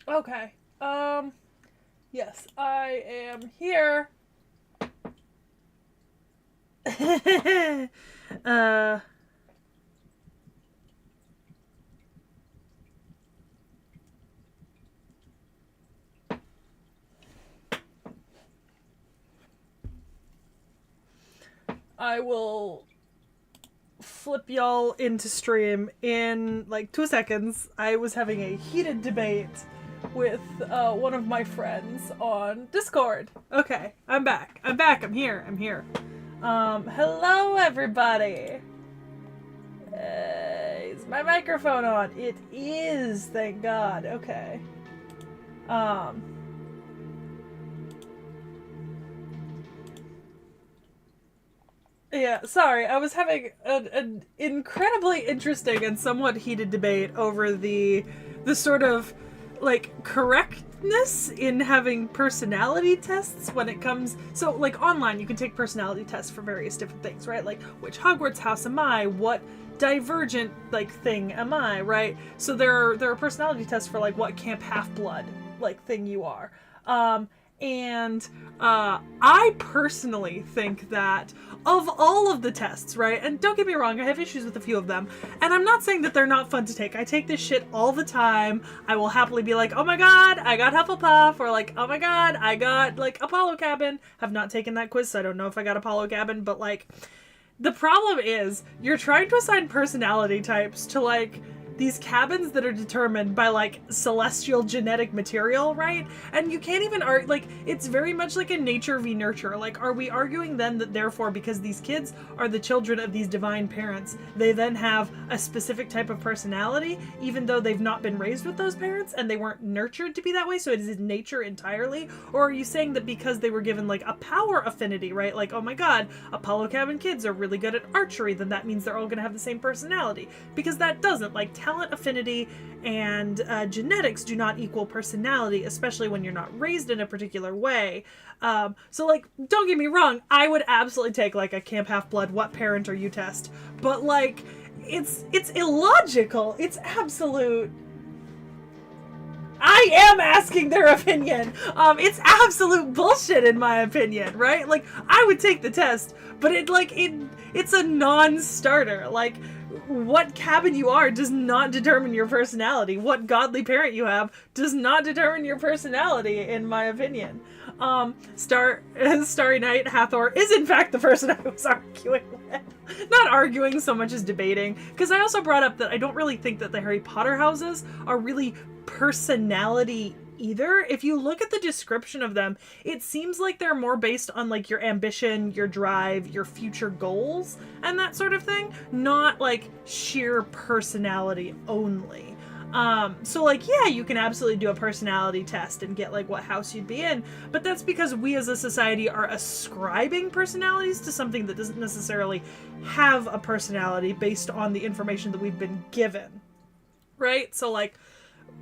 Okay. Yes, I am here. uh, I will flip y'all into stream in like 2 seconds. I was having a heated debate with one of my friends on Discord. Okay, I'm back. I'm back. I'm here. I'm here. Hello everybody. Is my microphone on? It is, thank God. Okay. Um, yeah, sorry. I was having an incredibly interesting and somewhat heated debate over the sort of like correctness in having personality tests when it comes. So like online you can take personality tests for various different things, right? Like which Hogwarts house am I? What divergent like thing am I, right? So there are personality tests for like what Camp Half-Blood like thing you are. Um and I personally think that of all of the tests, right? And don't get me wrong, I have issues with a few of them. And I'm not saying that they're not fun to take. I take this shit all the time. I will happily be like, oh my god, I got Hufflepuff. Or like, oh my god, I got like Apollo Cabin. Have not taken that quiz, so I don't know if I got Apollo Cabin. But like, the problem is you're trying to assign personality types to like these cabins that are determined by like celestial genetic material, right? And you can't even argue, like, it's very much like a nature v nurture. Like, are we arguing then that therefore because these kids are the children of these divine parents, they then have a specific type of personality even though they've not been raised with those parents and they weren't nurtured to be that way, so it is in nature entirely? Or are you saying that because they were given like a power affinity, right? Like, oh my god, Apollo Cabin kids are really good at archery, then that means they're all gonna have the same personality? Because that doesn't. Like, talent affinity and genetics do not equal personality, especially when you're not raised in a particular way. So like, don't get me wrong, I would absolutely take like a Camp Half-Blood what parent are you test, but like, it's illogical. It's absolute. I am asking their opinion. It's absolute bullshit in my opinion, right? Like, I would take the test, but it's a non-starter. Like, what cabin you are does not determine your personality. What godly parent you have does not determine your personality, in my opinion. Starry Night Hathor is in fact the person I was arguing with. Not arguing so much as debating, because I also brought up that I don't really think that the Harry Potter houses are really personality either. If you look at the description of them, it seems like they're more based on like your ambition, your drive, your future goals, and that sort of thing, not like sheer personality only. So like, yeah, you can absolutely do a personality test and get like what house you'd be in, but that's because we as a society are ascribing personalities to something that doesn't necessarily have a personality based on the information that we've been given, right? So like,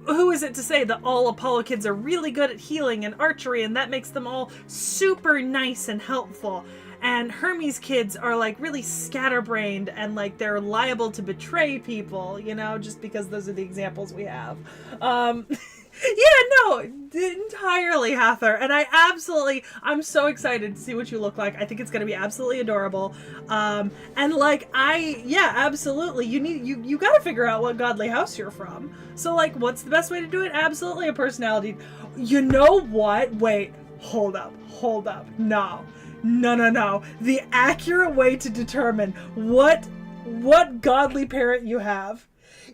who is it to say that all Apollo kids are really good at healing and archery and that makes them all super nice and helpful? And Hermes kids are like really scatterbrained and like they're liable to betray people, you know, just because those are the examples we have. Yeah, no, entirely, Hathor. And I'm so excited to see what you look like. I think it's going to be absolutely adorable. And like, yeah, absolutely. You got to figure out what godly house you're from. So like, what's the best way to do it? Absolutely a personality. You know what? Wait, hold up. No. No. The accurate way to determine what godly parent you have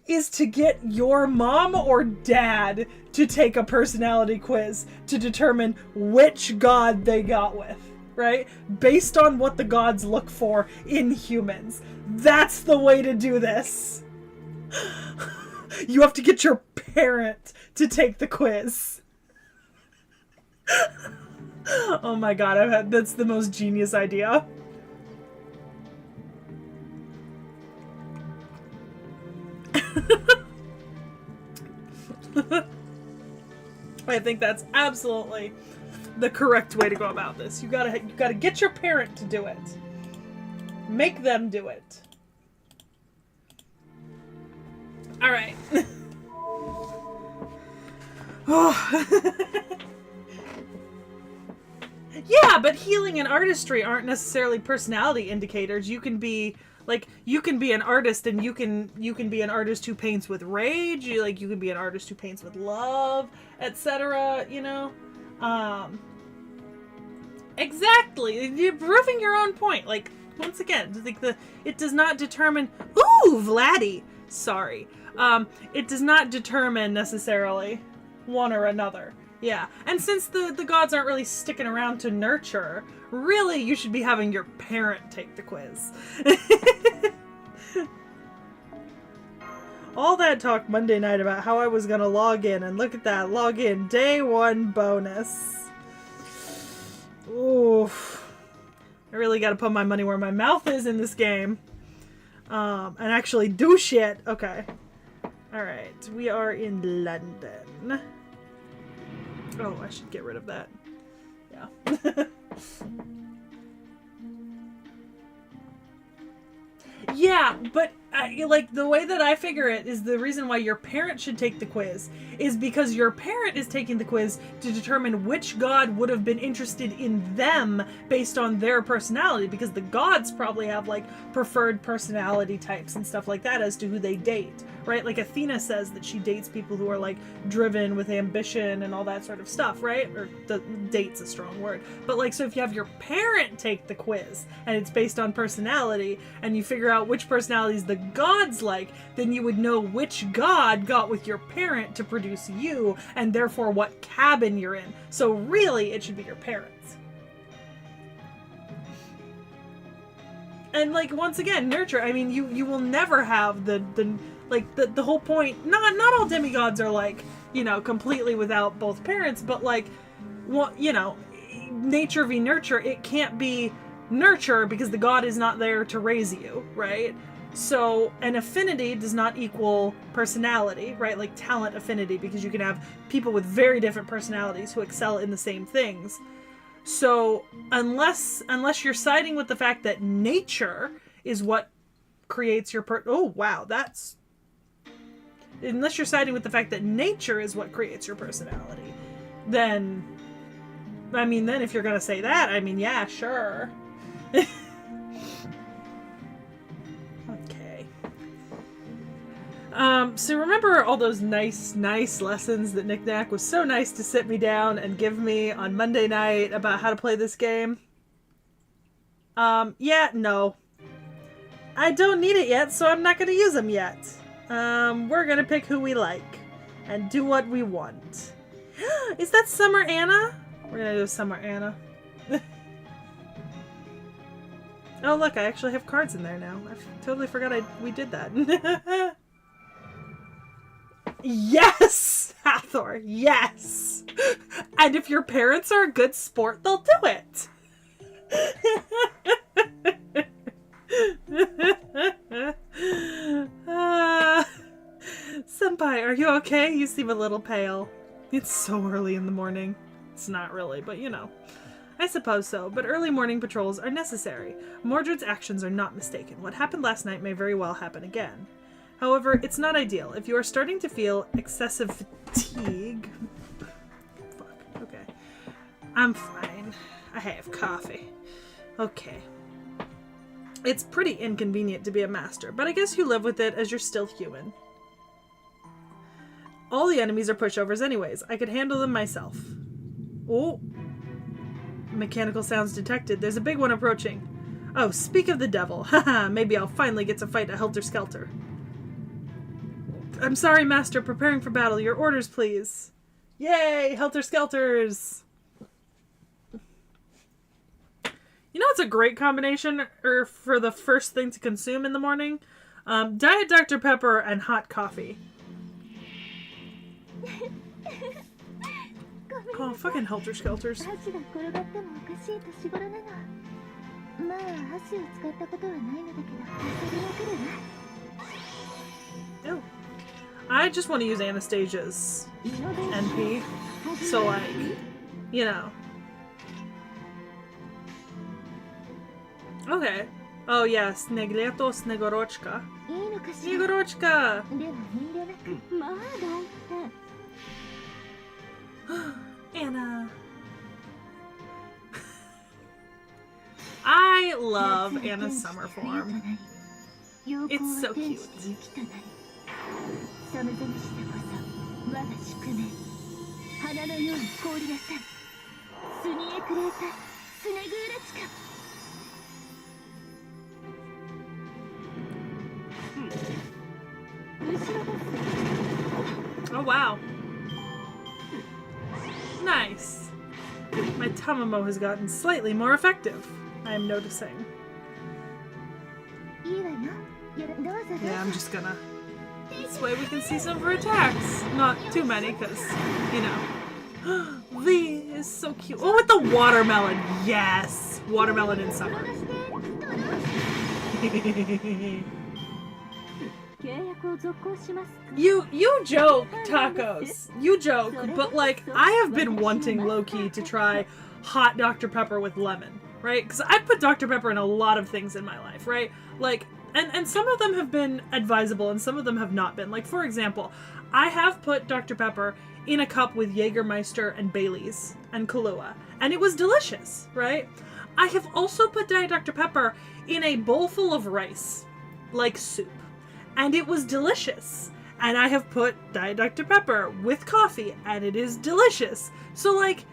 is to get your mom or dad to take a personality quiz to determine which god they got with, right? Based on what the gods look for in humans. That's the way to do this. You have to get your parent to take the quiz. Oh my god, that's the most genius idea. I think that's absolutely the correct way to go about this. You gotta get your parent to do it. Make them do it. All right. Yeah, but healing and artistry aren't necessarily personality indicators. You can be like, you can be an artist, and you can be an artist who paints with rage. You can be an artist who paints with love, etc. You know, exactly. You're proving your own point. Like, once again, like it does not determine. Ooh, Vladdy. Sorry. It does not determine necessarily one or another. Yeah, and since the gods aren't really sticking around to nurture, really you should be having your parent take the quiz. All that talk Monday night about how I was gonna log in, and look at that, log in, day 1 bonus. Oof. I really gotta put my money where my mouth is in this game. And actually do shit. Okay. Alright, we are in London. Oh, I should get rid of that. Yeah. Yeah, but like the way that I figure it is the reason why your parent should take the quiz is because your parent is taking the quiz to determine which god would have been interested in them based on their personality, because the gods probably have like preferred personality types and stuff like that as to who they date, right? Like Athena says that she dates people who are like driven with ambition and all that sort of stuff, right? Or date's a strong word, but like, so if you have your parent take the quiz and it's based on personality and you figure out which personalities the gods like, then you would know which god got with your parent to produce you, and therefore what cabin you're in. So really, it should be your parents. And like, once again, nurture, I mean, you will never have the whole point, not all demigods are like, you know, completely without both parents, but like, well, you know, nature v nurture, it can't be nurture because the god is not there to raise you, right? So an affinity does not equal personality, right? Like talent affinity, because you can have people with very different personalities who excel in the same things. So unless you're siding with the fact that nature is what creates your oh wow, that's, unless you're siding with the fact that nature is what creates your personality, then I mean, then if you're gonna say that, I mean, yeah, sure. Okay. So remember all those nice lessons that Nick Knack was so nice to sit me down and give me on Monday night about how to play this game? Yeah, no. I don't need it yet, so I'm not gonna use them yet. We're gonna pick who we like and do what we want. Is that Summer Anna? We're gonna do Summer Anna. Oh look, I actually have cards in there now. I totally forgot we did that. Yes! Hathor, yes! And if your parents are a good sport, they'll do it! Senpai, are you okay? You seem a little pale. It's so early in the morning. It's not really, but you know. I suppose so, but early morning patrols are necessary. Mordred's actions are not mistaken. What happened last night may very well happen again. However, it's not ideal. If you are starting to feel excessive fatigue... Fuck, okay. I'm fine. I have coffee. Okay. It's pretty inconvenient to be a master, but I guess you live with it as you're still human. All the enemies are pushovers anyways. I could handle them myself. Oh. Mechanical sounds detected. There's a big one approaching. Oh, speak of the devil. Haha, maybe I'll finally get to fight a helter-skelter. I'm sorry, Master. Preparing for battle. Your orders, please. Yay! Helter-skelters! You know what's a great combination for the first thing to consume in the morning? Diet Dr. Pepper and hot coffee. Oh, fucking helter-skelters. Ew. I just want to use Anastasia's NP. So, like, you know. Okay. Oh, yes. Snegleto Snegorochka. Snegorochka! Anna. I love Anna's summer form. It's so cute. Oh wow. Nice. My Tamamo has gotten slightly more effective, I am noticing. Yeah, I'm just gonna... This way we can see some of her attacks. Not too many, because, you know. V is so cute. Oh, with the watermelon. Yes! Watermelon in summer. You joke, tacos. You joke, but like, I have been wanting low-key to try hot Dr. Pepper with lemon, right? Because I put Dr. Pepper in a lot of things in my life, right? Like, and some of them have been advisable and some of them have not been. Like, for example, I have put Dr. Pepper in a cup with Jägermeister and Bailey's and Kahlua, and it was delicious, right? I have also put Diet Dr. Pepper in a bowl full of rice, like soup, and it was delicious. And I have put Diet Dr. Pepper with coffee, and it is delicious. So, like,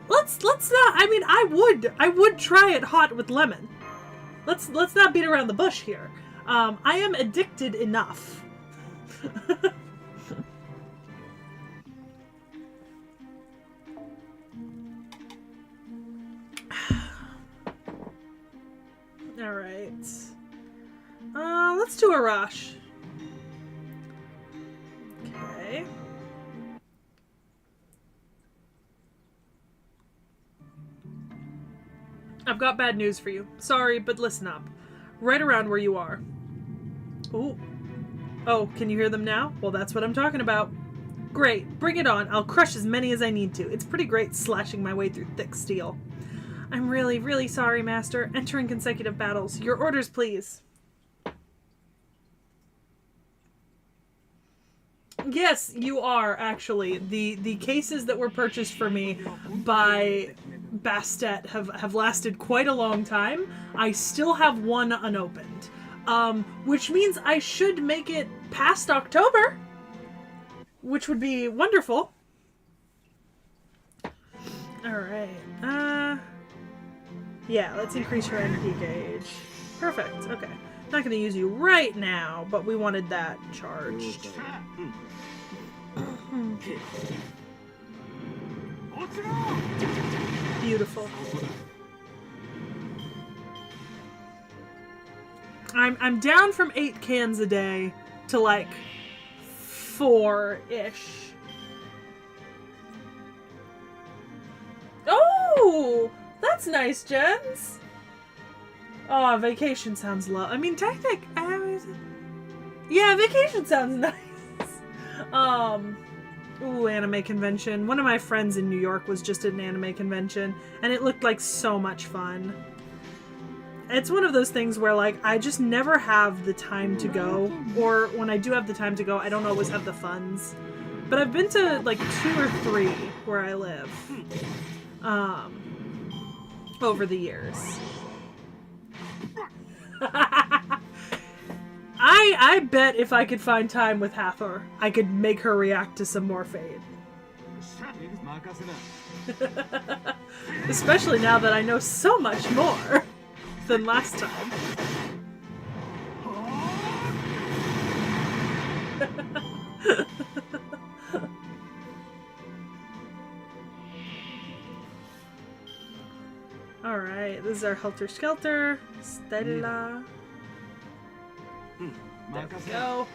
let's not, I mean, I would try it hot with lemon. Let's not beat around the bush here. I am addicted enough. All right. Let's do Arash. Okay. I've got bad news for you. Sorry, but listen up. Right around where you are. Ooh. Oh, can you hear them now? Well, that's what I'm talking about. Great. Bring it on. I'll crush as many as I need to. It's pretty great slashing my way through thick steel. I'm really, really sorry, Master. Entering consecutive battles. Your orders, please. Yes, you are, actually. The cases that were purchased for me by Bastet have lasted quite a long time. I still have one unopened. Which means I should make it past October. Which would be wonderful. Alright. Yeah, let's increase your MP gauge. Perfect, okay. Not gonna use you right now, but we wanted that charged. Beautiful. I'm down from 8 cans a day to like 4-ish. Oh, that's nice, Jens. Oh, vacation sounds low. I mean, yeah, vacation sounds nice. Ooh, anime convention. One of my friends in New York was just at an anime convention, and it looked like so much fun. It's one of those things where, like, I just never have the time to go, or when I do have the time to go, I don't always have the funds. But I've been to, like, 2 or 3 where I live, over the years. I bet if I could find time with Hathor, I could make her react to some more Fade. Especially now that I know so much more than last time. Alright, this is our Helter Skelter. Stella. There we go.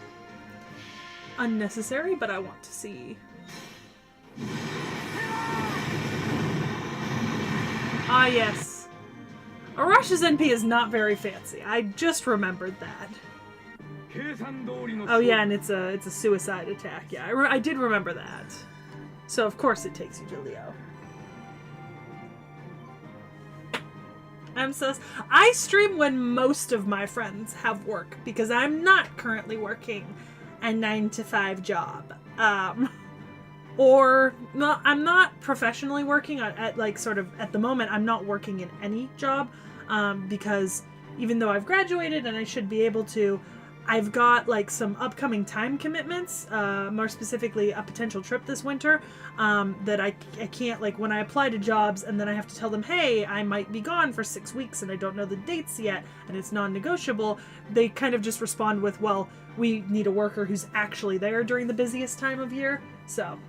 Unnecessary, but I want to see. Ah, yes. Arash's NP is not very fancy. I just remembered that. Oh yeah, and it's a suicide attack. Yeah, I did remember that. So of course it takes you to Leo. I stream when most of my friends have work because I'm not currently working a 9-to-5 job. or not. I'm not professionally working at like sort of at the moment. I'm not working in any job because even though I've graduated and I should be able to, I've got like some upcoming time commitments, more specifically a potential trip this winter that I can't, like when I apply to jobs and then I have to tell them, hey, I might be gone for 6 weeks and I don't know the dates yet and it's non-negotiable. They kind of just respond with, well, we need a worker who's actually there during the busiest time of year. So,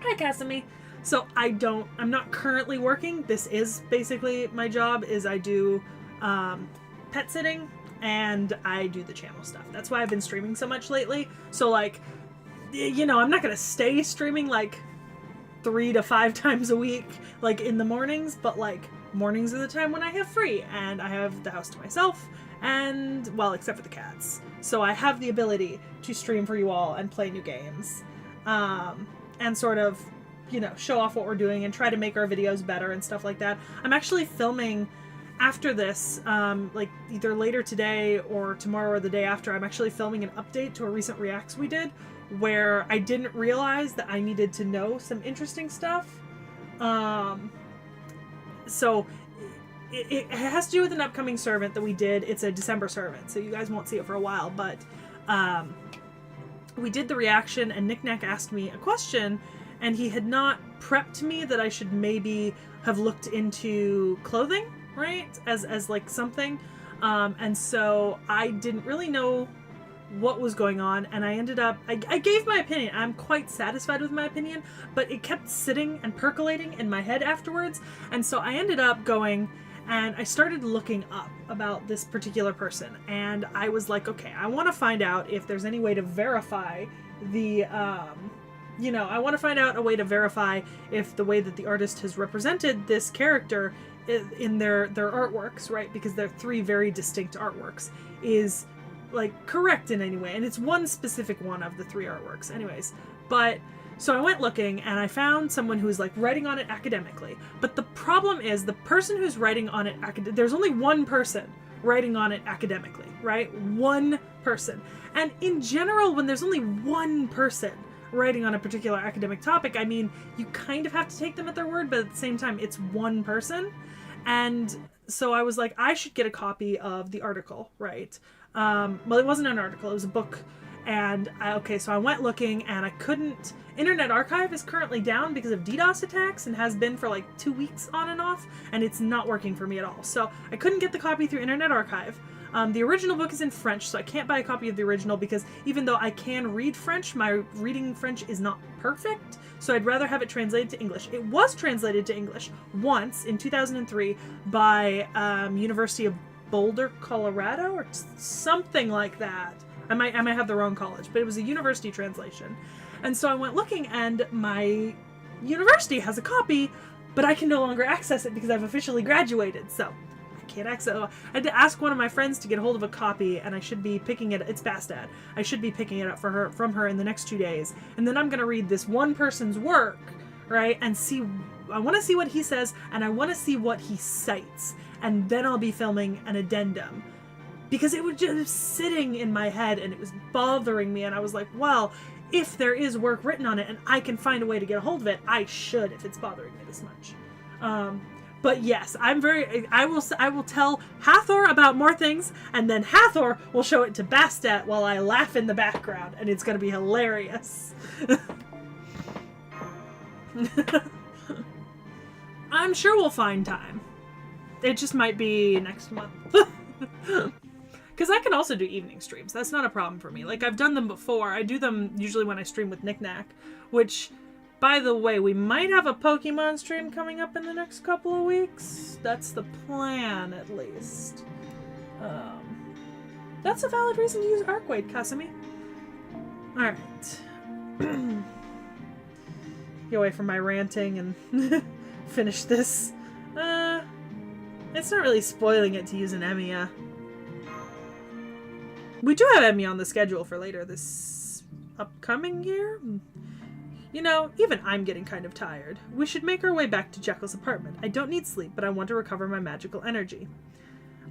hi Cassimy. So I'm not currently working. This is basically my job, is I do pet sitting and I do the channel stuff. That's why I've been streaming so much lately. So like, you know, I'm not gonna stay streaming like 3 to 5 times a week, like in the mornings, but like mornings are the time when I have free and I have the house to myself and, well, except for the cats. So I have the ability to stream for you all and play new games and sort of, you know, show off what we're doing and try to make our videos better and stuff like that. I'm actually filming after this, like either later today or tomorrow or the day after. I'm actually filming an update to a recent Reacts we did where I didn't realize that I needed to know some interesting stuff. So it has to do with an upcoming servant that we did. It's a December servant, so you guys won't see it for a while, but we did the reaction and Knick-Knack asked me a question and he had not prepped me that I should maybe have looked into clothing, right? As like something. And so I didn't really know what was going on, and I ended up, I gave my opinion. I'm quite satisfied with my opinion, but it kept sitting and percolating in my head afterwards, and so I ended up going and I started looking up about this particular person, and I was like, okay, I want to find out if there's any way to verify the, you know, I want to find out a way to verify if the way that the artist has represented this character in their artworks, right, because they're 3 very distinct artworks, is like correct in any way, and it's one specific one of the 3 artworks anyways. But so I went looking and I found someone who's like writing on it academically, but the problem is the person who's writing on it there's only one person writing on it academically, right? One person. And in general, when there's only one person writing on a particular academic topic, I mean, you kind of have to take them at their word, but at the same time it's one person. And so I was like, I should get a copy of the article, right? Well, it wasn't an article, it was a book. And so I went looking and I couldn't. Internet Archive is currently down because of DDoS attacks and has been for like 2 weeks on and off, and it's not working for me at all. So I couldn't get the copy through Internet Archive. The original book is in French, so I can't buy a copy of the original because even though I can read French, my reading French is not perfect, so I'd rather have it translated to English. It was translated to English once in 2003 by University of Boulder, Colorado, or something like that. I might have the wrong college, but it was a university translation. And so I went looking, and my university has a copy, but I can no longer access it because I've officially graduated, so I can't access it. I had to ask one of my friends to get a hold of a copy, and I should be picking it. It's Bastad. I should be picking it up from her in the next 2 days, and then I'm going to read this one person's work, right, and see. I want to see what he says, and I want to see what he cites, and then I'll be filming an addendum. Because it was just sitting in my head and it was bothering me, and I was like, well, if there is work written on it and I can find a way to get a hold of it, I should, if it's bothering me this much. But yes, I will tell Hathor about more things, and then Hathor will show it to Bastet while I laugh in the background, and it's gonna be hilarious. I'm sure we'll find time. It just might be next month. Because I can also do evening streams. That's not a problem for me. Like, I've done them before. I do them usually when I stream with Knick-Knack, which, by the way, we might have a Pokemon stream coming up in the next couple of weeks. That's the plan, at least. That's a valid reason to use Arcwade, Kasumi. Alright. Get away from my ranting and finish this. It's not really spoiling it to use an Emiya. We do have Emiya on the schedule for later this upcoming year. You know, even I'm getting kind of tired. We should make our way back to Jekyll's apartment. I don't need sleep, but I want to recover my magical energy.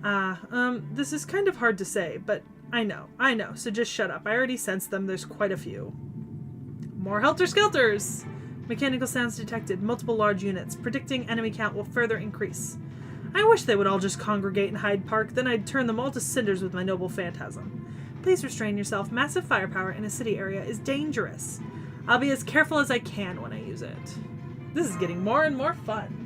This is kind of hard to say, but I know, so just shut up. I already sensed them. There's quite a few. More helter-skelters! Mechanical sounds detected. Multiple large units. Predicting enemy count will further increase. I wish they would all just congregate in Hyde Park, then I'd turn them all to cinders with my noble phantasm. Please restrain yourself. Massive firepower in a city area is dangerous. I'll be as careful as I can when I use it. This is getting more and more fun.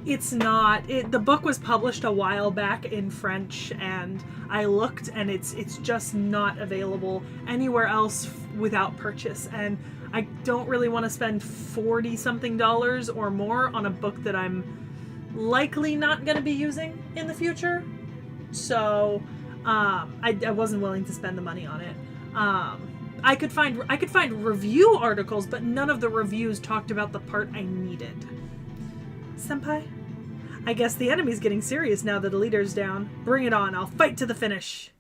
It's not. The book was published a while back in French, and I looked, and it's just not available anywhere else without purchase. And I don't really want to spend $40-something or more on a book that I'm likely not going to be using in the future. So I wasn't willing to spend the money on it. I could find review articles, but none of the reviews talked about the part I needed. Senpai? I guess the enemy's getting serious now that the leader's down. Bring it on, I'll fight to the finish.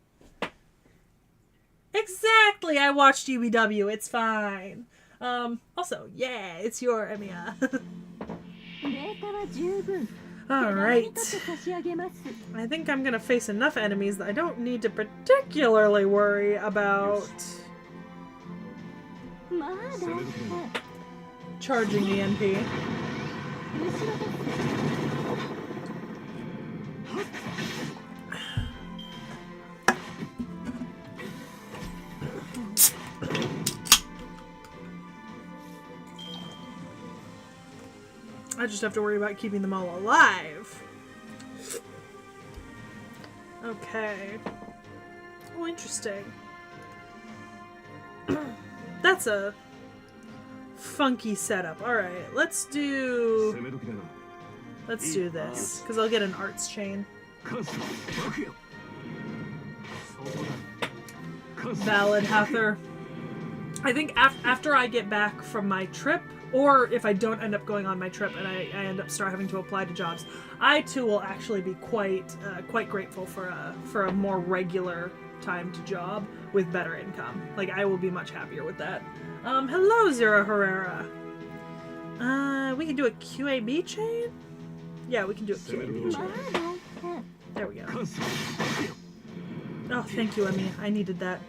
Exactly, I watched UBW, it's fine. Also, yeah, it's your Emiya. Alright. I think I'm gonna face enough enemies that I don't need to particularly worry about charging the NP. I just have to worry about keeping them all alive. Okay. Oh, interesting. That's a funky setup. Alright, let's do this, because I'll get an arts chain. Valid, Hather. I think after I get back from my trip, or if I don't end up going on my trip and I end up having to apply to jobs, I too will actually be quite grateful for a more regular timed job with better income. Like, I will be much happier with that. Hello, Zero Herrera. We can do a QAB chain? Yeah, we can do a QAB chain. There we go. Oh, thank you, Emmy. I needed that.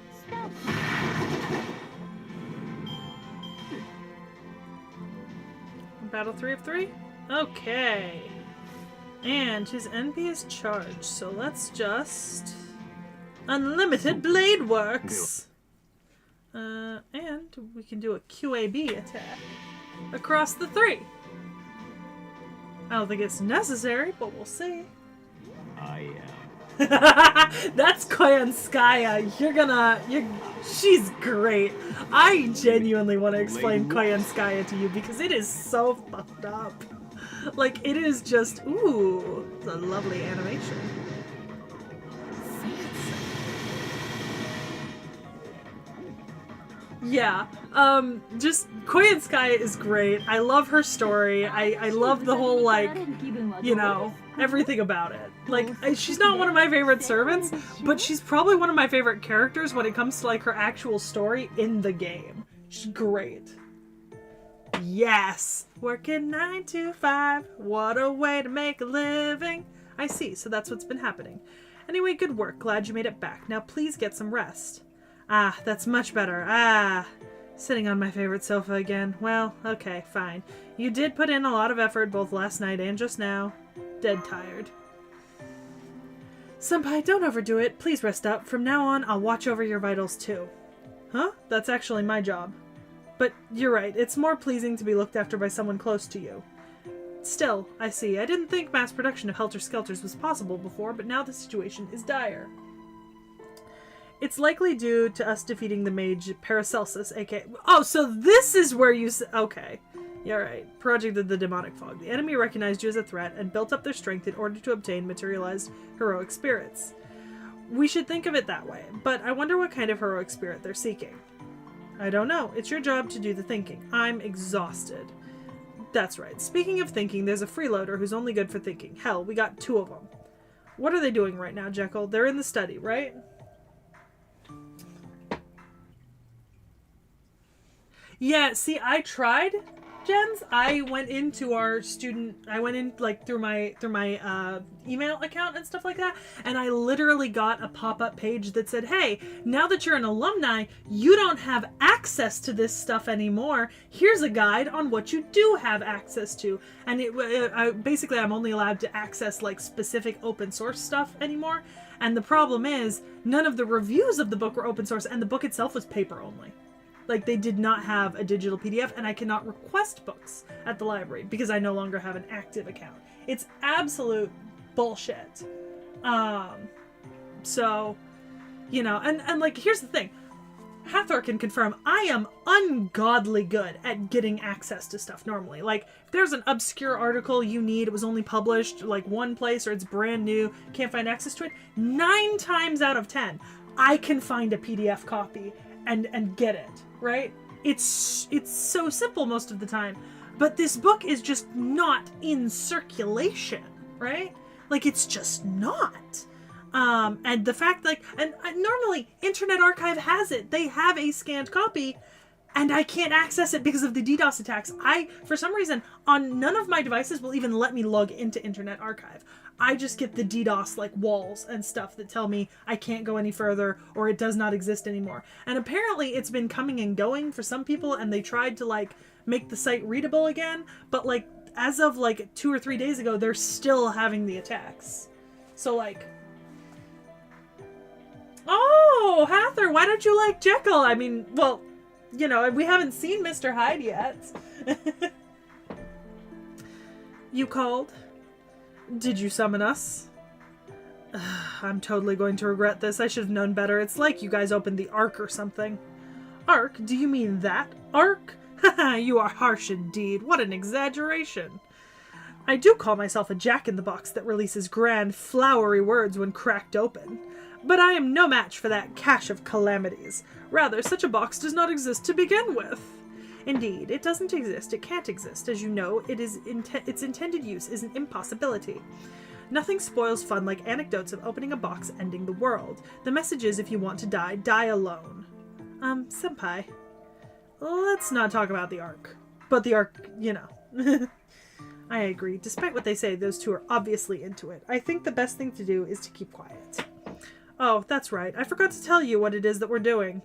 Battle 3 of 3? Okay. And his NP is charged, so let's just... Unlimited Blade Works! And we can do a QAB attack across the 3. I don't think it's necessary, but we'll see. I am. That's Koyanskaya. She's great. I genuinely want to explain Koyanskaya to you because it is so fucked up. Like, it is just, ooh, it's a lovely animation. Yeah, just Koyanskaya is great. I love her story. I love the whole, like, you know, everything about it. Like, she's not one of my favorite servants, but she's probably one of my favorite characters when it comes to, like, her actual story in the game. She's great. Yes! Working 9 to 5. What a way to make a living. I see, so that's what's been happening. Anyway, good work. Glad you made it back. Now please get some rest. Ah, that's much better. Ah, sitting on my favorite sofa again. Well, okay, fine. You did put in a lot of effort both last night and just now. Dead tired. Senpai, don't overdo it. Please rest up. From now on, I'll watch over your vitals too. Huh? That's actually my job. But you're right. It's more pleasing to be looked after by someone close to you. Still, I see. I didn't think mass production of Helter-Skelters was possible before, but now the situation is dire. It's likely due to us defeating the mage Paracelsus, aka... Oh, so this is where you... Okay. Yeah, right. Project of the Demonic Fog. The enemy recognized you as a threat and built up their strength in order to obtain materialized heroic spirits. We should think of it that way, but I wonder what kind of heroic spirit they're seeking. I don't know. It's your job to do the thinking. I'm exhausted. That's right. Speaking of thinking, there's a freeloader who's only good for thinking. Hell, we got 2 of them. What are they doing right now, Jekyll? They're in the study, right? Yeah, see, I tried gens, I went into our I went in like through my email account and stuff like that, and I literally got a pop-up page that said, hey, now that you're an alumni, you don't have access to this stuff anymore. Here's a guide on what you do have access to. And basically I'm only allowed to access like specific open source stuff anymore. And the problem is none of the reviews of the book were open source, and the book itself was paper only. Like, they did not have a digital PDF, and I cannot request books at the library because I no longer have an active account. It's absolute bullshit. So, you know, and like, here's the thing. Hathor can confirm I am ungodly good at getting access to stuff normally. Like, if there's an obscure article you need, it was only published like one place, or it's brand new, can't find access to it, 9 times out of 10, I can find a PDF copy and get it, right? It's so simple most of the time. But this book is just not in circulation, right? Like, it's just not. And the fact, like, and normally Internet Archive has it. They have a scanned copy, and I can't access it because of the DDoS attacks. For some reason, on none of my devices will even let me log into Internet Archive. I just get the DDoS, like, walls and stuff that tell me I can't go any further or it does not exist anymore. And apparently it's been coming and going for some people, and they tried to, like, make the site readable again, but, like, as of, like, 2 or 3 days ago, they're still having the attacks. So, like... Oh, Hathor, why don't you like Jekyll? I mean, well, you know, we haven't seen Mr. Hyde yet. You called? Did you summon us? I'm totally going to regret this. I should have known better. It's like you guys opened the Ark or something. Ark? Do you mean that Ark? Haha, you are harsh indeed. What an exaggeration. I do call myself a jack-in-the-box that releases grand, flowery words when cracked open. But I am no match for that cache of calamities. Rather, such a box does not exist to begin with. Indeed, it doesn't exist. It can't exist. As you know, its intended use is an impossibility. Nothing spoils fun like anecdotes of opening a box ending the world. The message is, if you want to die, die alone. Senpai, let's not talk about the Ark. But the Ark, you know. I agree. Despite what they say, those two are obviously into it. I think the best thing to do is to keep quiet. Oh, that's right. I forgot to tell you what it is that we're doing.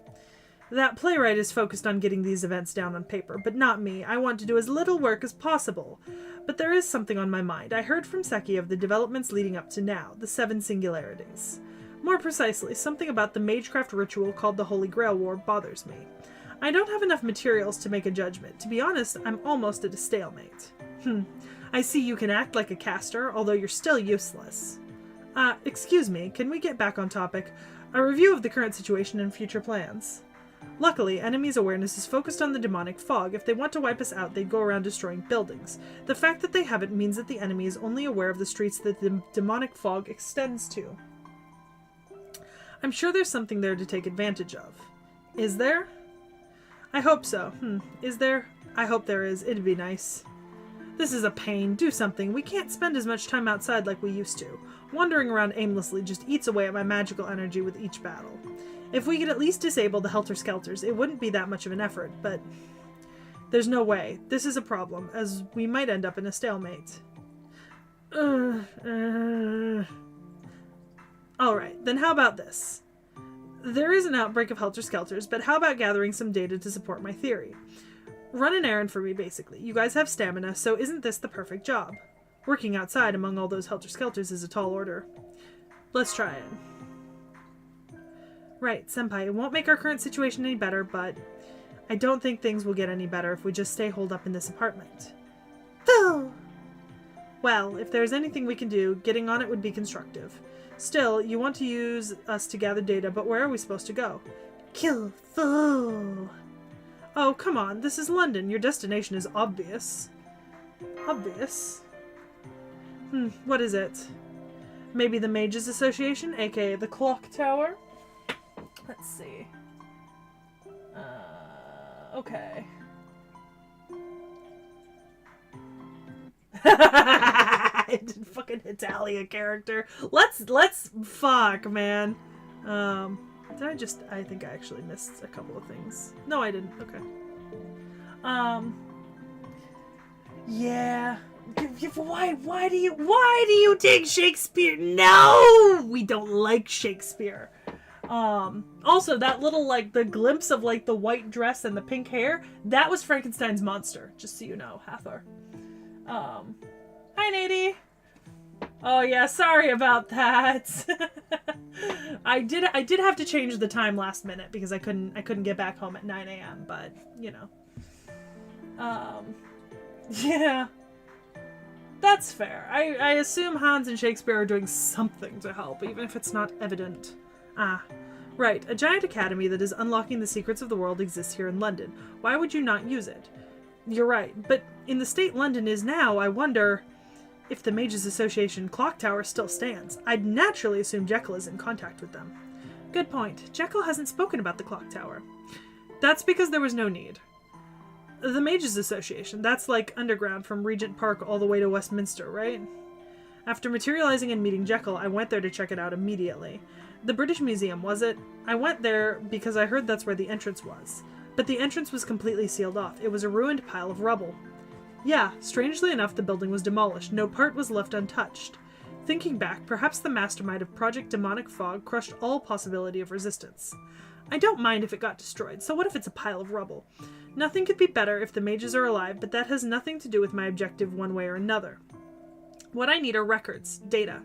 That playwright is focused on getting these events down on paper, but not me. I want to do as little work as possible. But there is something on my mind. I heard from Seki of the developments leading up to now, the 7 singularities. More precisely, something about the magecraft ritual called the Holy Grail War bothers me. I don't have enough materials to make a judgment. To be honest, I'm almost at a stalemate. I see you can act like a caster, although you're still useless. Excuse me, can we get back on topic? A review of the current situation and future plans. Luckily, enemies' awareness is focused on the demonic fog. If they want to wipe us out, they'd go around destroying buildings. The fact that they haven't means that the enemy is only aware of the streets that the demonic fog extends to. I'm sure there's something there to take advantage of. Is there? I hope so. Is there? I hope there is. It'd be nice. This is a pain. Do something. We can't spend as much time outside like we used to. Wandering around aimlessly just eats away at my magical energy with each battle. If we could at least disable the helter-skelters, it wouldn't be that much of an effort, but there's no way. This is a problem, as we might end up in a stalemate. Alright, then how about this? There is an outbreak of helter-skelters, but how about gathering some data to support my theory? Run an errand for me, basically. You guys have stamina, so isn't this the perfect job? Working outside among all those helter-skelters is a tall order. Let's try it. Right, Senpai, it won't make our current situation any better, but I don't think things will get any better if we just stay holed up in this apartment. Phil! Well, if there's anything we can do, getting on it would be constructive. Still, you want to use us to gather data, but where are we supposed to go? Kill Phil! Oh, come on, this is London. Your destination is obvious. Obvious? What is it? Maybe the Mages Association, aka the Clock Tower? Let's see. Okay. I did fucking Italia character. Let's fuck, man. I think I actually missed a couple of things. No, I didn't. Okay. Yeah. Why do you take Shakespeare? No! We don't like Shakespeare. Also, that little, like, the glimpse of, like, the white dress and the pink hair, that was Frankenstein's monster, just so you know, Hathor. Hi, Nady. Oh, yeah, sorry about that. I did have to change the time last minute because I couldn't get back home at 9 a.m., but, you know. Yeah. That's fair. I assume Hans and Shakespeare are doing something to help, even if it's not evident. Ah, right. A giant academy that is unlocking the secrets of the world exists here in London. Why would you not use it? You're right, but in the state London is now, I wonder if the Mages Association clock tower still stands. I'd naturally assume Jekyll is in contact with them. Good point. Jekyll hasn't spoken about the clock tower. That's because there was no need. The Mages Association, that's like underground from Regent Park all the way to Westminster, right? After materializing and meeting Jekyll, I went there to check it out immediately. The British Museum, was it? I went there because I heard that's where the entrance was. But the entrance was completely sealed off. It was a ruined pile of rubble. Yeah, strangely enough, the building was demolished. No part was left untouched. Thinking back, perhaps the mastermind of Project Demonic Fog crushed all possibility of resistance. I don't mind if it got destroyed, so what if it's a pile of rubble? Nothing could be better if the mages are alive, but that has nothing to do with my objective one way or another. What I need are records, data.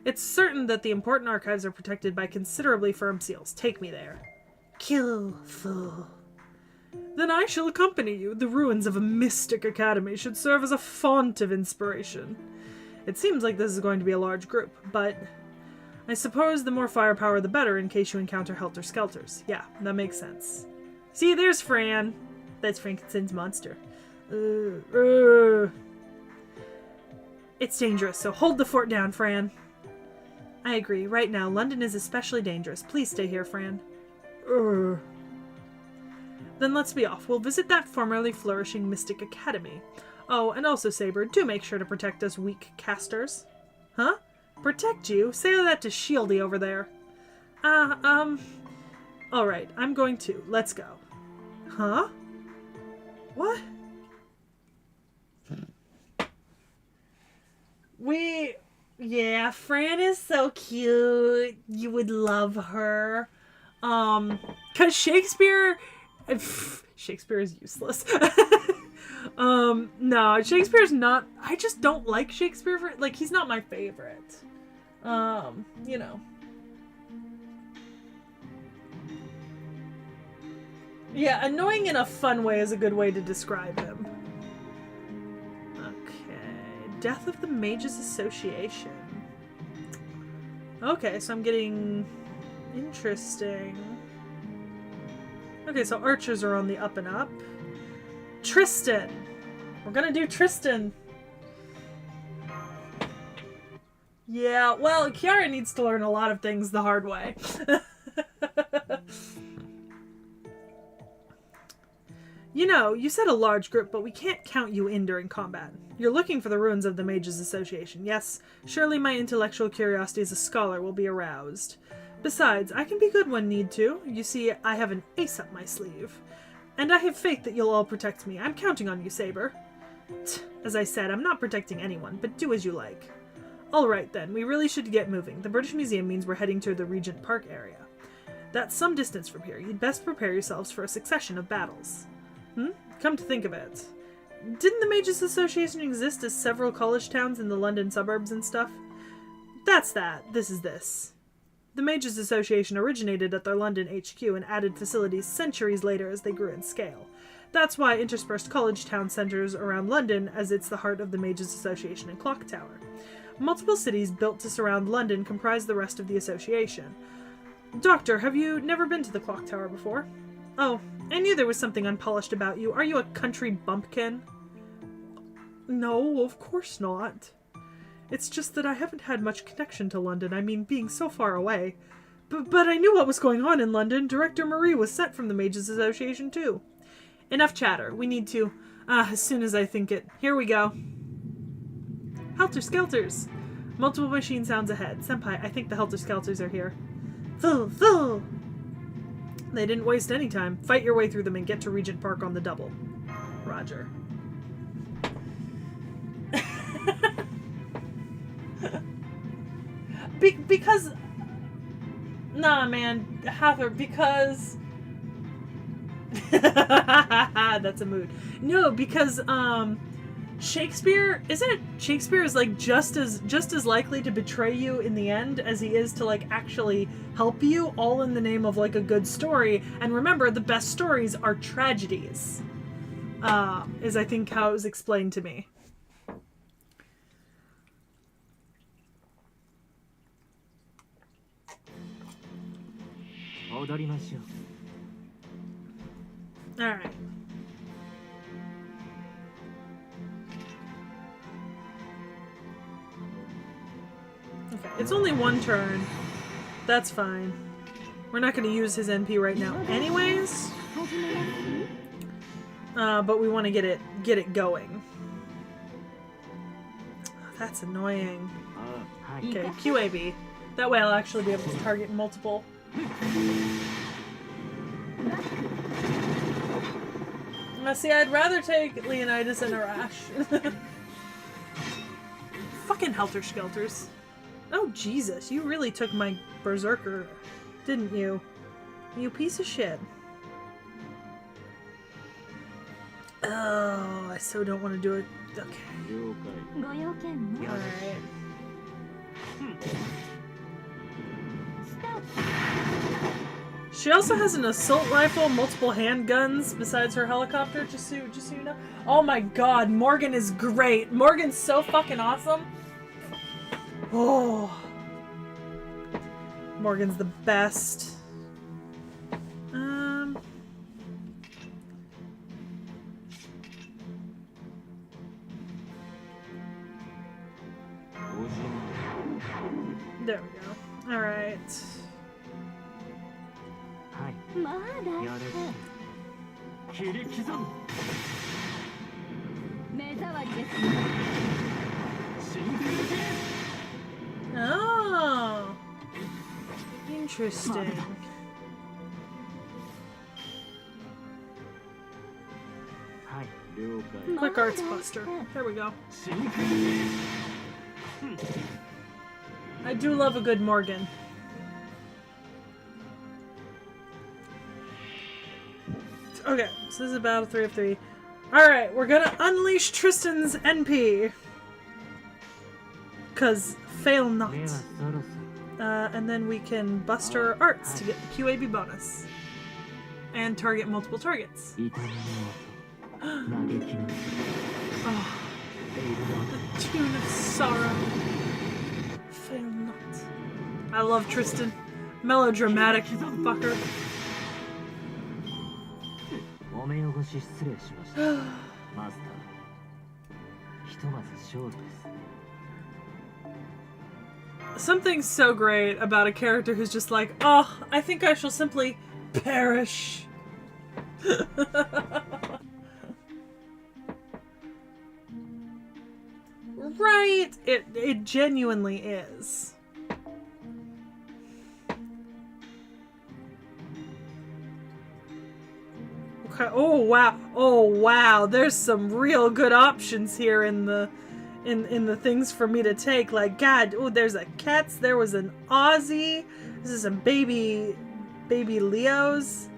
It's certain that the important archives are protected by considerably firm seals. Take me there. Kill, fool. Then I shall accompany you. The ruins of a mystic academy should serve as a font of inspiration. It seems like this is going to be a large group, but I suppose the more firepower the better in case you encounter helter-skelters. Yeah, that makes sense. See, there's Fran. That's Frankenstein's monster. It's dangerous, so hold the fort down, Fran. I agree. Right now, London is especially dangerous. Please stay here, Fran. Then let's be off. We'll visit that formerly flourishing Mystic Academy. Oh, and also, Saber, do make sure to protect us weak casters. Huh? Protect you? Say that to Shieldy over there. Alright, I'm going to. Let's go. Huh? What? Yeah, Fran is so cute. You would love her. Cause Shakespeare is useless. No, Shakespeare's not, I just don't like Shakespeare like, he's not my favorite. You know. Yeah, annoying in a fun way is a good way to describe him. Okay. Death of the Mages Association. Okay, so I'm getting interesting. Okay, so archers are on the up and up. Tristan! We're gonna do Tristan. Yeah, well, Kiara needs to learn a lot of things the hard way. You know, you said a large group, but we can't count you in during combat. You're looking for the ruins of the Mages Association. Yes, surely my intellectual curiosity as a scholar will be aroused. Besides, I can be good when need to. You see, I have an ace up my sleeve. And I have faith that you'll all protect me. I'm counting on you, Saber. As I said, I'm not protecting anyone, but do as you like. Alright then, we really should get moving. The British Museum means we're heading to the Regent Park area. That's some distance from here. You'd best prepare yourselves for a succession of battles. Come to think of it. Didn't the Mages Association exist as several college towns in the London suburbs and stuff? That's that. This is this. The Mages Association originated at their London HQ and added facilities centuries later as they grew in scale. That's why interspersed college town centers around London, as it's the heart of the Mages Association and Clock Tower. Multiple cities built to surround London comprise the rest of the association. Doctor, have you never been to the Clock Tower before? Oh, I knew there was something unpolished about you. Are you a country bumpkin? No, of course not. It's just that I haven't had much connection to London. I mean, being so far away. But I knew what was going on in London. Director Marie was sent from the Mages Association, too. Enough chatter. We need to, as soon as I think it. Here we go. Helter-skelters. Multiple machine sounds ahead. Senpai, I think the helter-skelters are here. Full. They didn't waste any time. Fight your way through them and get to Regent Park on the double. Roger. because... Nah, man. Hathor, because... That's a mood. No, because, Shakespeare, isn't it? Shakespeare is like just as likely to betray you in the end as he is to like actually help you, all in the name of like a good story. And remember, the best stories are tragedies. Is I think how it was explained to me. Alright. Okay, it's only one turn. That's fine. We're not going to use his NP right now anyways. But we want to get it going. That's annoying. Okay, QAB. That way I'll actually be able to target multiple. See, I'd rather take Leonidas and Arash. Fucking Helter Skelters. Oh, Jesus, you really took my Berserker, didn't you? You piece of shit. Oh, I so don't want to do it. Okay. Alright. She also has an assault rifle, multiple handguns besides her helicopter, just so you know. Oh my god, Morgan is great. Morgan's so fucking awesome. Oh. Morgan's the best. There we go. Alright. Oh, interesting. Quick Arts Buster. There we go. I do love a good Morgan. Okay, so this is a battle 3 of 3. Alright, we're gonna unleash Tristan's NP. Cause fail not. And then we can buster arts to get the QAB bonus. And target multiple targets. Oh, the tune of sorrow. Fail not. I love Tristan. Melodramatic fucker. Something so great about a character who's just like, oh, I think I shall simply perish. Right? It genuinely is. Okay. Oh wow. Oh wow. There's some real good options here in the things for me to take. Like, God, oh, there's a Ketz, there was an Aussie. This is some baby Leos.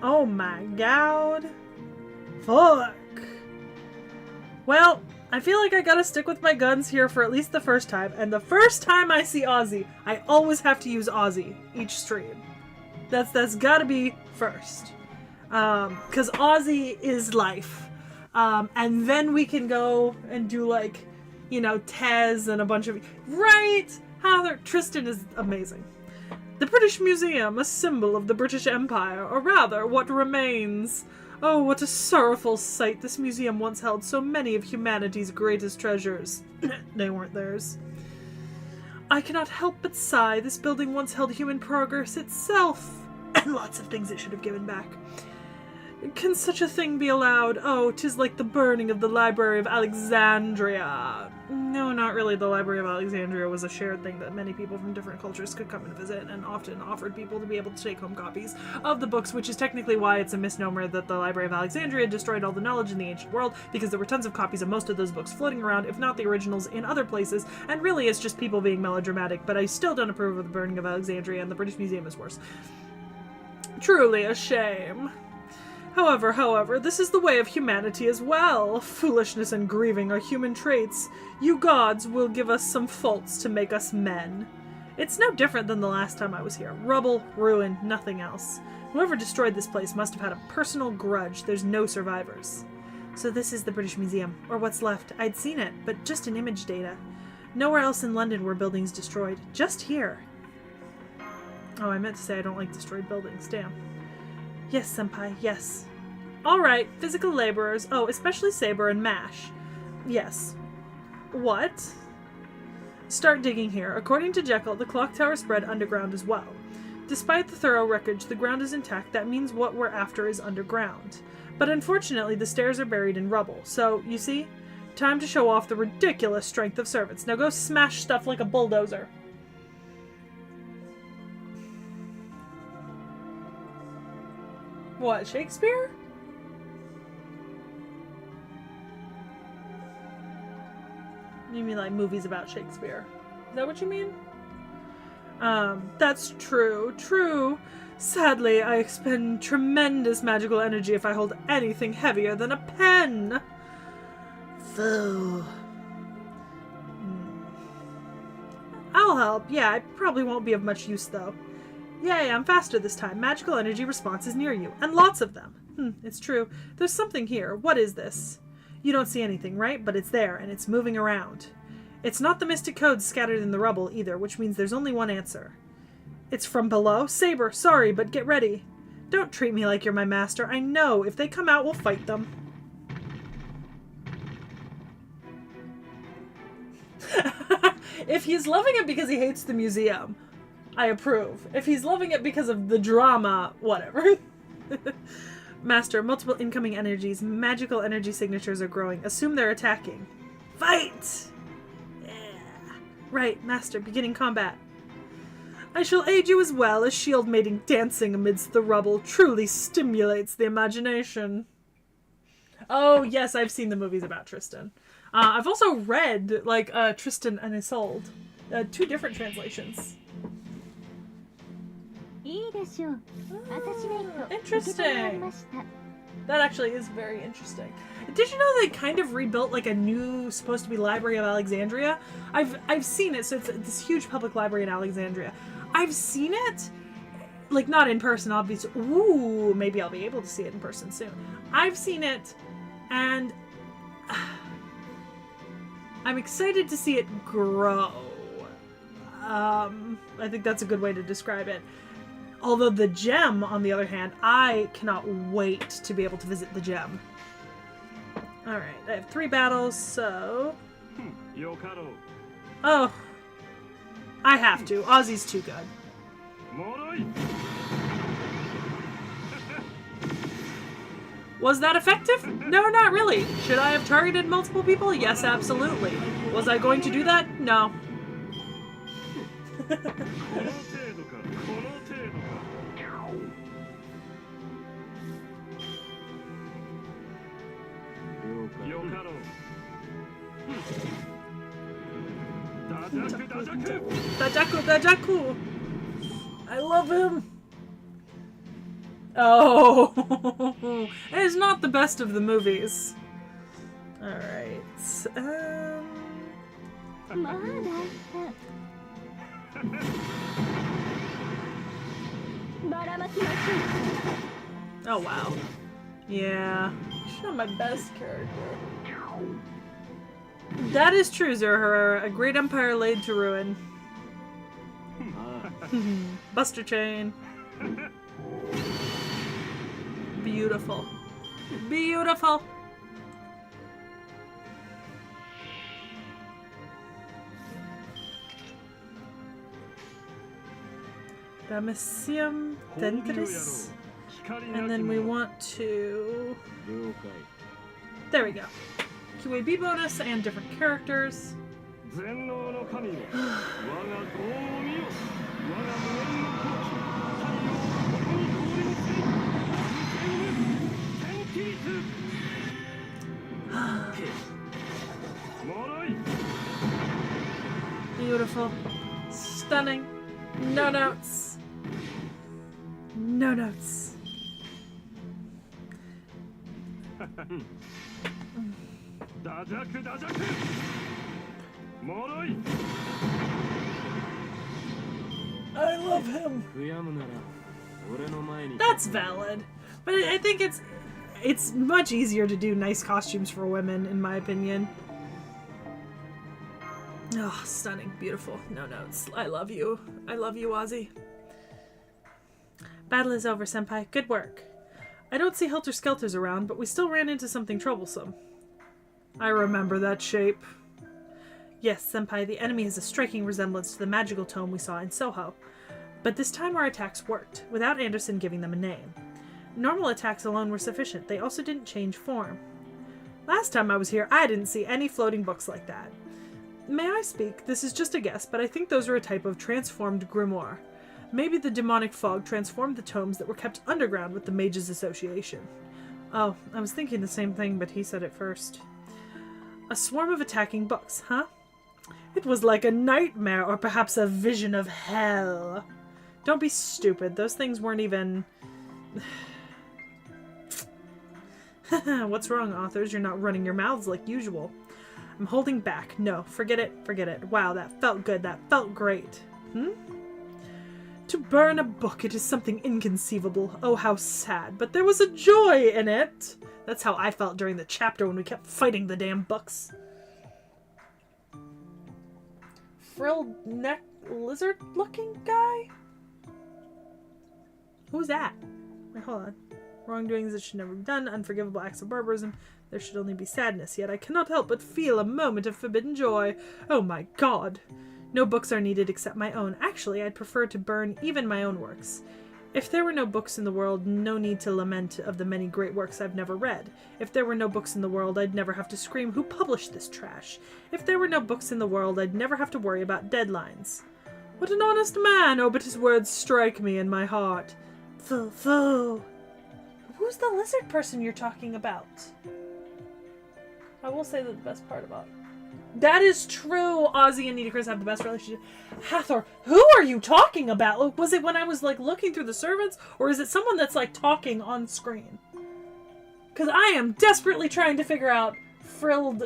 Oh my God. Fuck. Well, I feel like I gotta stick with my guns here for at least the first time. And the first time I see Aussie, I always have to use Aussie each stream. That's gotta be first. Because Aussie is life. And then we can go and do like, you know, T.H.E and a bunch of... Right! Tristan is amazing. The British Museum, a symbol of the British Empire, or rather, what remains. Oh, what a sorrowful sight. This museum once held so many of humanity's greatest treasures. They weren't theirs. I cannot help but sigh. This building once held human progress itself. And lots of things it should have given back. Can such a thing be allowed? Oh, 'tis like the burning of the Library of Alexandria. No, not really. The Library of Alexandria was a shared thing that many people from different cultures could come and visit, and often offered people to be able to take home copies of the books, which is technically why it's a misnomer that the Library of Alexandria destroyed all the knowledge in the ancient world, because there were tons of copies of most of those books floating around, if not the originals, in other places, and really it's just people being melodramatic, but I still don't approve of the burning of Alexandria, and the British Museum is worse. Truly a shame. However, this is the way of humanity as well. Foolishness and grieving are human traits. You gods will give us some faults to make us men. It's no different than the last time I was here. Rubble, ruin, nothing else. Whoever destroyed this place must have had a personal grudge. There's no survivors. So this is the British Museum, or what's left. I'd seen it, but just in image data. Nowhere else in London were buildings destroyed. Just here. Oh, I meant to say I don't like destroyed buildings. Damn. Yes, senpai, yes. Alright, physical laborers. Oh, especially Saber and Mash. Yes. What? Start digging here. According to Jekyll, the clock tower spread underground as well. Despite the thorough wreckage, the ground is intact. That means what we're after is underground. But unfortunately, the stairs are buried in rubble. So, you see? Time to show off the ridiculous strength of servants. Now go smash stuff like a bulldozer. What, Shakespeare? You mean like movies about Shakespeare? Is that what you mean? That's true. True. Sadly, I expend tremendous magical energy if I hold anything heavier than a pen. Phoo. I'll help. Yeah, I probably won't be of much use though. Yay, I'm faster this time. Magical energy response is near you, and lots of them. It's true. There's something here. What is this? You don't see anything, right? But it's there, and it's moving around. It's not the mystic codes scattered in the rubble, either, which means there's only one answer. It's from below? Saber, sorry, but get ready. Don't treat me like you're my master. I know. If they come out, we'll fight them. If he's loving it because he hates the museum, I approve. If he's loving it because of the drama, whatever. Master, multiple incoming energies. Magical energy signatures are growing. Assume they're attacking. Fight! Yeah. Right, Master, beginning combat. I shall aid you as well, as shield mating dancing amidst the rubble truly stimulates the imagination. Oh, yes, I've seen the movies about Tristan. I've also read, like, Tristan and Isolde. 2 different translations. Interesting. That actually is very interesting. Did you know they kind of rebuilt like a new, supposed to be Library of Alexandria? I've seen it, so it's this huge public library in Alexandria. I've seen it, like not in person, obviously. Ooh, maybe I'll be able to see it in person soon. I've seen it, and I'm excited to see it grow. I think that's a good way to describe it. Although the gem, on the other hand, I cannot wait to be able to visit the gem. Alright, I have 3 battles, so... Oh. I have to. Ozzy's too good. Was that effective? No, not really. Should I have targeted multiple people? Yes, absolutely. Was I going to do that? No. Dajaku! I love him! Oh! It is not the best of the movies. Alright. Oh wow. Yeah. She's not my best character. That is true, Zurhara. A great empire laid to ruin. Buster Chain. Beautiful. Beautiful. Ramessium Dentris. And then we want to... There we go. QAB bonus and different characters. Beautiful. Stunning. No notes. No notes. I love him. That's valid. But I think it's much easier to do nice costumes for women, in my opinion. Oh, stunning. Beautiful. No notes. I love you. I love you, Ozzy. Battle is over, Senpai. Good work. I don't see Helter Skelters around, but we still ran into something troublesome. I remember that shape. Yes, Senpai, the enemy has a striking resemblance to the magical tome we saw in Soho. But this time our attacks worked, without Anderson giving them a name. Normal attacks alone were sufficient. They also didn't change form. Last time I was here, I didn't see any floating books like that. May I speak? This is just a guess, but I think those are a type of transformed grimoire. Maybe the demonic fog transformed the tomes that were kept underground with the Mages Association. Oh, I was thinking the same thing, but he said it first. A swarm of attacking books, huh? It was like a nightmare, or perhaps a vision of hell. Don't be stupid. Those things weren't even... What's wrong, authors? You're not running your mouths like usual. I'm holding back. No, forget it, forget it. Wow, that felt good. That felt great. To burn a book, it is something inconceivable. Oh, how sad. But there was a joy in it. That's how I felt during the chapter when we kept fighting the damn books. Frilled neck lizard looking guy? Who's that? Wait, hold on. Wrongdoings that should never be done, unforgivable acts of barbarism. There should only be sadness, yet I cannot help but feel a moment of forbidden joy. Oh my god. No books are needed except my own. Actually, I'd prefer to burn even my own works. If there were no books in the world, no need to lament of the many great works I've never read. If there were no books in the world, I'd never have to scream, who published this trash? If there were no books in the world, I'd never have to worry about deadlines. What an honest man! Oh, but his words strike me in my heart. Foo. Who's the lizard person you're talking about? I will say that the best part about... That is true! Ozzy and Nitocris have the best relationship. Hathor, who are you talking about? Was it when I was, like, looking through the servants? Or is it someone that's, like, talking on screen? Because I am desperately trying to figure out frilled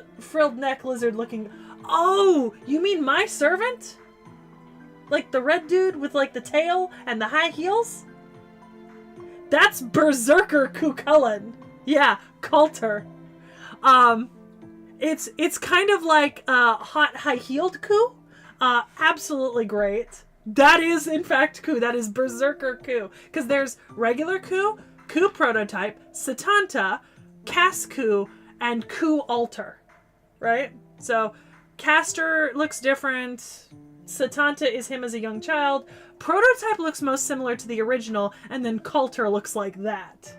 neck lizard looking... Oh! You mean my servant? Like the red dude with, like, the tail and the high heels? That's Berserker Cucullin. Yeah, Coulter. It's kind of like hot high-heeled Ku. Absolutely great. That is, in fact, Ku. That is Berserker Ku. Because there's regular Ku, Ku Prototype, Satanta, Cast Ku, and Ku Alter. Right? So, Caster looks different. Satanta is him as a young child. Prototype looks most similar to the original, and then Coulter looks like that.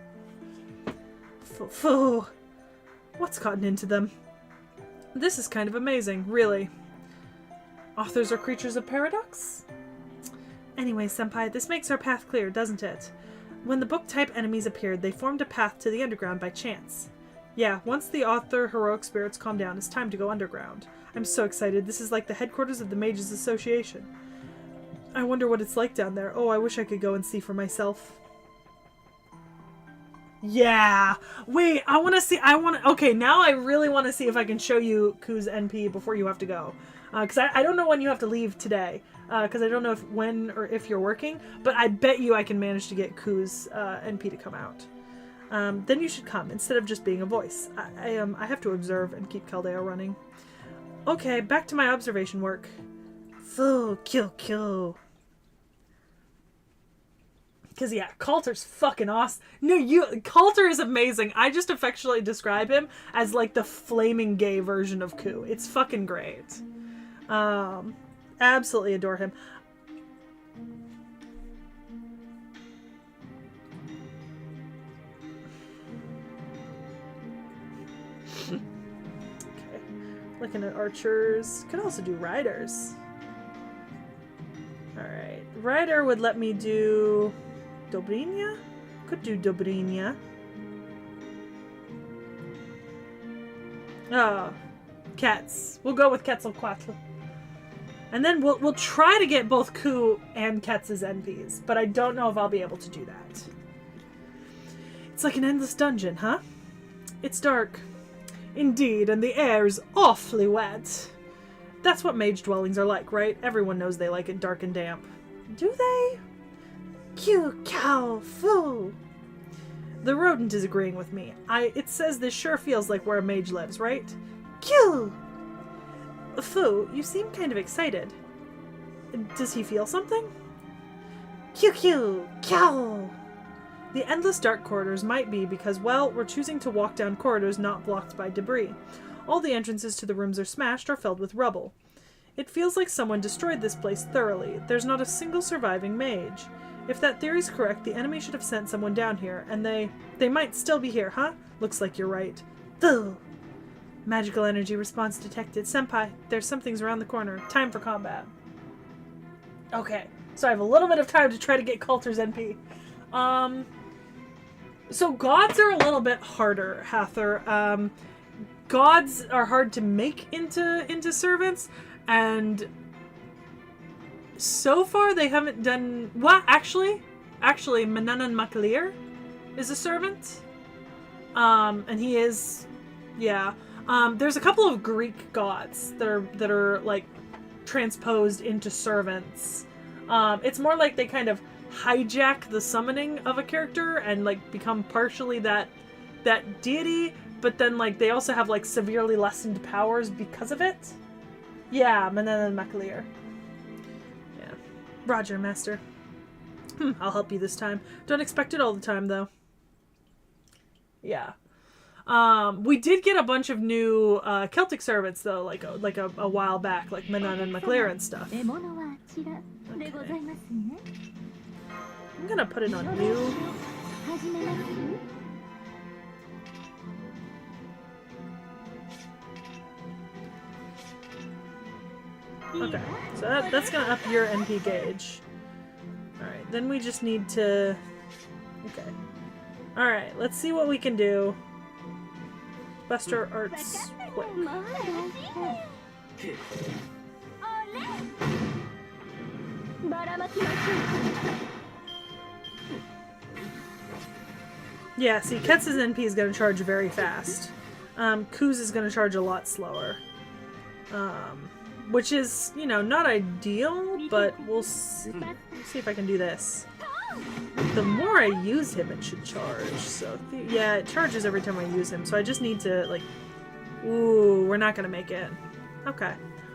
What's gotten into them? This is kind of amazing, really. Authors are creatures of paradox? Anyway, Senpai, this makes our path clear, doesn't it? When the book-type enemies appeared, they formed a path to the underground by chance. Yeah, once the author heroic spirits calm down, it's time to go underground. I'm so excited. This is like the headquarters of the Mages Association. I wonder what it's like down there. Oh, I wish I could go and see for myself. Yeah. Wait, okay, now I really want to see if I can show you Ku's NP before you have to go. Because I don't know when you have to leave today. Because I don't know when or if you're working. But I bet you I can manage to get Ku's NP to come out. Then you should come, instead of just being a voice. I have to observe and keep Caldeo running. Okay, back to my observation work. Kill. Because, yeah, Coulter's fucking awesome. No, Coulter is amazing. I just affectionately describe him as, like, the flaming gay version of Ku. It's fucking great. Absolutely adore him. Looking at archers. Could also do riders. Alright. Rider would let me do Dobrynia? Could do Dobrynia. Oh. Ketz. We'll go with Quetzalcoatl. And then we'll try to get both Ku and Ketz's NPs, but I don't know if I'll be able to do that. It's like an endless dungeon, huh? It's dark. Indeed, and the air is awfully wet. That's what mage dwellings are like, right? Everyone knows they like it dark and damp. Do they? Q cow foo. The rodent is agreeing with me. It says this sure feels like where a mage lives, right? Q! Foo, you seem kind of excited. Does he feel something? Q, cow! The endless dark corridors might be because, well, we're choosing to walk down corridors not blocked by debris. All the entrances to the rooms are smashed or filled with rubble. It feels like someone destroyed this place thoroughly. There's not a single surviving mage. If that theory's correct, the enemy should have sent someone down here, and they might still be here, huh? Looks like you're right. Ugh. Magical energy response detected. Senpai, there's something's around the corner. Time for combat. Okay, so I have a little bit of time to try to get Coulter's NP. So gods are a little bit harder, Hather. Gods are hard to make into servants, and so far they haven't done... Well, actually, Mananan Maklir is a servant. And he is... Yeah. There's a couple of Greek gods that are like transposed into servants. It's more like they kind of hijack the summoning of a character and like become partially that deity, but then like they also have like severely lessened powers because of it. Yeah, Manan and Maklir. Yeah. Roger, master. I'll help you this time. Don't expect it all the time though. Yeah. We did get a bunch of new Celtic servants though, like a while back, like Manan and Maklir and stuff. Okay. I'm gonna put it on you. Okay, so that's gonna up your NP gauge. Alright, then we just need to... Okay. Alright, let's see what we can do. Buster Arts quick. Yeah, see, Ketz's NP is going to charge very fast. Ku's is going to charge a lot slower. Which is, you know, not ideal, but we'll see if I can do this. The more I use him, it should charge. So, yeah, it charges every time I use him. So I just need to, like... Ooh, we're not going to make it. Okay.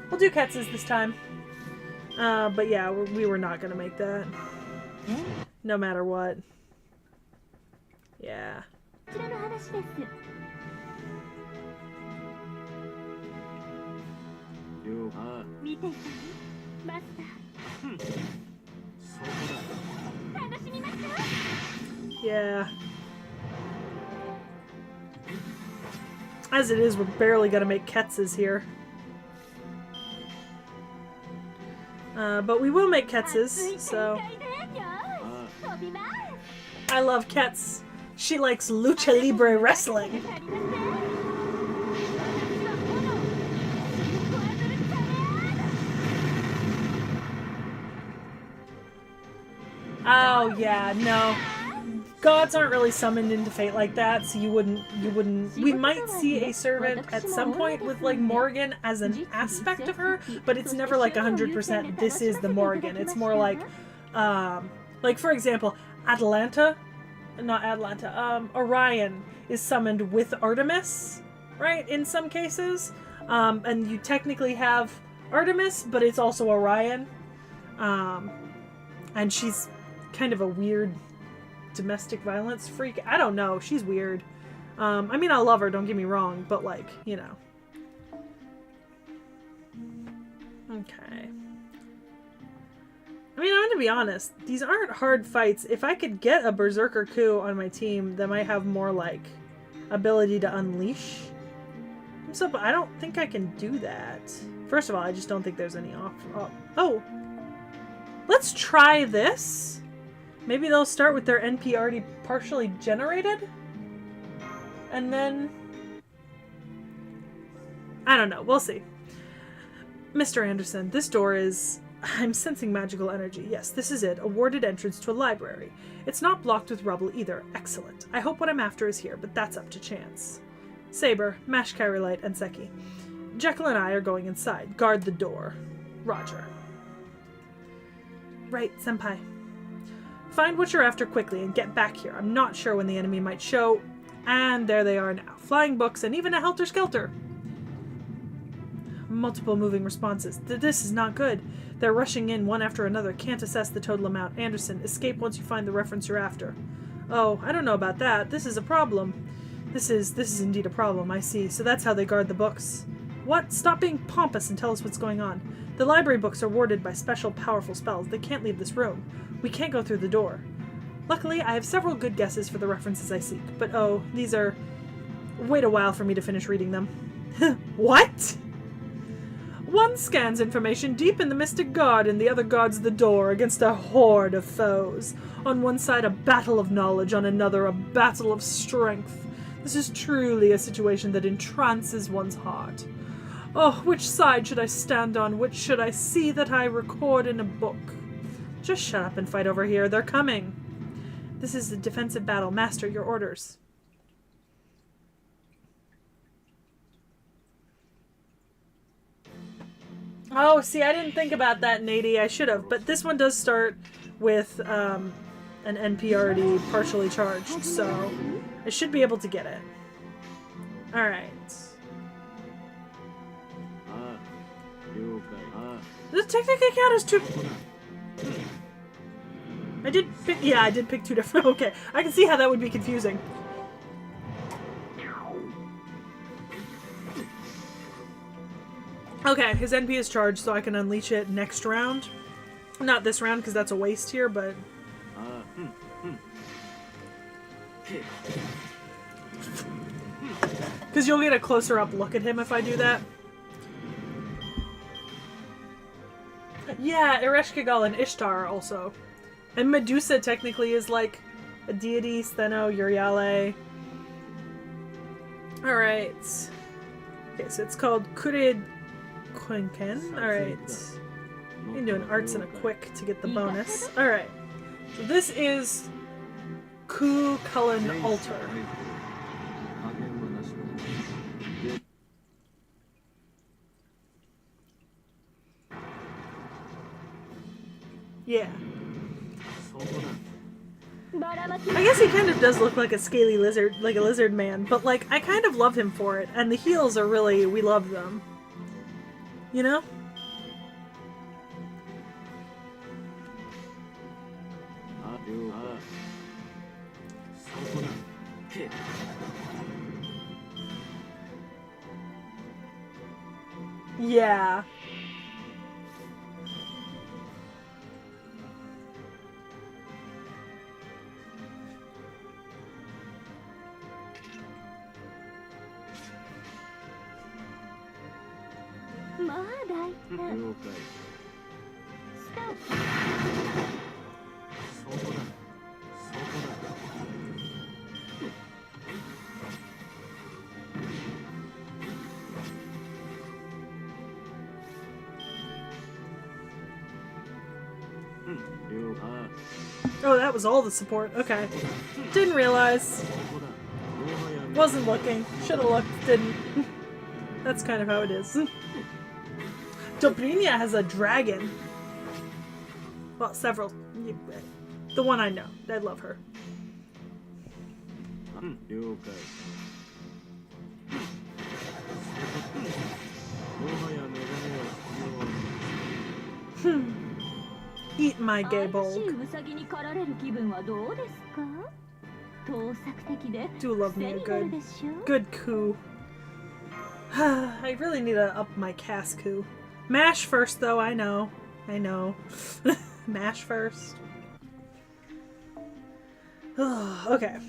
We'll do Ketz's this time. But yeah, we were not going to make that. No matter what. Yeah. Yeah. As it is, we're barely gonna make Ketz's here. But we will make Ketz's, so... I love Ketz. She likes lucha libre wrestling. Oh yeah, no. Gods aren't really summoned into fate like that, so you wouldn't... We might see a servant at some point with, like, Morrigan as an aspect of her, but it's never, like, 100% this is the Morrigan. It's more like, for example, Orion is summoned with Artemis, right, in some cases. And you technically have Artemis, but it's also Orion. And she's kind of a weird... domestic violence freak. I don't know. She's weird. I mean, I love her, don't get me wrong, but like, you know. Okay. I mean, I'm gonna be honest. These aren't hard fights. If I could get a Berserker Ku on my team that might have more, like, ability to unleash So, but I don't think I can do that. First of all, I just don't think there's any off. Oh. Let's try this. Maybe they'll start with their NP already partially generated? And then... I don't know. We'll see. Mr. Anderson, this door is... I'm sensing magical energy. Yes, this is it. A warded entrance to a library. It's not blocked with rubble either. Excellent. I hope what I'm after is here, but that's up to chance. Saber, Mash Carolite, and Seki. Jekyll and I are going inside. Guard the door. Roger. Right, Senpai. Find what you're after quickly and get back here. I'm not sure when the enemy might show. And there they are now. Flying books and even a helter-skelter. Multiple moving responses. This is not good. They're rushing in one after another. Can't assess the total amount. Anderson, escape once you find the reference you're after. Oh, I don't know about that. This is a problem. This is indeed a problem, I see. So that's how they guard the books. What? Stop being pompous and tell us what's going on. The library books are warded by special powerful spells. They can't leave this room. We can't go through the door. Luckily, I have several good guesses for the references I seek. But oh, these are... Wait a while for me to finish reading them. What? One scans information deep in the mystic garden, the other guards the door against a horde of foes. On one side, a battle of knowledge, on another, a battle of strength. This is truly a situation that entrances one's heart. Oh, which side should I stand on? Which should I see that I record in a book? Just shut up and fight over here. They're coming. This is a defensive battle. Master, your orders. Oh, see, I didn't think about that, Nady. I should have. But this one does start with an NP already partially charged, so I should be able to get it. Alright. Does it technically count as two? I did pick... Yeah, I did pick two different... Okay, I can see how that would be confusing. Okay, his NP is charged, so I can unleash it next round. Not this round, because that's a waste here, but... Because you'll get a closer up look at him if I do that. Yeah, Ereshkigal and Ishtar also. And Medusa technically is like a deity, Stheno, Uriale. Alright. Okay, so it's called Kurid Quinken. Alright. You can do an arts and a quick to get the bonus. Alright. So this is Ku Cullen Altar. Yeah. I guess he kind of does look like a scaly lizard, like a lizard man, but like, I kind of love him for it, and the heels are really, we love them. You know? Yeah. Oh, that was all the support. Okay. Didn't realize. Wasn't looking. Should've looked. Didn't. That's kind of how it is. Dobrynia has a dragon. Well, several. The one I know. I love her. Eat my gay bulg. Do love me a good coup. I really need to up my cast coup. Mash first, though. I know. Mash first. Okay.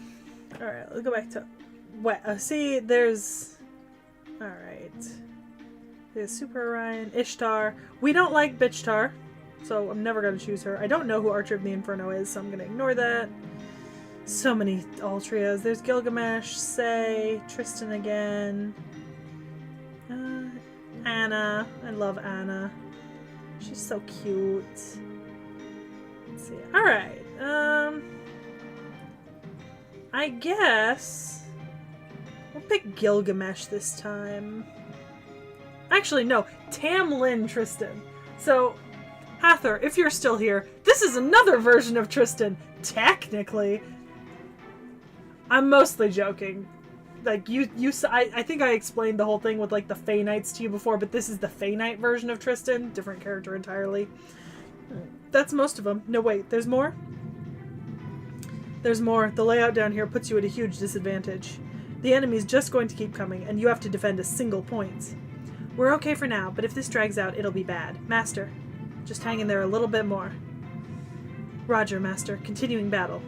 Alright, let's go back to... See, there's... Alright. There's Super Orion, Ishtar. We don't like Bitchtar, so I'm never going to choose her. I don't know who Archer of the Inferno is, so I'm going to ignore that. So many Altrias. There's Gilgamesh, Say, Tristan again. Anna. I love Anna. She's so cute. Let's see. Alright. I guess we'll pick Gilgamesh this time. Actually, no. Tamlin Tristan. So, Hathor, if you're still here, this is another version of Tristan. Technically. I'm mostly joking. Like, I think I explained the whole thing with, like, the Fey Knights to you before, but this is the Fey Knight version of Tristan. Different character entirely. That's most of them. No, wait. There's more? There's more. The layout down here puts you at a huge disadvantage. The enemy's just going to keep coming, and you have to defend a single point. We're okay for now, but if this drags out, it'll be bad. Master, just hang in there a little bit more. Roger, Master. Continuing battle.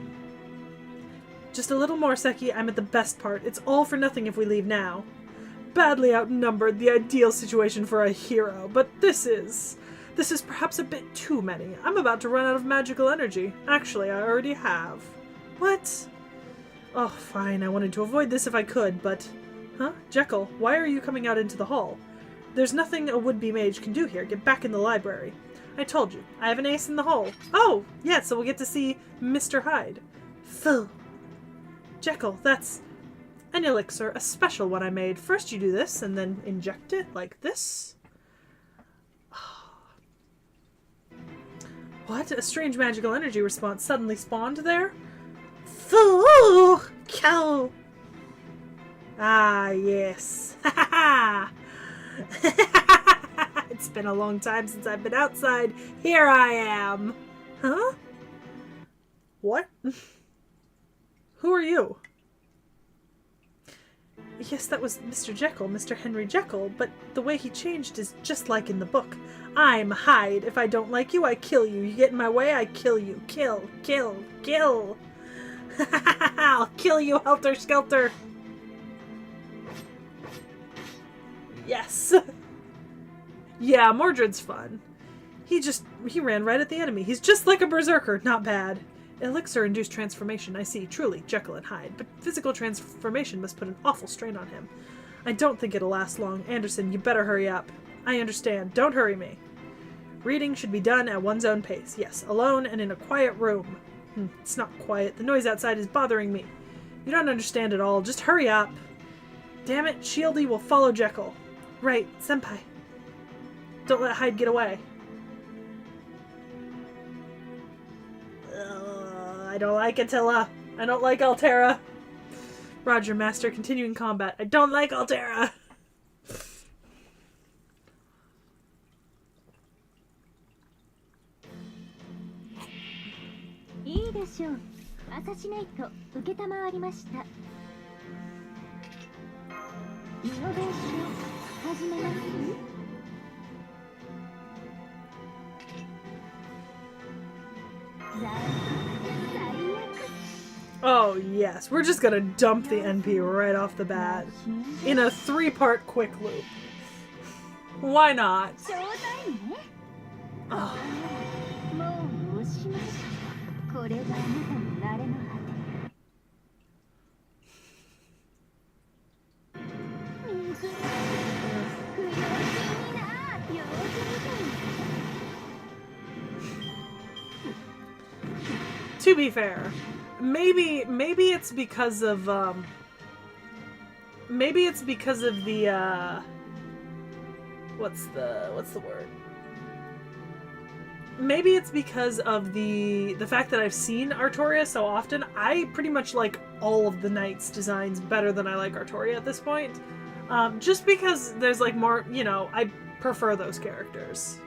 Just a little more, Seki. I'm at the best part. It's all for nothing if we leave now. Badly outnumbered, the ideal situation for a hero, but this is perhaps a bit too many. I'm about to run out of magical energy. Actually, I already have. What? Oh, fine. I wanted to avoid this if I could, but... Huh? Jekyll, why are you coming out into the hall? There's nothing a would-be mage can do here. Get back in the library. I told you. I have an ace in the hole. Oh! Yeah, so we'll get to see Mr. Hyde. Phil. Jekyll, that's an elixir, a special one I made. First you do this, and then inject it like this. What? A strange magical energy response suddenly spawned there? Phil! Cow! Ah, yes. Ha ha ha! It's been a long time since I've been outside. Here I am. Huh? What? Who are you? Yes, that was Mr. Jekyll, Mr. Henry Jekyll, but the way he changed is just like in the book. I'm Hyde. If I don't like you, I kill you. You get in my way, I kill you. Kill, kill, kill. I'll kill you, helter skelter. Yes. Yeah, Mordred's fun. He ran right at the enemy. He's just like a berserker. Not bad. Elixir-induced transformation, I see. Truly, Jekyll and Hyde. But physical transformation must put an awful strain on him. I don't think it'll last long. Anderson, you better hurry up. I understand. Don't hurry me. Reading should be done at one's own pace. Yes, alone and in a quiet room. It's not quiet. The noise outside is bothering me. You don't understand at all. Just hurry up. Damn it, Shieldy will follow Jekyll. Right, Senpai. Don't let Hyde get away. I don't like Attila. I don't like Altera. Roger, Master. Continuing combat. I don't like Altera. Oh yes, we're just gonna dump the NP right off the bat in a 3-part quick loop. Why not? Oh. To be fair, maybe it's because of the what's the word? Maybe it's because of the fact that I've seen Artoria so often. I pretty much like all of the Knights designs better than I like Artoria at this point. Just because there's like more, you know, I prefer those characters.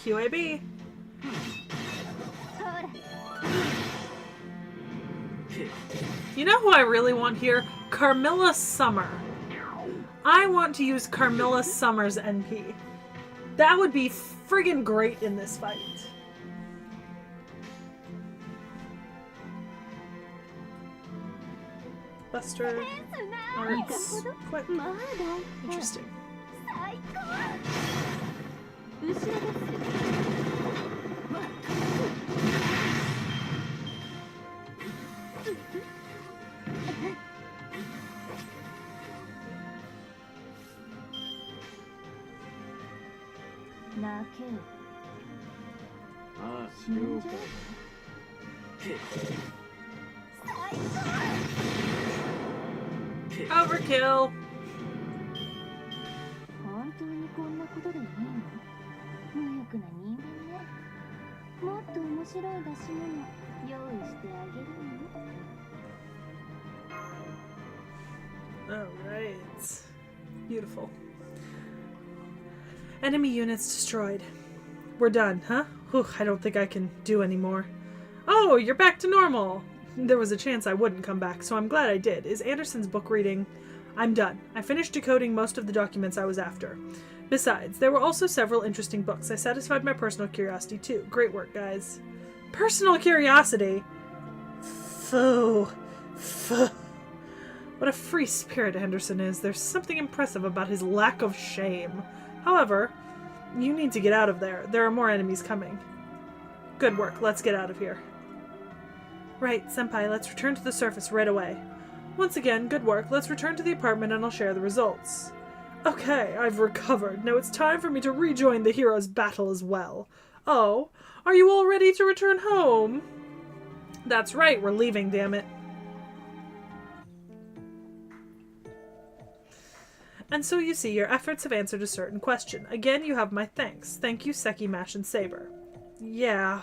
QAB. You know who I really want here? Carmilla Summer. I want to use Carmilla Summer's NP. That would be friggin' great in this fight. Buster arts. Quite interesting. 泣けよ。ああ、死んじゃう。 Overkill. 本当にこんなことでいいの？無欲な人間ね。もっと面白い出し物用意してあげるの。 Alright. Beautiful. Enemy units destroyed. We're done, huh? Whew, I don't think I can do any more. Oh, you're back to normal! There was a chance I wouldn't come back, so I'm glad I did. Is Anderson's book reading? I'm done. I finished decoding most of the documents I was after. Besides, there were also several interesting books. I satisfied my personal curiosity too. Great work, guys. Personal curiosity? Phoo. Phoo. What a free spirit Anderson is. There's something impressive about his lack of shame. However, you need to get out of there. There are more enemies coming. Good work. Let's get out of here. Right, Senpai, let's return to the surface right away. Once again, good work. Let's return to the apartment and I'll share the results. Okay, I've recovered. Now it's time for me to rejoin the hero's battle as well. Oh, are you all ready to return home? That's right, we're leaving, damn it. And so you see, your efforts have answered a certain question. Again, you have my thanks. Thank you, Seki, Mash, and Saber. Yeah.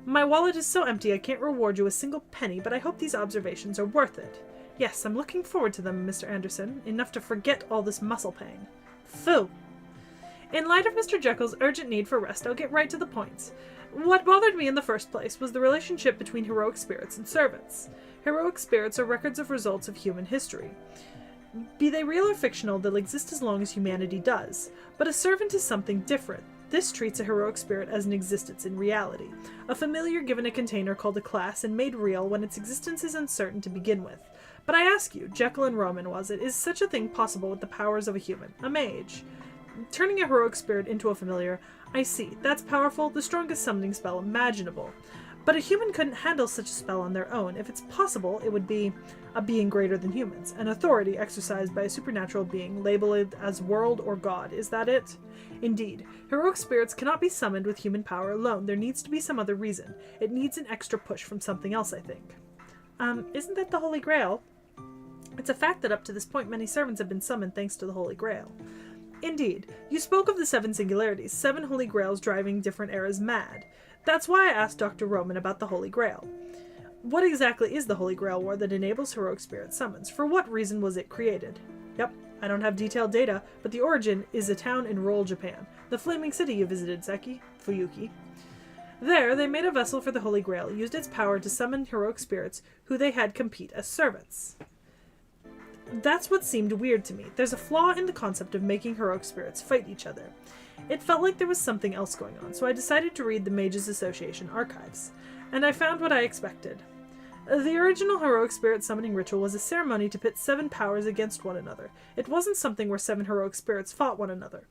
My wallet is so empty I can't reward you a single penny, but I hope these observations are worth it. Yes, I'm looking forward to them, Mr. Anderson. Enough to forget all this muscle pain. Phoo! In light of Mr. Jekyll's urgent need for rest, I'll get right to the point. What bothered me in the first place was the relationship between heroic spirits and servants. Heroic spirits are records of results of human history. Be they real or fictional, they'll exist as long as humanity does. But a servant is something different. This treats a heroic spirit as an existence in reality. A familiar given a container called a class and made real when its existence is uncertain to begin with. But I ask you, Jekyll and Roman was it, is such a thing possible with the powers of a human, a mage? Turning a heroic spirit into a familiar, I see, that's powerful, the strongest summoning spell imaginable. But a human couldn't handle such a spell on their own. If it's possible, it would be a being greater than humans, an authority exercised by a supernatural being, labeled as world or god. Is that it? Indeed. Heroic spirits cannot be summoned with human power alone. There needs to be some other reason. It needs an extra push from something else, I think. Isn't that the Holy Grail? It's a fact that up to this point many servants have been summoned thanks to the Holy Grail. Indeed. You spoke of the 7 singularities, 7 Holy Grails driving different eras mad. That's why I asked Dr. Roman about the Holy Grail. What exactly is the Holy Grail War that enables heroic spirit summons? For what reason was it created? Yep, I don't have detailed data, but the origin is a town in rural Japan. The flaming city you visited, Seki, Fuyuki. There, they made a vessel for the Holy Grail, used its power to summon heroic spirits who they had compete as servants. That's what seemed weird to me. There's a flaw in the concept of making heroic spirits fight each other. It felt like there was something else going on, so I decided to read the Mages Association archives. And I found what I expected. The original heroic spirit summoning ritual was a ceremony to pit 7 powers against one another. It wasn't something where 7 heroic spirits fought one another.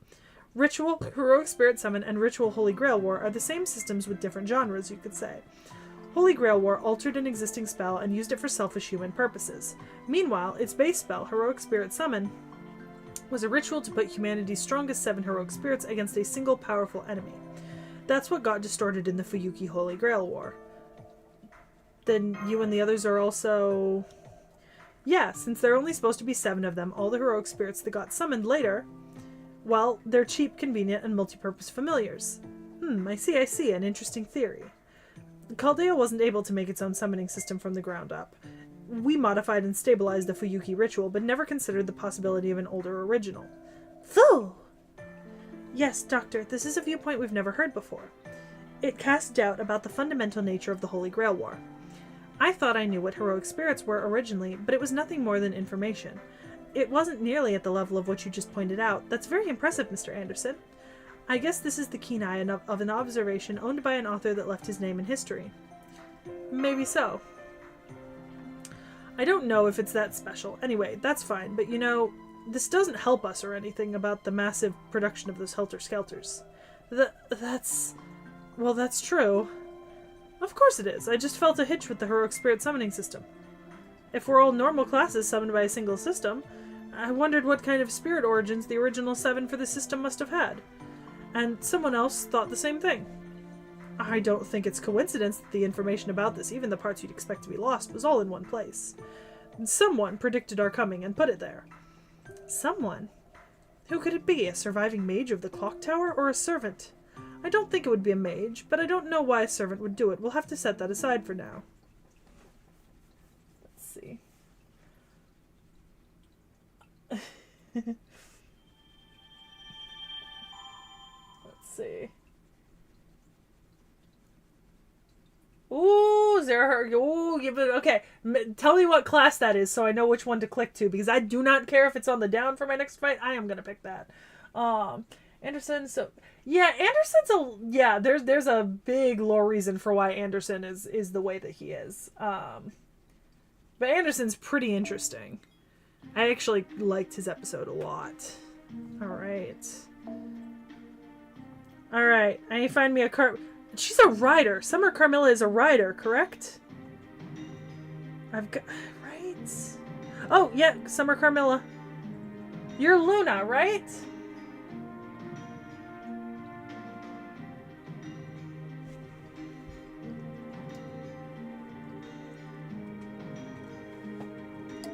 Ritual, heroic spirit summon, and ritual Holy Grail War are the same systems with different genres, you could say. Holy Grail War altered an existing spell and used it for selfish human purposes. Meanwhile, its base spell, Heroic Spirit Summon, was a ritual to put humanity's strongest 7 heroic spirits against a single powerful enemy. That's what got distorted in the Fuyuki Holy Grail War. Then you and the others are also... Yeah, since there are only supposed to be 7 of them, all the heroic spirits that got summoned later, well, they're cheap, convenient, and multi-purpose familiars. I see, an interesting theory. Chaldea wasn't able to make its own summoning system from the ground up. We modified and stabilized the Fuyuki ritual, but never considered the possibility of an older original. Fool! Yes, Doctor, this is a viewpoint we've never heard before. It casts doubt about the fundamental nature of the Holy Grail War. I thought I knew what heroic spirits were originally, but it was nothing more than information. It wasn't nearly at the level of what you just pointed out. That's very impressive, Mr. Anderson. I guess this is the keen eye of an observation owned by an author that left his name in history. Maybe so. I don't know if it's that special. Anyway, that's fine, but you know, this doesn't help us or anything about the massive production of those helter-skelters. That's... Well, that's true. Of course it is. I just felt a hitch with the heroic spirit summoning system. If we're all normal classes summoned by a single system, I wondered what kind of spirit origins the original 7 for the system must have had. And someone else thought the same thing. I don't think it's coincidence that the information about this, even the parts you'd expect to be lost, was all in one place. Someone predicted our coming and put it there. Someone? Who could it be? A surviving mage of the clock tower or a servant? I don't think it would be a mage, but I don't know why a servant would do it. We'll have to set that aside for now. Let's see. Let's see. Ooh, ooh, give it. Okay, tell me what class that is, so I know which one to click to. Because I do not care if it's on the down for my next fight. I am gonna pick that. Anderson. So yeah, Anderson's a yeah. There's a big lore reason for why Anderson is the way that he is. But Anderson's pretty interesting. I actually liked his episode a lot. All right. I need to find me a She's a rider. Summer Carmilla is a rider, correct? I've got... Right? Oh, yeah, Summer Carmilla. You're Luna, right?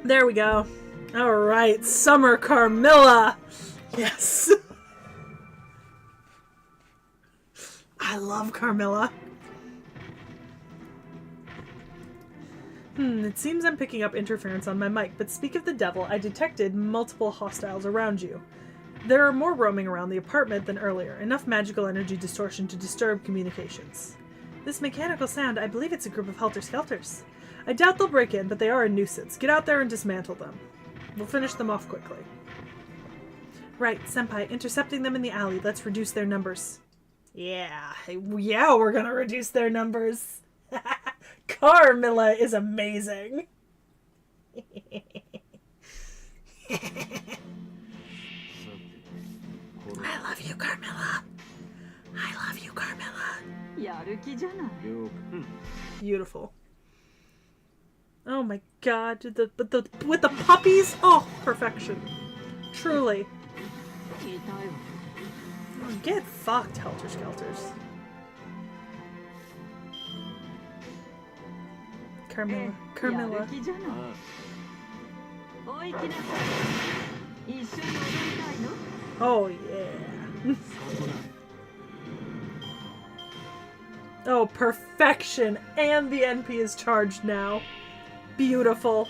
There we go. Alright, Summer Carmilla! Yes! I love Carmilla. It seems I'm picking up interference on my mic, but speak of the devil, I detected multiple hostiles around you. There are more roaming around the apartment than earlier, enough magical energy distortion to disturb communications. This mechanical sound, I believe it's a group of helter-skelters. I doubt they'll break in, but they are a nuisance. Get out there and dismantle them. We'll finish them off quickly. Right, Senpai, intercepting them in the alley. Let's reduce their numbers. Yeah, we're gonna reduce their numbers. Carmilla is amazing. I love you, Carmilla. I love you, Carmilla. Beautiful. Oh my god, with the puppies? Oh, perfection. Truly. Get fucked, helter-skelters. Carmilla. Oh yeah. Oh, perfection! And the NP is charged now. Beautiful.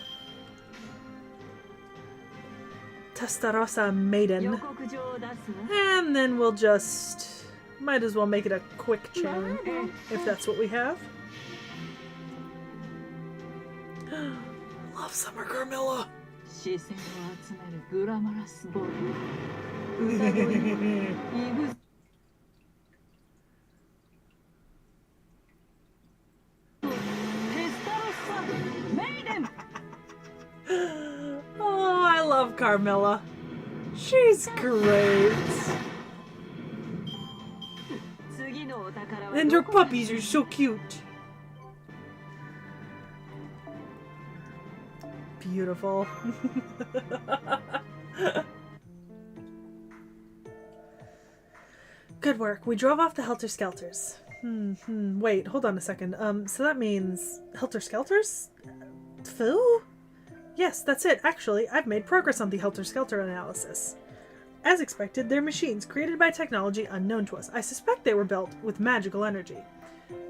Testarossa Maiden. And then we'll just... Might as well make it a quick chain, if that's what we have. Love Summer Carmilla. Oh, I love Carmilla. She's great. And her puppies are so cute. Beautiful. Good work. We drove off the helter-skelters. Wait, hold on a second. So that means helter-skelters? Foo? Yes, that's it. Actually, I've made progress on the helter-skelter analysis. As expected, they're machines created by technology unknown to us. I suspect they were built with magical energy.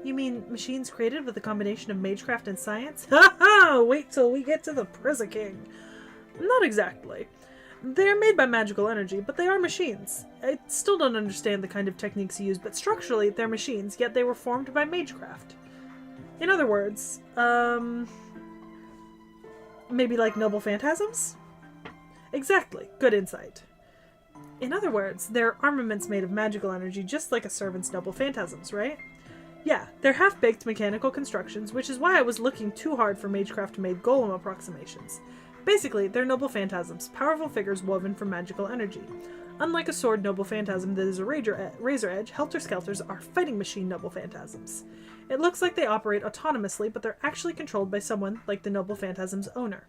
You mean machines created with a combination of magecraft and science? Ha ha! Wait till we get to the Prison King. Not exactly. They're made by magical energy, but they are machines. I still don't understand the kind of techniques used, but structurally they're machines, yet they were formed by magecraft. In other words, maybe like noble phantasms? Exactly. Good insight. In other words, they're armaments made of magical energy, just like a servant's noble phantasms, right? Yeah, they're half-baked mechanical constructions, which is why I was looking too hard for Magecraft-made golem approximations. Basically, they're noble phantasms, powerful figures woven from magical energy. Unlike a sword noble phantasm that is a razor edge, helter-skelters are fighting machine noble phantasms. It looks like they operate autonomously, but they're actually controlled by someone like the noble phantasm's owner.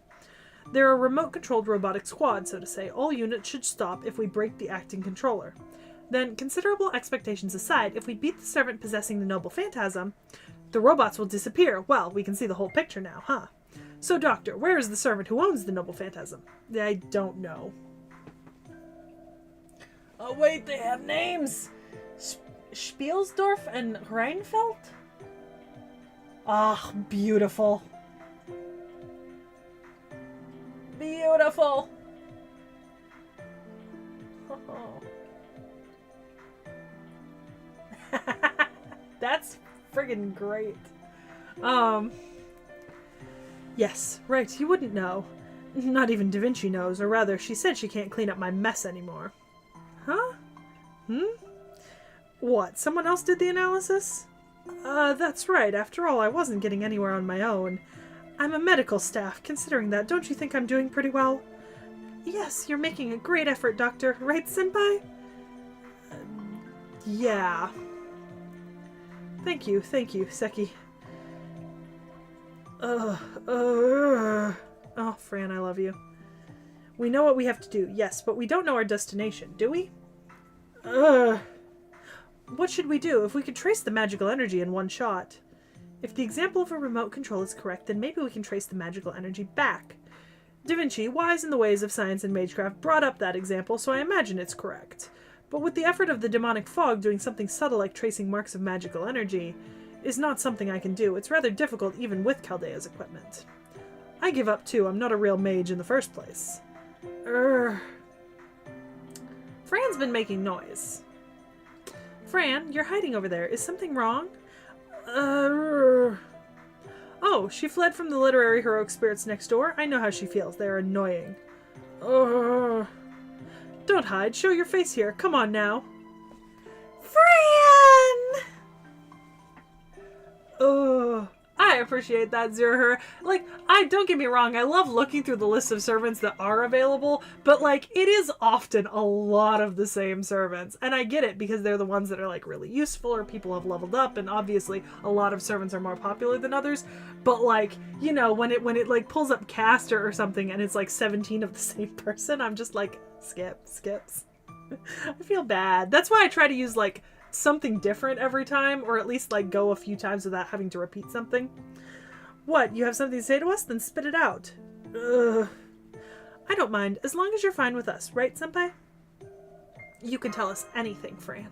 They're a remote-controlled robotic squad, so to say. All units should stop if we break the acting controller. Then, considerable expectations aside, if we beat the servant possessing the noble phantasm, the robots will disappear. Well, we can see the whole picture now, huh? So, Doctor, where is the servant who owns the noble phantasm? I don't know. Oh, wait, they have names! Spielsdorf and Reinfeldt? Ah, beautiful. Beautiful! Oh. That's friggin' great. Yes, right, you wouldn't know. Not even Da Vinci knows, or rather, she said she can't clean up my mess anymore. Huh? What, someone else did the analysis? That's right. After all, I wasn't getting anywhere on my own. I'm a medical staff. Considering that, don't you think I'm doing pretty well? Yes, you're making a great effort, Doctor. Right, Senpai? Yeah. Thank you, Seki. Oh, Fran, I love you. We know what we have to do, yes, but we don't know our destination, do we? What should we do if we could trace the magical energy in one shot? If the example of a remote control is correct, then maybe we can trace the magical energy back. Da Vinci, wise in the ways of science and magecraft, brought up that example, so I imagine it's correct. But with the effort of the demonic fog, doing something subtle like tracing marks of magical energy is not something I can do. It's rather difficult even with Chaldea's equipment. I give up too. I'm not a real mage in the first place. Fran's been making noise. Fran, you're hiding over there. Is something wrong? Oh, she fled from the literary heroic spirits next door? I know how she feels. They're annoying. Don't hide. Show your face here. Come on now. Fran! I appreciate that, Zurher. Like, don't get me wrong, I love looking through the list of servants that are available, but, like, it is often a lot of the same servants. And I get it, because they're the ones that are, like, really useful, or people have leveled up, and obviously a lot of servants are more popular than others. But, like, you know, when it like, pulls up Caster or something, and it's, like, 17 of the same person, I'm just like, skips. I feel bad. That's why I try to use, like, something different every time, or at least like go a few times without having to repeat something. What, you have something to say to us? Then spit it out. I don't mind, as long as you're fine with us, right, Senpai? You can tell us anything, Fran.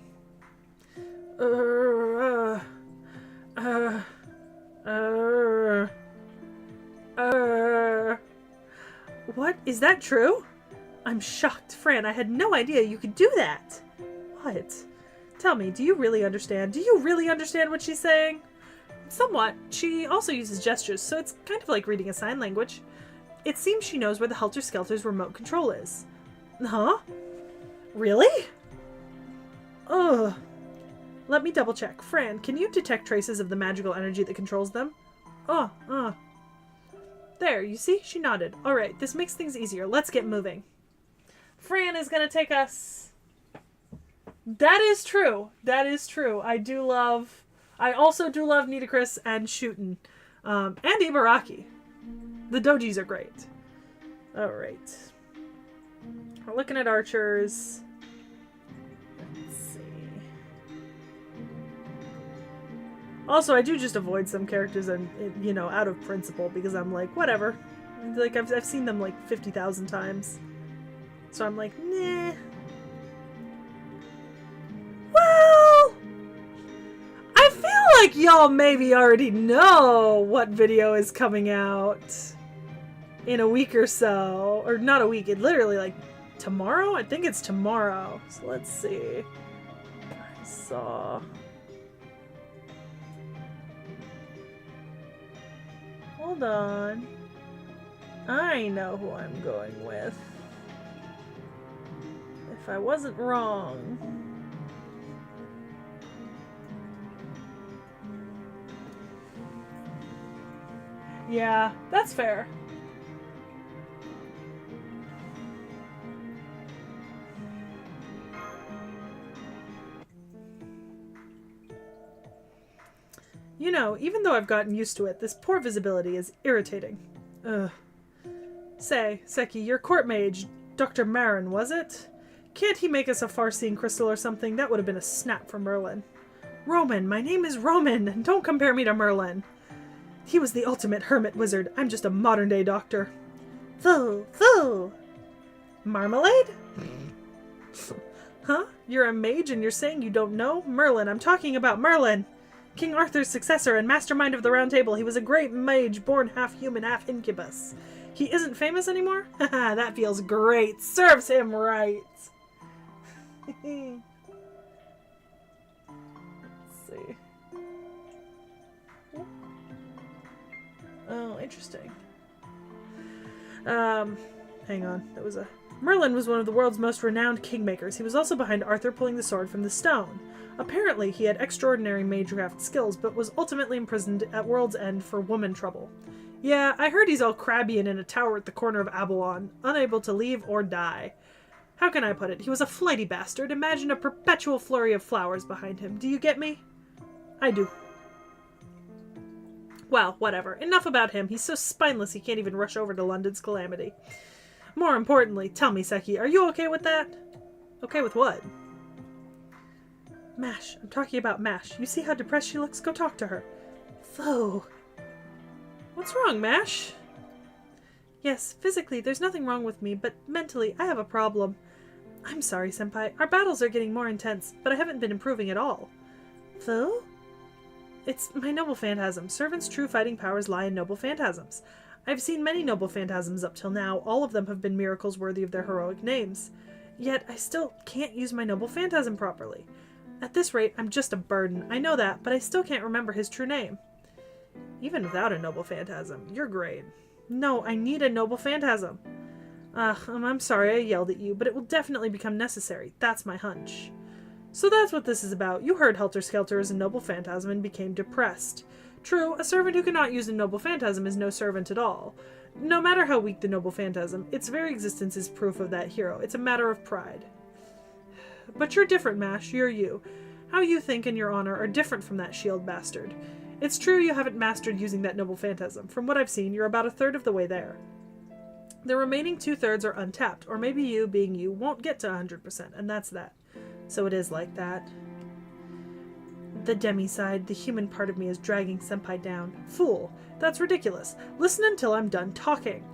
What? Is that true? I'm shocked, Fran. I had no idea you could do that. What? Tell me, do you really understand? Do you really understand what she's saying? Somewhat. She also uses gestures, so it's kind of like reading a sign language. It seems she knows where the Helter-Skelter's remote control is. Huh? Really? Ugh. Let me double check. Fran, can you detect traces of the magical energy that controls them? There, you see? She nodded. Alright, this makes things easier. Let's get moving. Fran is gonna take us... That is true. That is true. I also do love Nitocris and Shooten. And Ibaraki. The dojis are great. Alright. We're looking at archers. Let's see. Also, I do just avoid some characters and, you know, out of principle, because I'm like, whatever. Like, I've seen them like 50,000 times. So I'm like, nah. Well, I feel like y'all maybe already know what video is coming out in a week or so. Or not a week, it literally like tomorrow? I think it's tomorrow. So let's see. I saw... Hold on. I know who I'm going with. If I wasn't wrong. Yeah, that's fair. You know, even though I've gotten used to it, this poor visibility is irritating. Ugh. Say, Seki, your court mage, Dr. Marin, was it? Can't he make us a far-seeing crystal or something? That would have been a snap for Merlin. Roman, my name is Roman. Don't compare me to Merlin. He was the ultimate hermit wizard. I'm just a modern-day doctor. Foo, foo. Marmalade? Huh? You're a mage and you're saying you don't know? Merlin, I'm talking about Merlin. King Arthur's successor and mastermind of the Round Table. He was a great mage, born half human, half incubus. He isn't famous anymore? Haha, that feels great. Serves him right. Let's see. Oh, interesting. Hang on. That was a... Merlin was one of the world's most renowned kingmakers. He was also behind Arthur pulling the sword from the stone. Apparently, he had extraordinary magecraft skills, but was ultimately imprisoned at World's End for woman trouble. Yeah, I heard he's all crabby and in a tower at the corner of Avalon, unable to leave or die. How can I put it? He was a flighty bastard. Imagine a perpetual flurry of flowers behind him. Do you get me? I do. Well, whatever. Enough about him. He's so spineless he can't even rush over to London's calamity. More importantly, tell me, Seki, are you okay with that? Okay with what? Mash. I'm talking about Mash. You see how depressed she looks? Go talk to her. Pho. What's wrong, Mash? Yes, physically, there's nothing wrong with me, but mentally, I have a problem. I'm sorry, Senpai. Our battles are getting more intense, but I haven't been improving at all. Pho? It's my noble phantasm. Servants' true fighting powers lie in noble phantasms. I've seen many noble phantasms up till now. All of them have been miracles worthy of their heroic names. Yet, I still can't use my noble phantasm properly. At this rate, I'm just a burden. I know that, but I still can't remember his true name. Even without a noble phantasm, you're great. No, I need a noble phantasm. I'm sorry I yelled at you, but it will definitely become necessary. That's my hunch. So that's what this is about. You heard Helter Skelter is a noble phantasm and became depressed. True, a servant who cannot use a noble phantasm is no servant at all. No matter how weak the noble phantasm, its very existence is proof of that hero. It's a matter of pride. But you're different, Mash. You're you. How you think and your honor are different from that shield bastard. It's true you haven't mastered using that noble phantasm. From what I've seen, you're about a third of the way there. The remaining 2/3 are untapped, or maybe you, being you, won't get to 100%, and that's that. So it is like that. The demi-side, the human part of me, is dragging Senpai down. Fool. That's ridiculous. Listen until I'm done talking.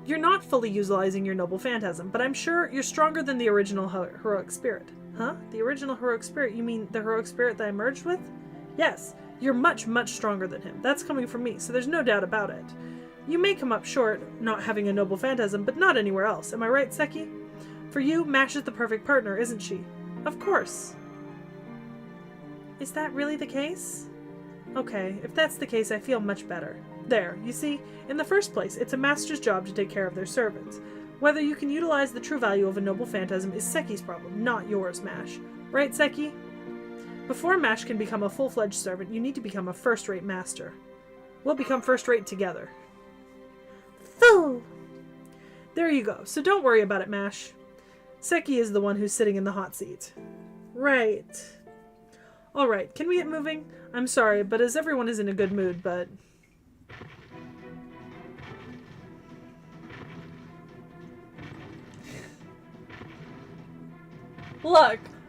You're not fully utilizing your noble phantasm, but I'm sure you're stronger than the original heroic spirit. Huh? The original heroic spirit? You mean the heroic spirit that I merged with? Yes. You're much, much stronger than him. That's coming from me, so there's no doubt about it. You may come up short, not having a noble phantasm, but not anywhere else. Am I right, Seki? For you, Mash is the perfect partner, isn't she? Of course. Is that really the case? Okay, if that's the case, I feel much better. There, you see, in the first place, it's a master's job to take care of their servants. Whether you can utilize the true value of a noble phantasm is Seki's problem, not yours, Mash. Right, Seki? Before Mash can become a full-fledged servant, you need to become a first-rate master. We'll become first-rate together. Foo! There you go, so don't worry about it, Mash. Seki is the one who's sitting in the hot seat. Right. Alright, can we get moving? I'm sorry, but as everyone is in a good mood, but...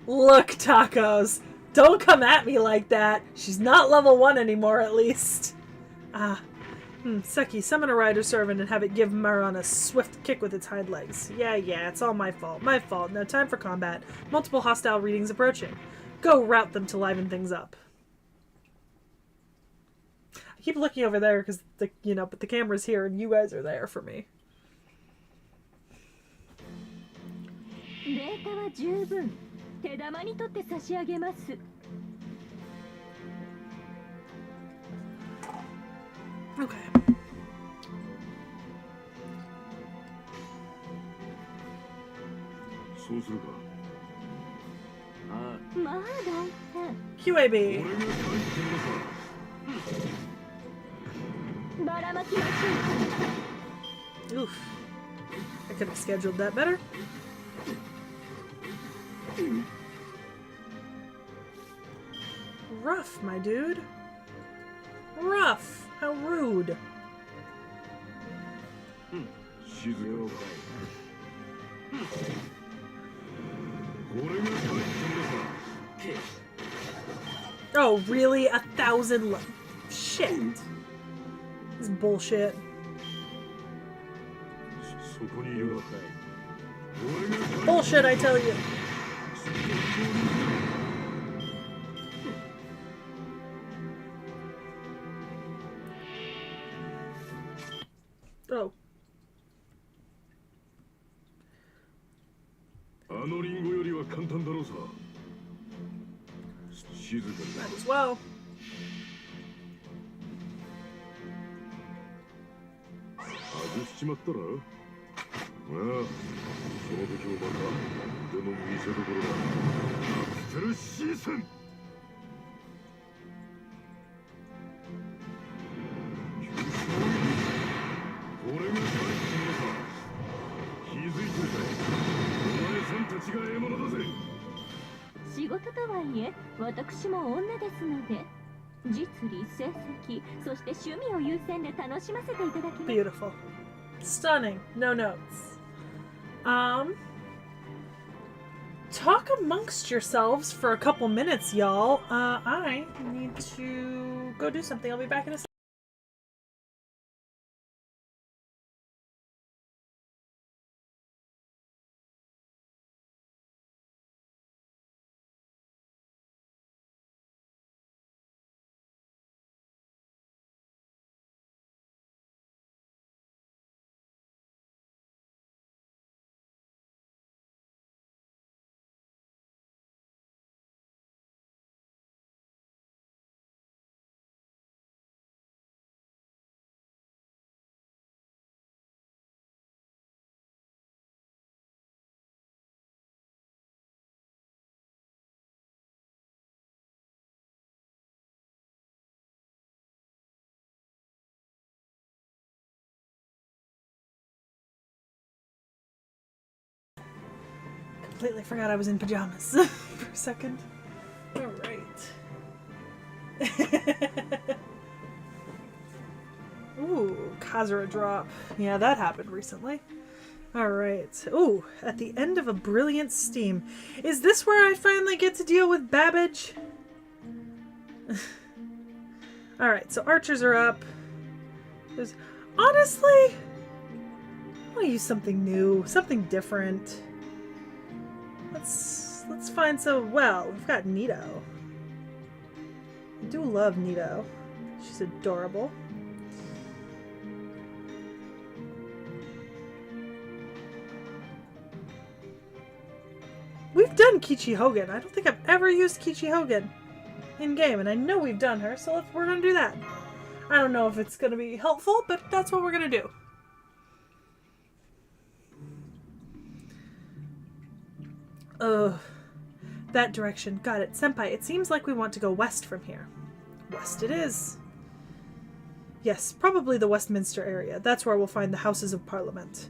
Look, Tacos. Don't come at me like that. She's not level 1 anymore, at least. Seki, summon a rider servant and have it give Maron a swift kick with its hind legs. Yeah, it's all my fault. My fault. Now time for combat. Multiple hostile readings approaching. Go rout them to liven things up. I keep looking over there because but the camera's here and you guys are there for me. Okay. QAB. ばらまきましょう。 Oof. I could have scheduled that better. Rough, my dude. Rough. How rude. Oh, really? 1,000 shit. This is bullshit. Bullshit, I tell you. Oh. Might as well. Beautiful. Stunning. No notes. Talk amongst yourselves for a couple minutes, y'all. I need to go do something. I'll be back in a second. Completely forgot I was in pajamas for a second. Alright. Ooh, Kazura drop. Yeah, that happened recently. Alright. Ooh, at the end of a brilliant steam. Is this where I finally get to deal with Babbage? Alright, so archers are up. Honestly, I want to use something new, something different. Let's find we've got Nito. I do love Nito. She's adorable. We've done Kichi Hogan. I don't think I've ever used Kichi Hogan in game, and I know we've done her, so we're gonna do that. I don't know if it's gonna be helpful, but that's what we're gonna do. That direction. Got it. Senpai, it seems like we want to go west from here. West it is. Yes, probably the Westminster area. That's where we'll find the Houses of Parliament.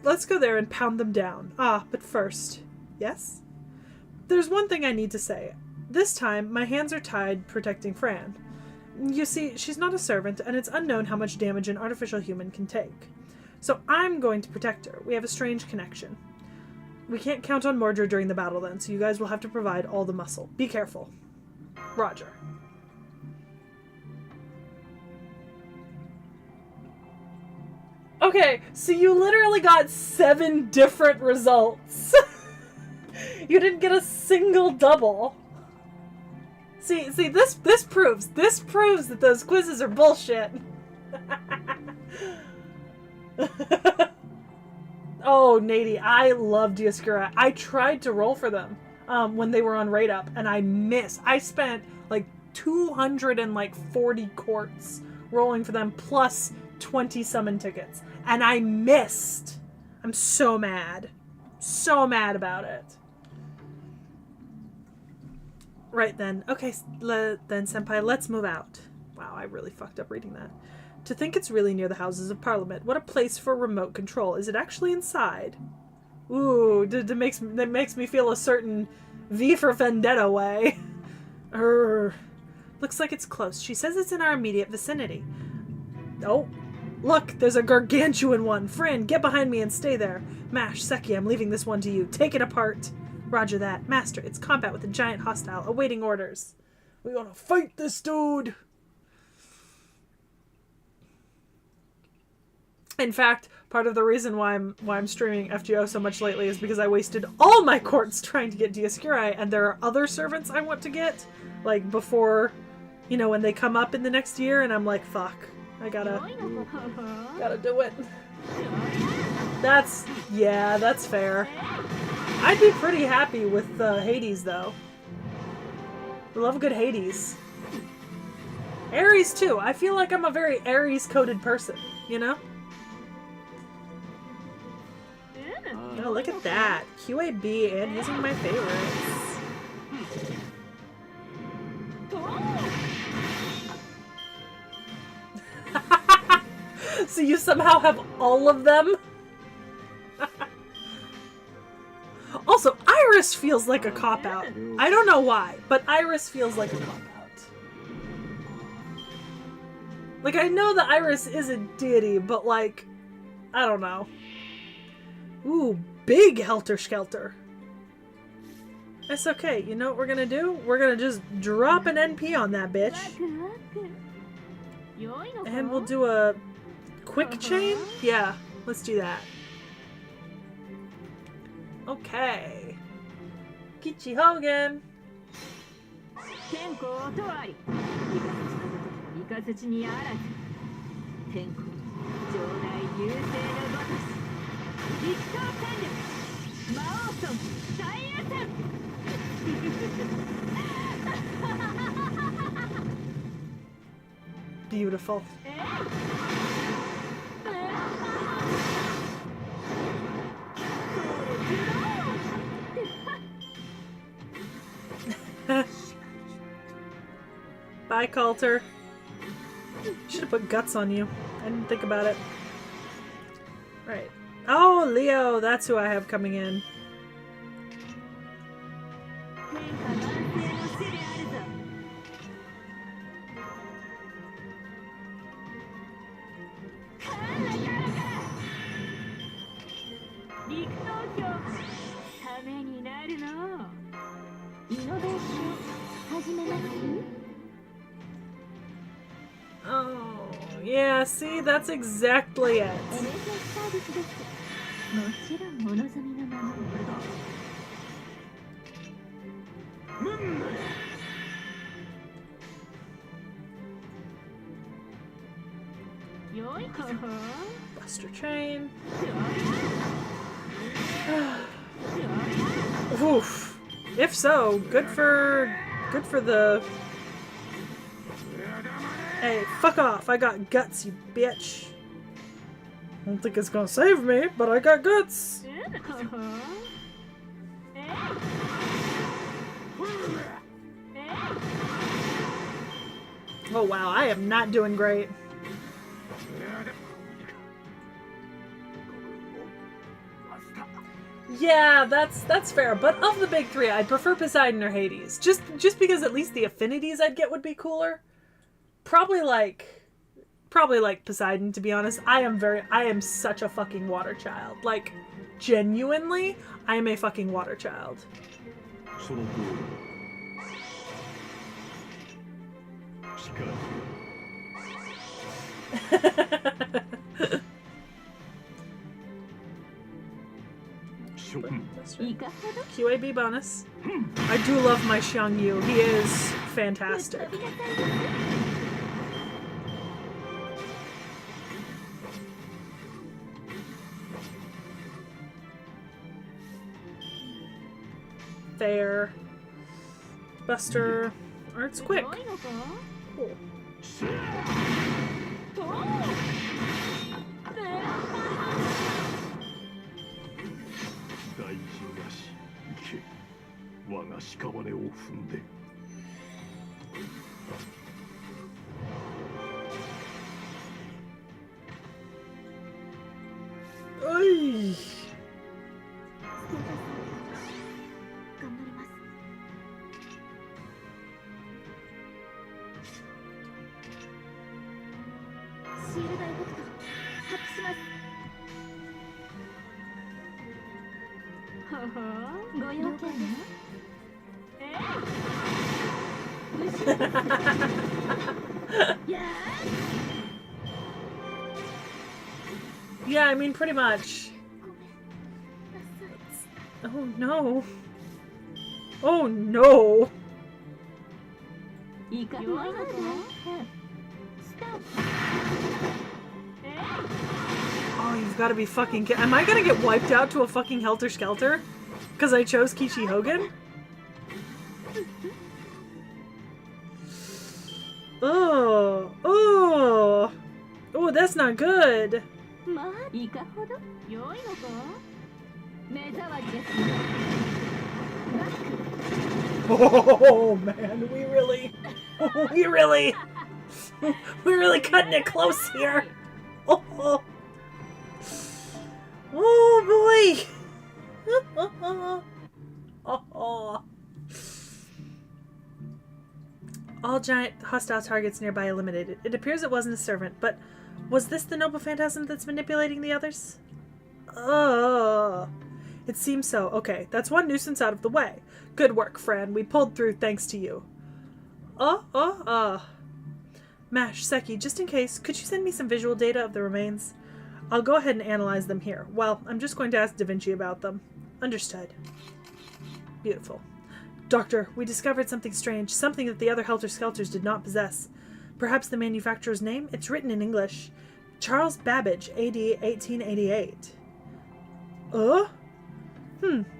Let's go there and pound them down. Ah, but first... Yes? There's one thing I need to say. This time, my hands are tied protecting Fran. You see, she's not a servant, and it's unknown how much damage an artificial human can take. So I'm going to protect her. We have a strange connection. We can't count on Mordred during the battle then, so you guys will have to provide all the muscle. Be careful. Roger. Okay, so you literally got 7 different results. You didn't get a single double. See, this proves that those quizzes are bullshit. Oh, Nady, I love Dioscura. I tried to roll for them when they were on Raid Up, and I missed. I spent like 240 quartz rolling for them, plus 20 summon tickets, and I missed. I'm so mad. So mad about it. Right then. Okay, then, Senpai, let's move out. Wow, I really fucked up reading that. To think it's really near the Houses of Parliament. What a place for remote control. Is it actually inside? Ooh, that makes me feel a certain V for Vendetta way. Looks like it's close. She says it's in our immediate vicinity. Oh, look, there's a gargantuan one. Fran, get behind me and stay there. Mash, Seki, I'm leaving this one to you. Take it apart. Roger that. Master, it's combat with a giant hostile, awaiting orders. We wanna fight this dude. In fact, part of the reason why I'm streaming FGO so much lately is because I wasted all my courts trying to get Dioscuri, and there are other servants I want to get, like, before, you know, when they come up in the next year, and I'm like, fuck, I gotta do it. That's fair. I'd be pretty happy with Hades, though. I love a good Hades. Ares, too. I feel like I'm a very Ares-coded person, you know? Oh, look at that. QAB and using my favorites. So you somehow have all of them? Also, Iris feels like a cop-out. I don't know why, but Iris feels like a cop-out. Like, I know that Iris is a deity, but like, I don't know. Ooh, big Helter Skelter. That's okay. You know what we're gonna do? We're gonna just drop an NP on that bitch. And we'll do a quick chain? Yeah, let's do that. Okay. Kichi Hogan. Beautiful. Bye, Coulter. Should have put guts on you. I didn't think about it. Right. Oh, Leo, that's who I have coming in. Oh, yeah, see, that's exactly it. Buster Chain. Oof. If so, good for the... Hey, fuck off. I got guts, you bitch. I don't think it's gonna save me, but I got guts. Oh wow, I am not doing great. Yeah, that's fair. But of the big three, I'd prefer Poseidon or Hades. Just because at least the affinities I'd get would be cooler. Probably like Poseidon, to be honest. I am such a fucking water child. Like, genuinely, I am a fucking water child. QAB bonus. I do love my Xiangyu. He is fantastic. Fair. Buster. Art's quick. Cool. シールドエフェクト発揮します。ご用件は？Yeah, I mean, pretty much. Oh no. Oh no. Oh, you've got to be fucking kidding. Am I gonna get wiped out to a fucking Helter Skelter? Because I chose Kishi Hogan? Oh. Oh. Oh, that's not good. Oh man, we really we're really cutting it close here. Oh, oh boy. Oh. All giant hostile targets nearby eliminated. It appears it wasn't a servant, but was this the noble phantasm that's manipulating the others? Oh. It seems so. Okay, that's one nuisance out of the way. Good work, Fran. We pulled through thanks to you. Mash, Seki, just in case, could you send me some visual data of the remains? I'll go ahead and analyze them here. Well, I'm just going to ask Da Vinci about them. Understood. Beautiful. Doctor, we discovered something strange, something that the other Helter Skelters did not possess. Perhaps the manufacturer's name? It's written in English. Charles Babbage, AD 1888.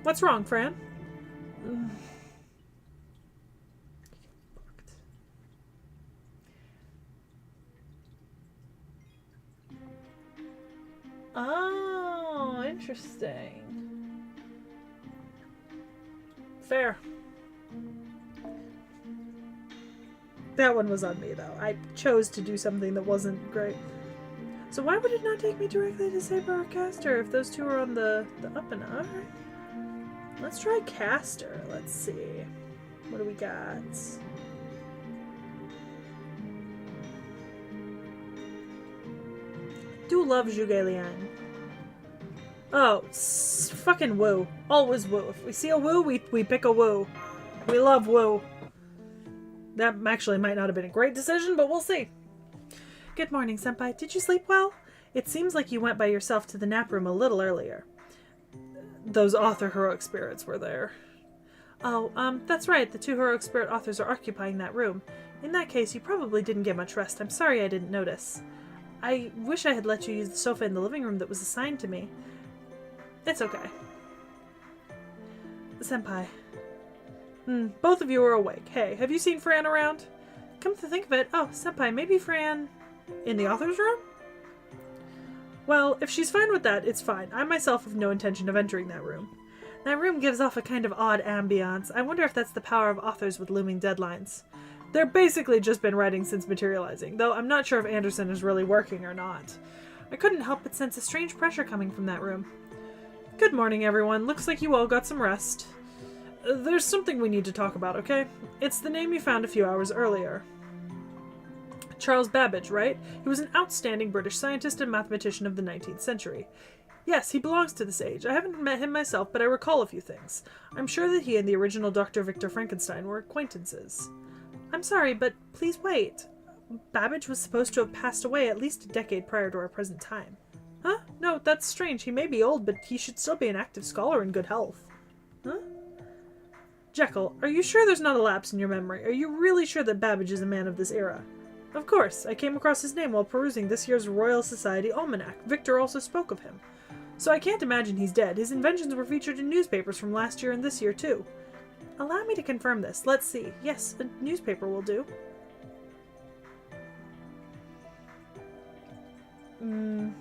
What's wrong, Fran? Oh, interesting. Fair. That one was on me, though. I chose to do something that wasn't great. So why would it not take me directly to Saber or Caster if those two are on the up and up? Alright. Let's try Caster. Let's see. What do we got? Do love Zhuge Liang. Oh, fucking woo. Always woo. If we see a woo, we pick a woo. We love woo. That actually might not have been a great decision, but we'll see. Good morning, Senpai. Did you sleep well? It seems like you went by yourself to the nap room a little earlier. Those author heroic spirits were there. Oh, that's right. The two heroic spirit authors are occupying that room. In that case, you probably didn't get much rest. I'm sorry I didn't notice. I wish I had let you use the sofa in the living room that was assigned to me. It's okay. Senpai. Both of you are awake. Hey, have you seen Fran around? Come to think of it, oh, Senpai, maybe Fran... in the author's room? Well, if she's fine with that, it's fine. I myself have no intention of entering that room. That room gives off a kind of odd ambiance. I wonder if that's the power of authors with looming deadlines. They're basically just been writing since materializing, though I'm not sure if Anderson is really working or not. I couldn't help but sense a strange pressure coming from that room. Good morning, everyone. Looks like you all got some rest. There's something we need to talk about, okay? It's the name you found a few hours earlier. Charles Babbage, right? He was an outstanding British scientist and mathematician of the 19th century. Yes, he belongs to this age. I haven't met him myself, but I recall a few things. I'm sure that he and the original Dr. Victor Frankenstein were acquaintances. I'm sorry, but please wait. Babbage was supposed to have passed away at least a decade prior to our present time. Huh? No, that's strange. He may be old, but he should still be an active scholar in good health. Huh? Jekyll, are you sure there's not a lapse in your memory? Are you really sure that Babbage is a man of this era? Of course. I came across his name while perusing this year's Royal Society Almanac. Victor also spoke of him. So I can't imagine he's dead. His inventions were featured in newspapers from last year and this year, too. Allow me to confirm this. Let's see. Yes, a newspaper will do.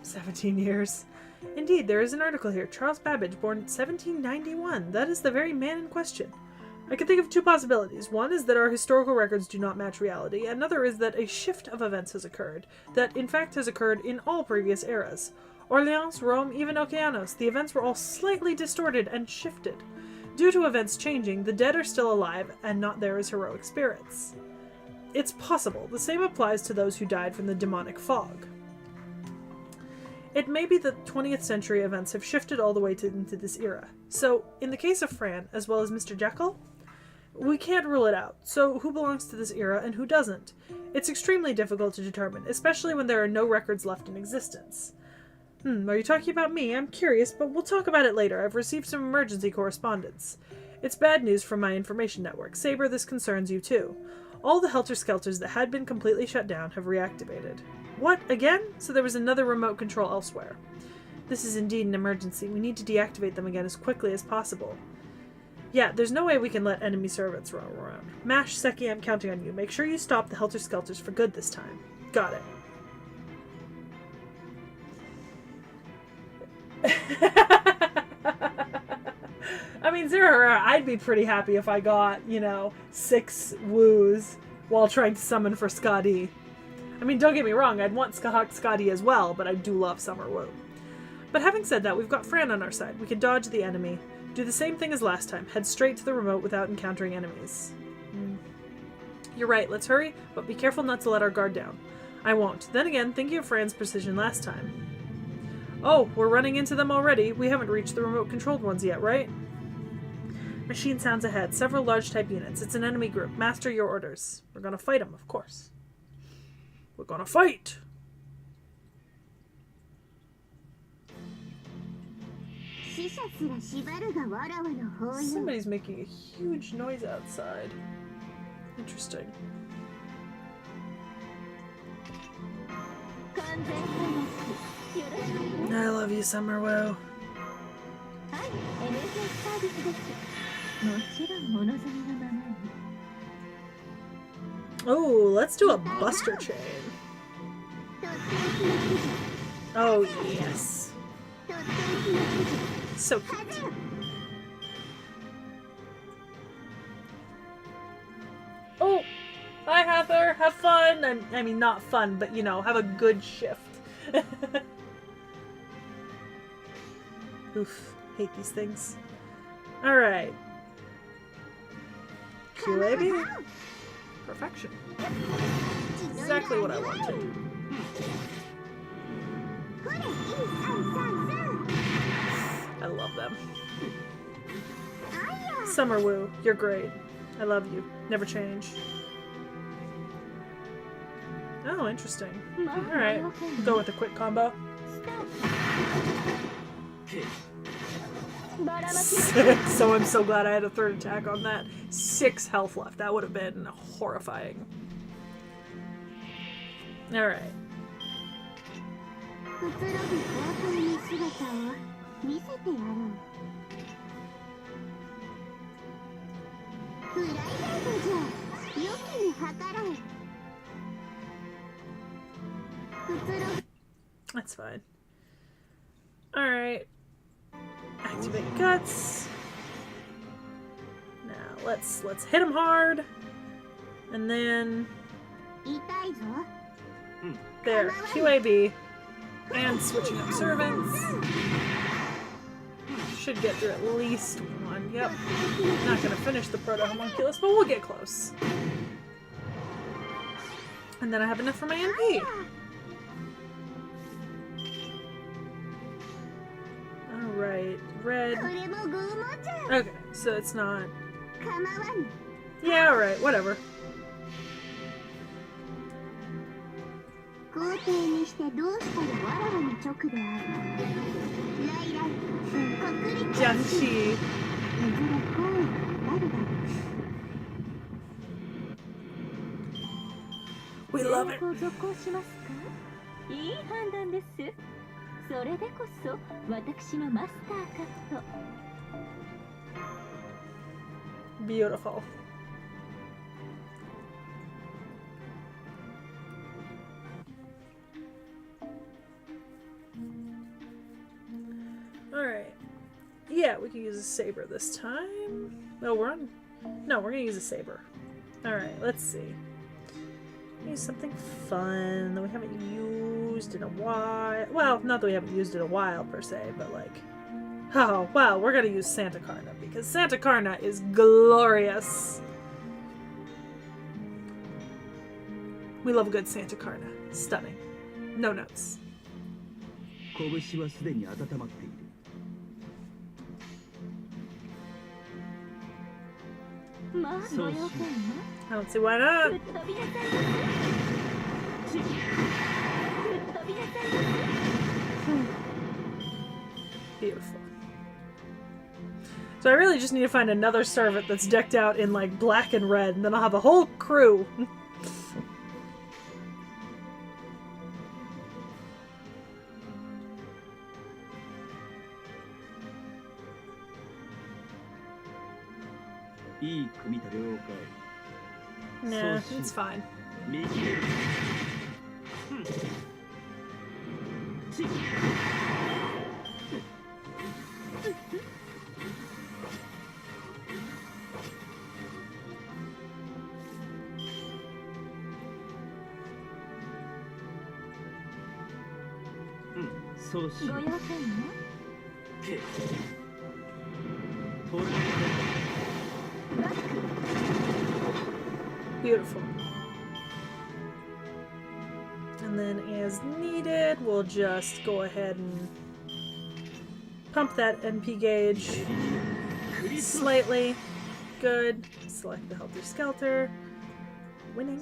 17 years. Indeed, there is an article here. Charles Babbage, born 1791. That is the very man in question. I can think of two possibilities. One is that our historical records do not match reality. Another is that a shift of events has occurred. That, in fact, has occurred in all previous eras. Orleans, Rome, even Okeanos. The events were all slightly distorted and shifted. Due to events changing, the dead are still alive, and not there as heroic spirits. It's possible. The same applies to those who died from the demonic fog. It may be that 20th century events have shifted all the way into this era. So, in the case of Fran, as well as Mr. Jekyll, we can't rule it out. So, who belongs to this era and who doesn't? It's extremely difficult to determine, especially when there are no records left in existence. Are you talking about me? I'm curious, but we'll talk about it later. I've received some emergency correspondence. It's bad news from my information network. Saber, this concerns you too. All the helter-skelters that had been completely shut down have reactivated. What? Again? So there was another remote control elsewhere. This is indeed an emergency. We need to deactivate them again as quickly as possible. Yeah, there's no way we can let enemy servants roam around. Mash, Seki, I'm counting on you. Make sure you stop the helter-skelters for good this time. Got it. I mean, Zero, I'd be pretty happy if I got, 6 woos while trying to summon for Skadi. I mean, don't get me wrong, I'd want Skadi as well, but I do love Summer Woo. But having said that, we've got Fran on our side. We can dodge the enemy, do the same thing as last time, head straight to the remote without encountering enemies. You're right, let's hurry, but be careful not to let our guard down. I won't. Then again, thinking of Fran's precision last time. Oh, we're running into them already. We haven't reached the remote-controlled ones yet, right? Machine sounds ahead. Several large-type units. It's an enemy group. Master your orders. We're gonna fight them, of course. We're gonna fight! Somebody's making a huge noise outside. Interesting. I love you, Summer Woo. Oh, let's do a Buster Chain. Oh, yes. So cute. Oh, hi Heather, have fun. I mean, not fun, but have a good shift. Oof, hate these things. Alright. QAB? Perfection. Exactly what I wanted. I love them. Summer Woo, you're great. I love you. Never change. Oh, interesting. Alright, we'll go with a quick combo. So I'm so glad I had a third attack on that. 6 health left. That would have been horrifying. Alright. That's fine. Alright. Activate guts. Now let's hit him hard. And then there, QAB. And switching up servants. Should get through at least one. Yep. Not gonna finish the proto homunculus, but we'll get close. And then I have enough for my MP. Alright, red. Okay, so it's not. Yeah, alright, whatever. Janshi. We love it. Beautiful. Alright. Yeah, we can use a saber this time. No, we're gonna use a saber. Alright, let's see. Use something fun that we haven't used in a while. Well, not that we haven't used in a while per se, but like, oh wow, we're gonna use Santa Carna because Santa Carna is glorious. We love a good Santa Carna. Stunning. No notes. 拳はすでに温まっている。 まあご用件は I don't see why not. ぶっ飛びなさいませ。ぶっ飛びなさいませ。 Beautiful. So I really just need to find another servant that's decked out in like black and red, and then I'll have a whole crew. Nah, it's fine. So ご用件は Beautiful. And then as needed, we'll just go ahead and pump that NP gauge slightly. Good. Select the Helter Skelter. Winning.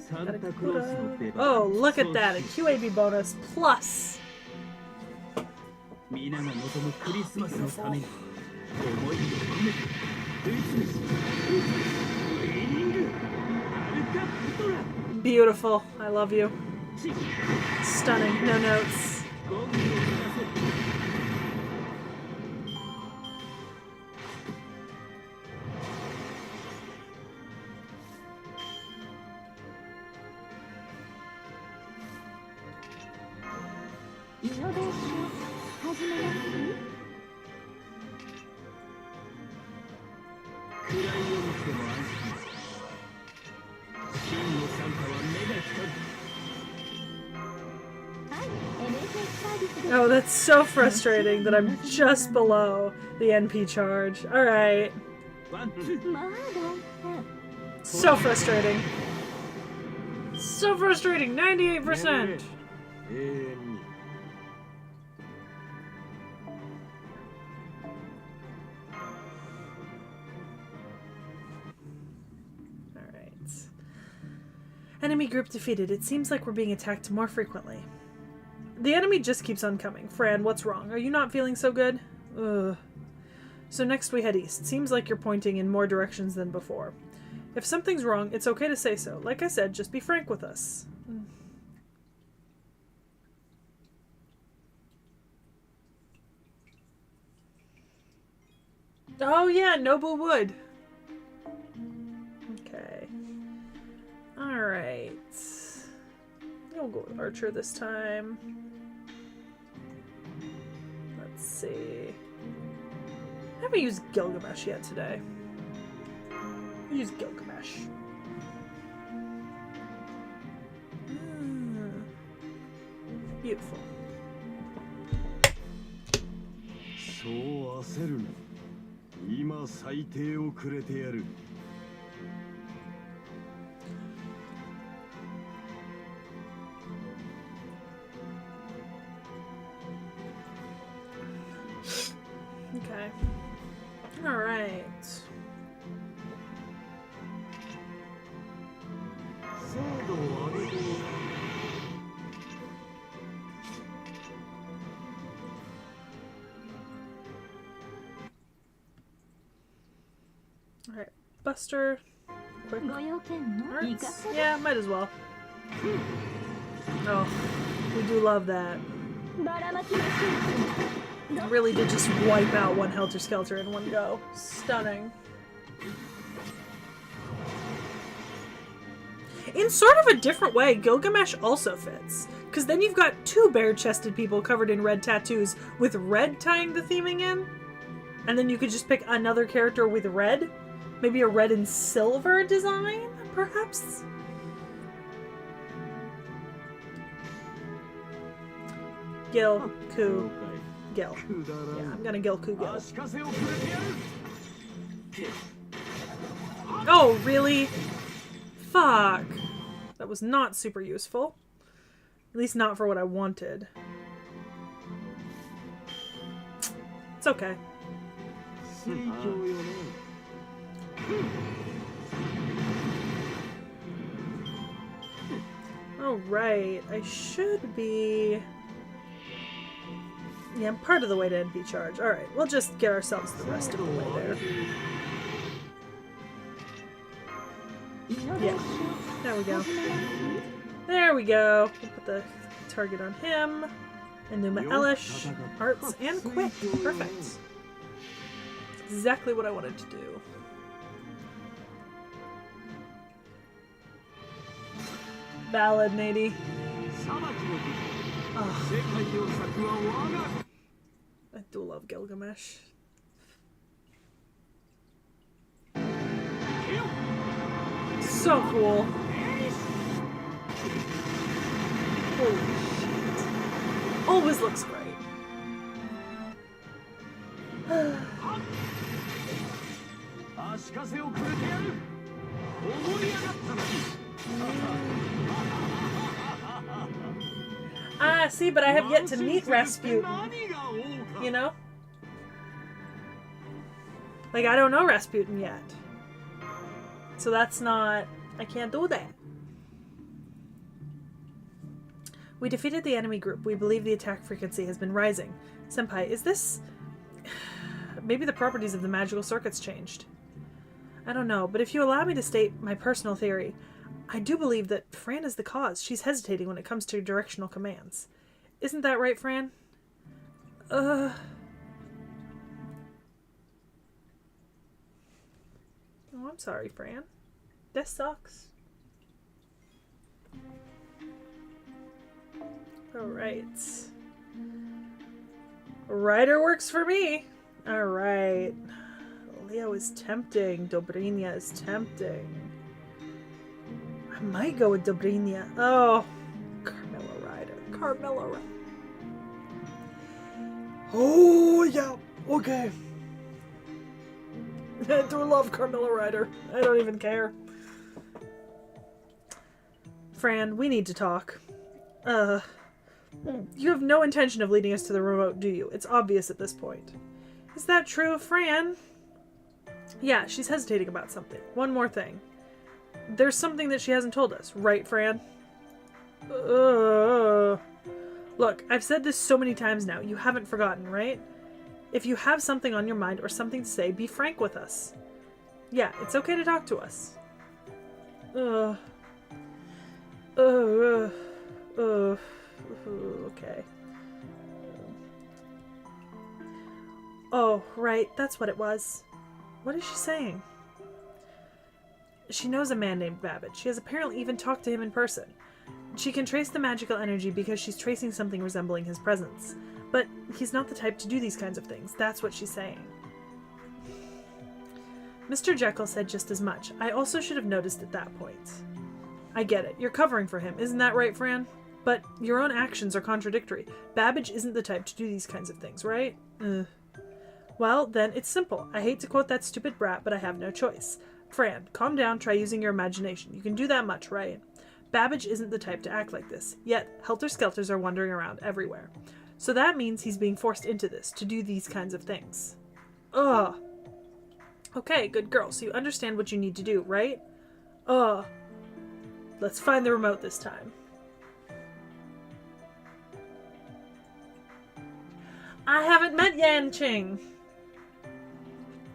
Oh, look at that. A QAB bonus plus. 皆が望むクリスマスのために思いを込めて打つべしウイニングアルカプトラ Beautiful. I love you. Stunning. No notes. ゴングを鳴らせ イノベーション始めます暗い夜でも安心真のサンタは目が光る はい、NHS サービスです。 Oh, that's so frustrating that I'm just below the NP charge. Alright. ワンツー まあ大変。 So frustrating. So frustrating. 98%. 永遠に Alright. Enemy group defeated. It seems like we're being attacked more frequently. The enemy just keeps on coming. Fran, what's wrong? Are you not feeling so good? Ugh. So next we head east. Seems like you're pointing in more directions than before. If something's wrong, it's okay to say so. Like I said, just be frank with us. Oh yeah, Noble Wood. Okay. Alright. We'll go with Archer this time. Let's see. I haven't used Gilgamesh yet today. I'll use Gilgamesh. Beautiful. そう焦るな今最低をくれてやる Okay. Alright. 精度を上げて Alright. Buster. Quick. ご用件は Arts? いかせ Yeah, might as well. Oh, we do love that. ばらまきましょう。 It really did just wipe out one Helter Skelter in one go. Stunning. In sort of a different way, Gilgamesh also fits. Because then you've got two bare-chested people covered in red tattoos with red tying the theming in. And then you could just pick another character with red. Maybe a red and silver design, perhaps? Gil, Ku, Gil. Yeah, I'm gonna Gil, Ku, Gil. 足かせをくれてやる Oh, really? Fuck. That was not super useful. At least not for what I wanted. It's okay. Alright, I should be... Yeah, I'm part of the way to NP charge. Alright, we'll just get ourselves the rest of the way there. Yeah, there we go. There we go. We'll put the target on him. Enuma Elish, Arts, and Quick. Perfect. That's exactly what I wanted to do. Ballad, Nady. Oh. I do love Gilgamesh. So cool. Holy shit. Always looks great. Ah, see, but I have yet to meet Rasputin. You know? Like, I don't know Rasputin yet. So that's not... I can't do that. We defeated the enemy group. We believe the attack frequency has been rising. Senpai, is this... Maybe the properties of the magical circuits changed. I don't know, but if you allow me to state my personal theory, I do believe that Fran is the cause. She's hesitating when it comes to directional commands. Isn't that right, Fran? Oh, I'm sorry, Fran. That sucks. Alright. Ryder works for me. Alright. Leo is tempting. Dobrynia is tempting. I might go with Dobrynia. Oh. Carmilla Ryder. Carmilla Ryder. Oh, yeah. Okay. I do love Carmilla Ryder. I don't even care. Fran, we need to talk. You have no intention of leading us to the remote, do you? It's obvious at this point. Is that true, Fran? Yeah, she's hesitating about something. One more thing. There's something that she hasn't told us, right, Fran? Look, I've said this so many times now. You haven't forgotten, right? If you have something on your mind or something to say, be frank with us. Yeah, it's okay to talk to us. Okay. Oh, right, that's what it was. What is she saying? She knows a man named Babbage. She has apparently even talked to him in person. She can trace the magical energy because she's tracing something resembling his presence. But he's not the type to do these kinds of things. That's what she's saying. Mr. Jekyll said just as much. I also should have noticed at that point. I get it. You're covering for him. Isn't that right, Fran? But your own actions are contradictory. Babbage isn't the type to do these kinds of things, right? Well, then it's simple. I hate to quote that stupid brat, but I have no choice. Fran, calm down, try using your imagination. You can do that much, right? Babbage isn't the type to act like this, yet helter-skelters are wandering around everywhere. So that means he's being forced into this, to do these kinds of things. Ugh. Okay, good girl, so you understand what you need to do, right? Ugh. Let's find the remote this time. I haven't met Yanqing.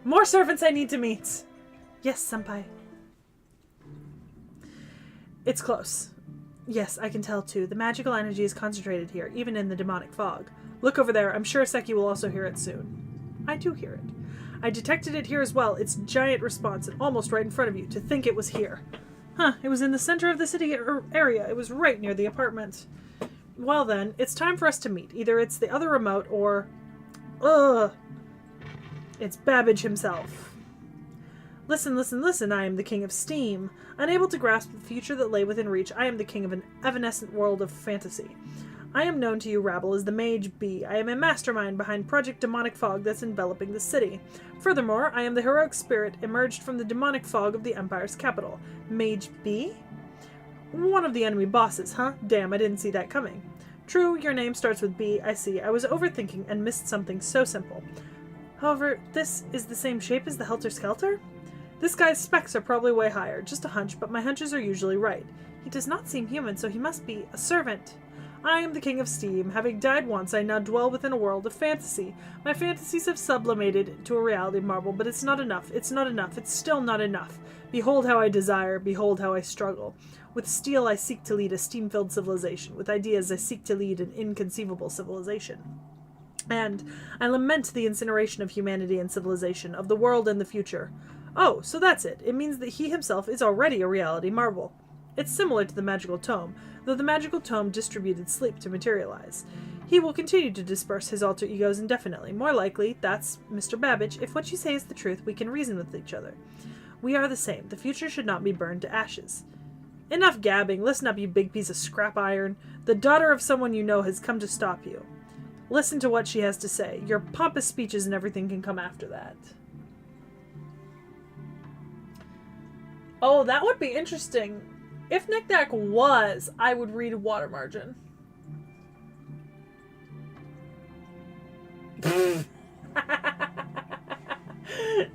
More servants I need to meet. Yes, senpai. It's close. Yes, I can tell too. The magical energy is concentrated here, even in the demonic fog. Look over there. I'm sure Seki will also hear it soon. I do hear it. I detected it here as well. Its giant response and almost right in front of you. To think it was here. Huh, it was in the center of the city area. It was right near the apartment. Well then, it's time for us to meet. Either it's the other remote or... It's Babbage himself. Listen, listen, listen, I am the king of steam. Unable to grasp the future that lay within reach, I am the king of an evanescent world of fantasy. I am known to you, rabble, as the Mage Bee. I am a mastermind behind Project Demonic Fog that's enveloping the city. Furthermore, I am the heroic spirit emerged from the demonic fog of the Empire's capital. Mage Bee? One of the enemy bosses, huh? Damn, I didn't see that coming. True, your name starts with B, I see. I was overthinking and missed something so simple. However, this is the same shape as the Helter Skelter? This guy's specs are probably way higher. Just a hunch, but my hunches are usually right. He does not seem human, so he must be a servant. I am the king of steam. Having died once, I now dwell within a world of fantasy. My fantasies have sublimated to a reality marble, but it's not enough. It's not enough. It's still not enough. Behold how I desire. Behold how I struggle. With steel, I seek to lead a steam-filled civilization. With ideas, I seek to lead an inconceivable civilization. And I lament the incineration of humanity and civilization, of the world and the future. Oh, so that's it. It means that he himself is already a reality marble. It's similar to the magical tome, though the magical tome distributed sleep to materialize. He will continue to disperse his alter egos indefinitely. More likely, that's Mr. Babbage. If what you say is the truth, we can reason with each other. We are the same. The future should not be burned to ashes. Enough gabbing. Listen up, you big piece of scrap iron. The daughter of someone you know has come to stop you. Listen to what she has to say. Your pompous speeches and everything can come after that. Oh, that would be interesting. If Nicknack was, I would read Water Margin.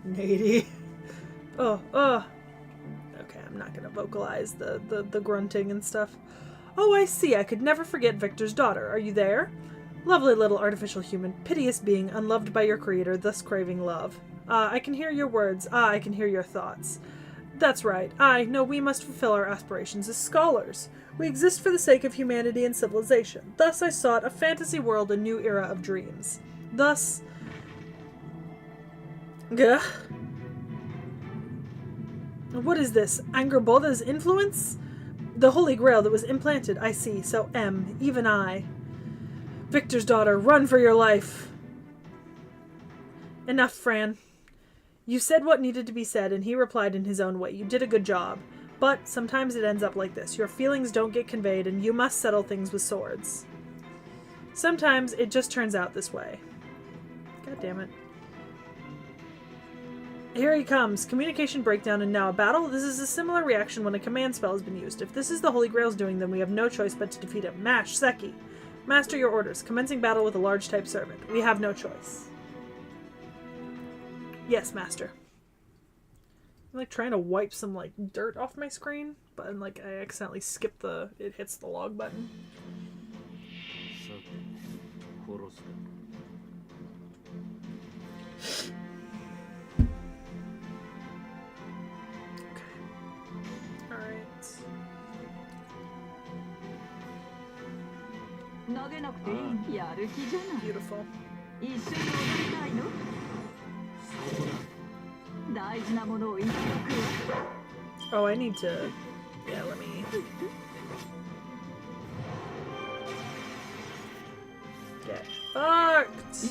Nady. Oh. Okay, I'm not gonna vocalize the grunting and stuff. Oh, I see. I could never forget Victor's daughter. Are you there? Lovely little artificial human, piteous being, unloved by your creator, thus craving love. I can hear your words. I can hear your thoughts. That's right. No, we must fulfill our aspirations as scholars. We exist for the sake of humanity and civilization. Thus I sought a fantasy world, a new era of dreams. Thus... Gah. What is this? Angerboda's influence? The Holy Grail that was implanted, I see. So M, even I. Victor's daughter, run for your life. Enough, Fran. You said what needed to be said, and he replied in his own way. You did a good job. But sometimes it ends up like this. Your feelings don't get conveyed, and you must settle things with swords. Sometimes it just turns out this way. God damn it. Here he comes. Communication breakdown and now a battle. This is a similar reaction when a command spell has been used. If this is the Holy Grail's doing, then we have no choice but to defeat him. Mash, Seki. Master your orders. Commencing battle with a large type servant. We have no choice. Yes, master. I'm like trying to wipe some like dirt off my screen, but I'm like I accidentally skipped the it hits the log button. Okay. Alright. Beautiful. Oh, I need to... Yeah, let me... Get fucked!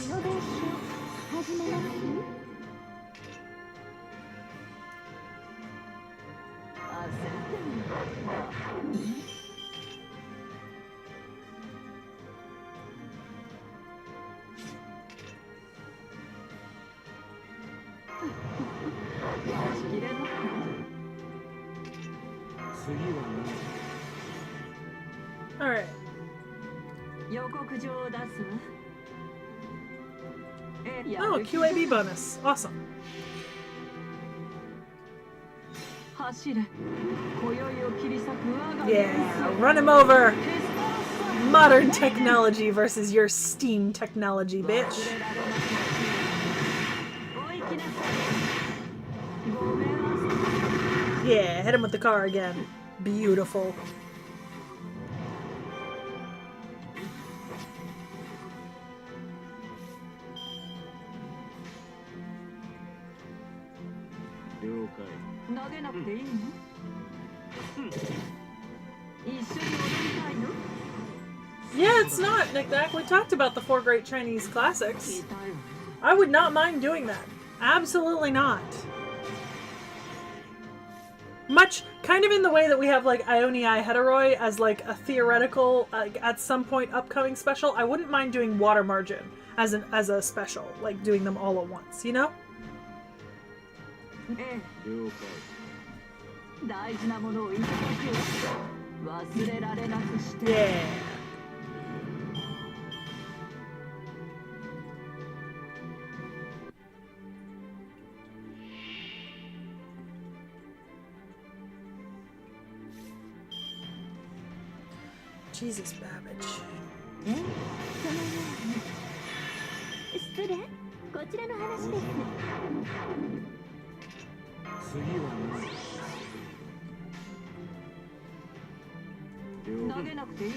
Alright. Oh, QAB bonus. Awesome. Yeah, run him over! Modern technology versus your steam technology, bitch. Yeah, hit him with the car again. Beautiful. Yeah, it's not, Nick-Nack. We talked about the 4 great Chinese classics. I would not mind doing that. Absolutely not. Much, kind of in the way that we have, like, Ioniai Heteroi as, like, a theoretical, at some point upcoming special. I wouldn't mind doing Water Margin as a special. Like, doing them all at once, you know? Yeah. Jesus, Babbage. そのように失礼こちらの話です次は何？投げなくていいの？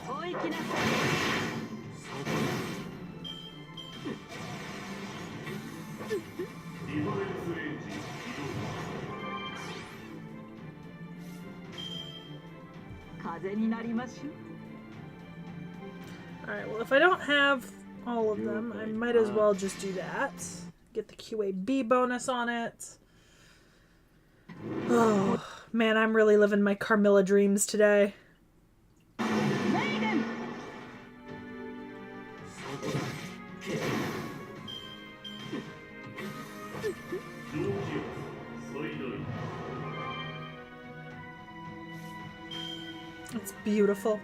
お行きなさい。風になりましょう。 Alright, well, if I don't have all of them, I might as well just do that. Get the QAB bonus on it. Oh, man, I'm really living my Carmilla dreams today. It's beautiful.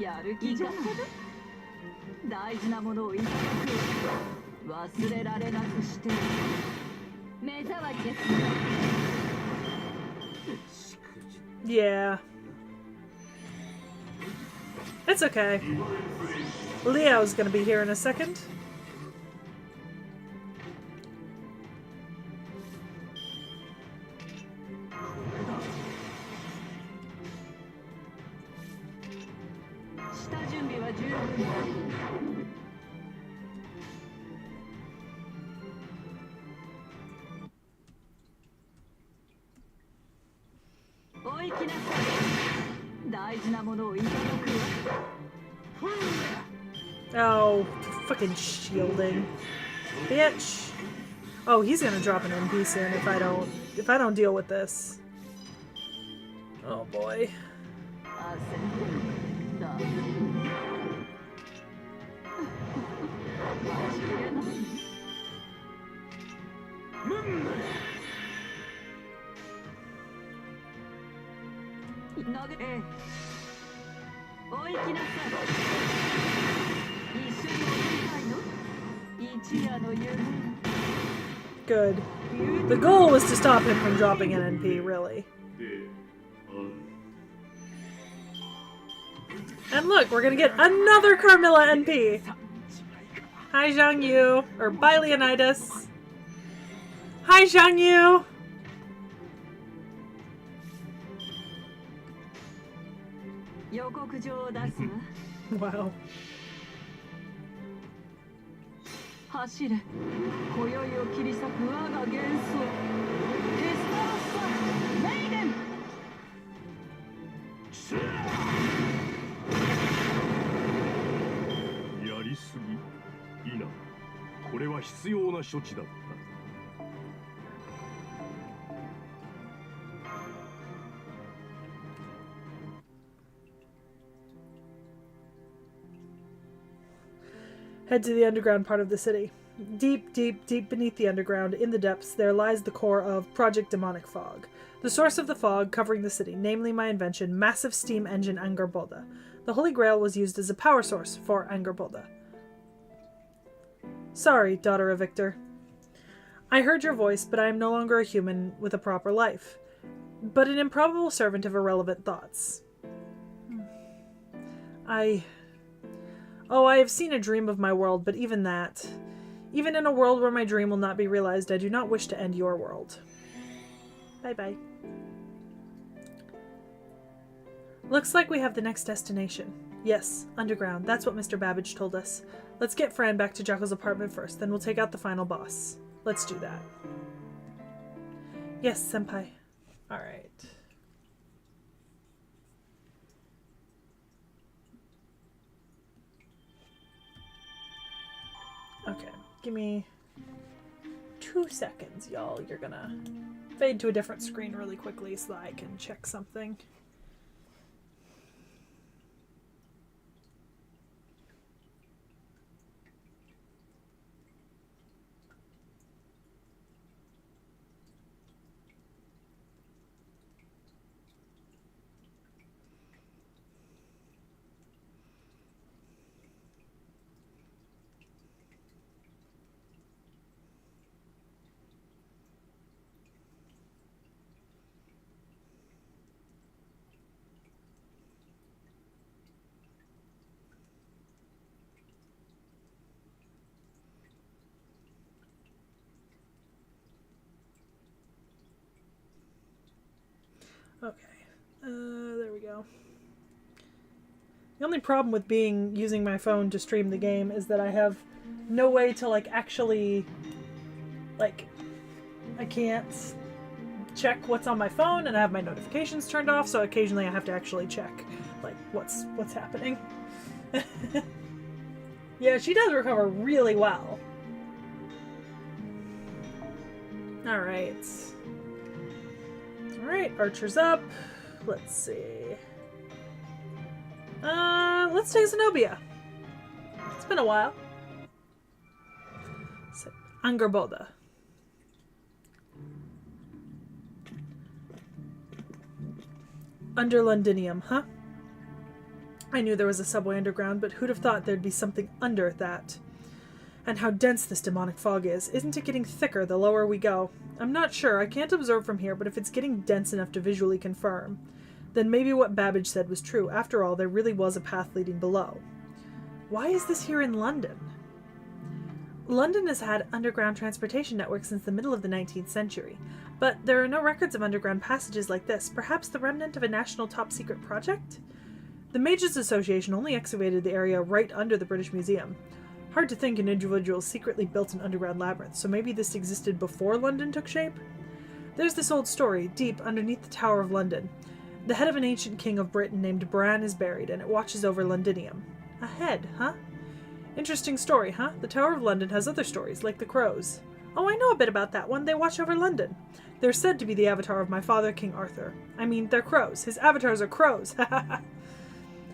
やる気じゃない。大事なものをいただく。忘れられなくして。目障りです Yeah. It's okay. Leo's gonna be here in a second. Oh, fucking shielding. Bitch. Oh, he's gonna drop an MP soon if I don't deal with this. Oh boy. Good. The goal was to stop him from dropping an NP, really. And look, we're gonna get another Carmilla NP! Hi, Zhang Yu. Or bye, Leonidas. Hi, Zhang Yu! Wow. 走れ、今宵を切り裂く我が幻想。エスタロッサ、メイデン。やりすぎ？いいな。これは必要な処置だった。Head to the underground part of the city. Deep, deep, deep beneath the underground, in the depths, there lies the core of Project Demonic Fog. The source of the fog covering the city, namely my invention, massive steam engine Angerboda. The Holy Grail was used as a power source for Angerboda. Sorry, daughter of Victor. I heard your voice, but I am no longer a human with a proper life, but an improbable servant of irrelevant thoughts. Oh, I have seen a dream of my world, but even that... Even in a world where my dream will not be realized, I do not wish to end your world. Bye-bye. Looks like we have the next destination. Yes, underground. That's what Mr. Babbage told us. Let's get Fran back to Jocko's apartment first, then we'll take out the final boss. Let's do that. Yes, senpai. Alright. Okay, give me 2 seconds, y'all. You're gonna fade to a different screen really quickly so that I can check something. Okay. There we go. The only problem with using my phone to stream the game is that I have no way to, like, actually, like, I can't check what's on my phone, and I have my notifications turned off, so occasionally I have to actually check, like, what's happening. Yeah, she does recover really well. Alright. Alright, Archer's up. Let's see. Let's take Zenobia. It's been a while. So, Angerboda. Under Londinium, huh? I knew there was a subway underground, but who'd have thought there'd be something under that? And how dense this demonic fog is. Isn't it getting thicker the lower we go? I'm not sure. I can't observe from here, but if it's getting dense enough to visually confirm, then maybe what Babbage said was true. After all, there really was a path leading below. Why is this here in London? London has had underground transportation networks since the middle of the 19th century, but there are no records of underground passages like this. Perhaps the remnant of a national top-secret project? The Mages Association only excavated the area right under the British Museum. Hard to think an individual secretly built an underground labyrinth, so maybe this existed before London took shape? There's this old story, deep underneath the Tower of London. The head of an ancient king of Britain named Bran is buried, and it watches over Londinium. A head, huh? Interesting story, huh? The Tower of London has other stories, like the crows. Oh, I know a bit about that one. They watch over London. They're said to be the avatar of my father, King Arthur. I mean, they're crows. His avatars are crows.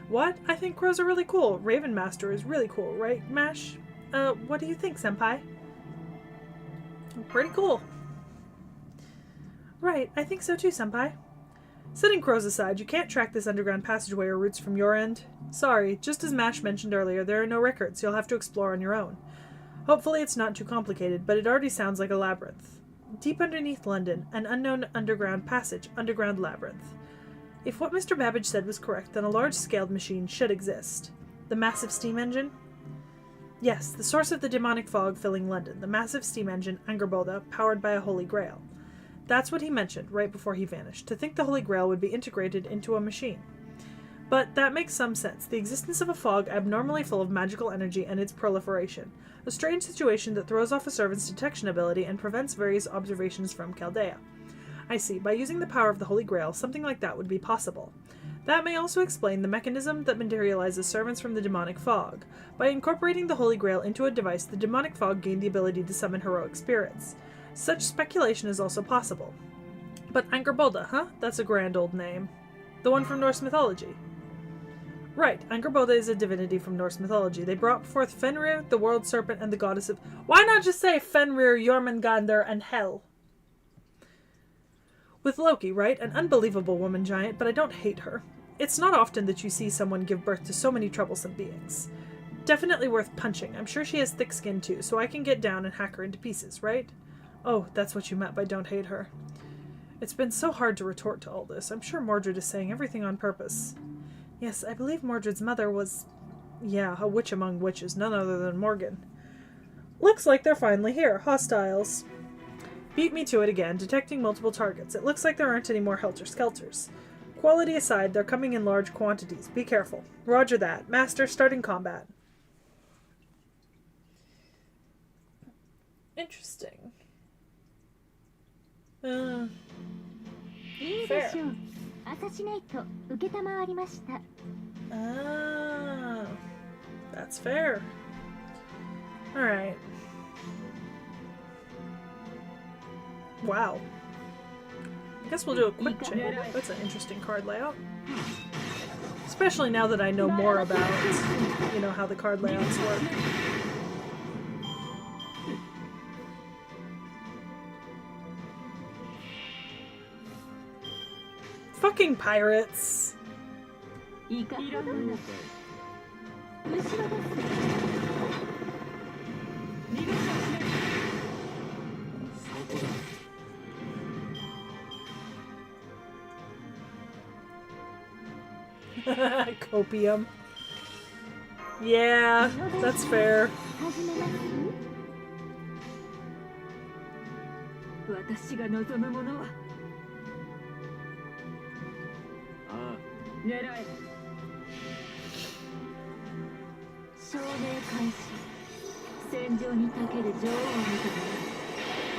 What? I think crows are really cool. Raven Master is really cool, right, Mash? What do you think, Senpai? Pretty cool. Right, I think so too, Senpai. Setting crows aside, you can't track this underground passageway or routes from your end. Sorry, just as Mash mentioned earlier, there are no records. You'll have to explore on your own. Hopefully it's not too complicated, but it already sounds like a labyrinth. Deep underneath London, an unknown underground passage, underground labyrinth. If what Mr. Babbage said was correct, then a large-scaled machine should exist. The massive steam engine? Yes, the source of the demonic fog filling London, the massive steam engine, Angerboda, powered by a Holy Grail. That's what he mentioned right before he vanished, to think the Holy Grail would be integrated into a machine. But that makes some sense. The existence of a fog abnormally full of magical energy and its proliferation. A strange situation that throws off a servant's detection ability and prevents various observations from Chaldea. I see. By using the power of the Holy Grail, something like that would be possible. That may also explain the mechanism that materializes servants from the demonic fog. By incorporating the Holy Grail into a device, the demonic fog gained the ability to summon heroic spirits. Such speculation is also possible. But Angerboda, huh? That's a grand old name. The one from Norse mythology. Right, Angerboda is a divinity from Norse mythology. They brought forth Fenrir, the world serpent, and the goddess of... Why not just say Fenrir, Jormungandr, and Hel? With Loki, right? An unbelievable woman giant, but I don't hate her. It's not often that you see someone give birth to so many troublesome beings. Definitely worth punching. I'm sure she has thick skin too, so I can get down and hack her into pieces, right? Oh, that's what you meant by don't hate her. It's been so hard to retort to all this. I'm sure Mordred is saying everything on purpose. Yes, I believe Mordred's mother was... yeah, a witch among witches, none other than Morgan. Looks like they're finally here. Hostiles. Beat me to it again, detecting multiple targets. It looks like there aren't any more helter-skelters. Quality aside, they're coming in large quantities. Be careful. Roger that. Master, starting combat. Interesting. Fair. Ah, that's fair. Alright. Wow. I guess we'll do a quick check. That's an interesting card layout. Especially now that I know more about, you know, how the card layouts work. Fucking pirates! Copium. Yeah, that's fair. 狙え。証明開始。戦場にたける女王を見たなら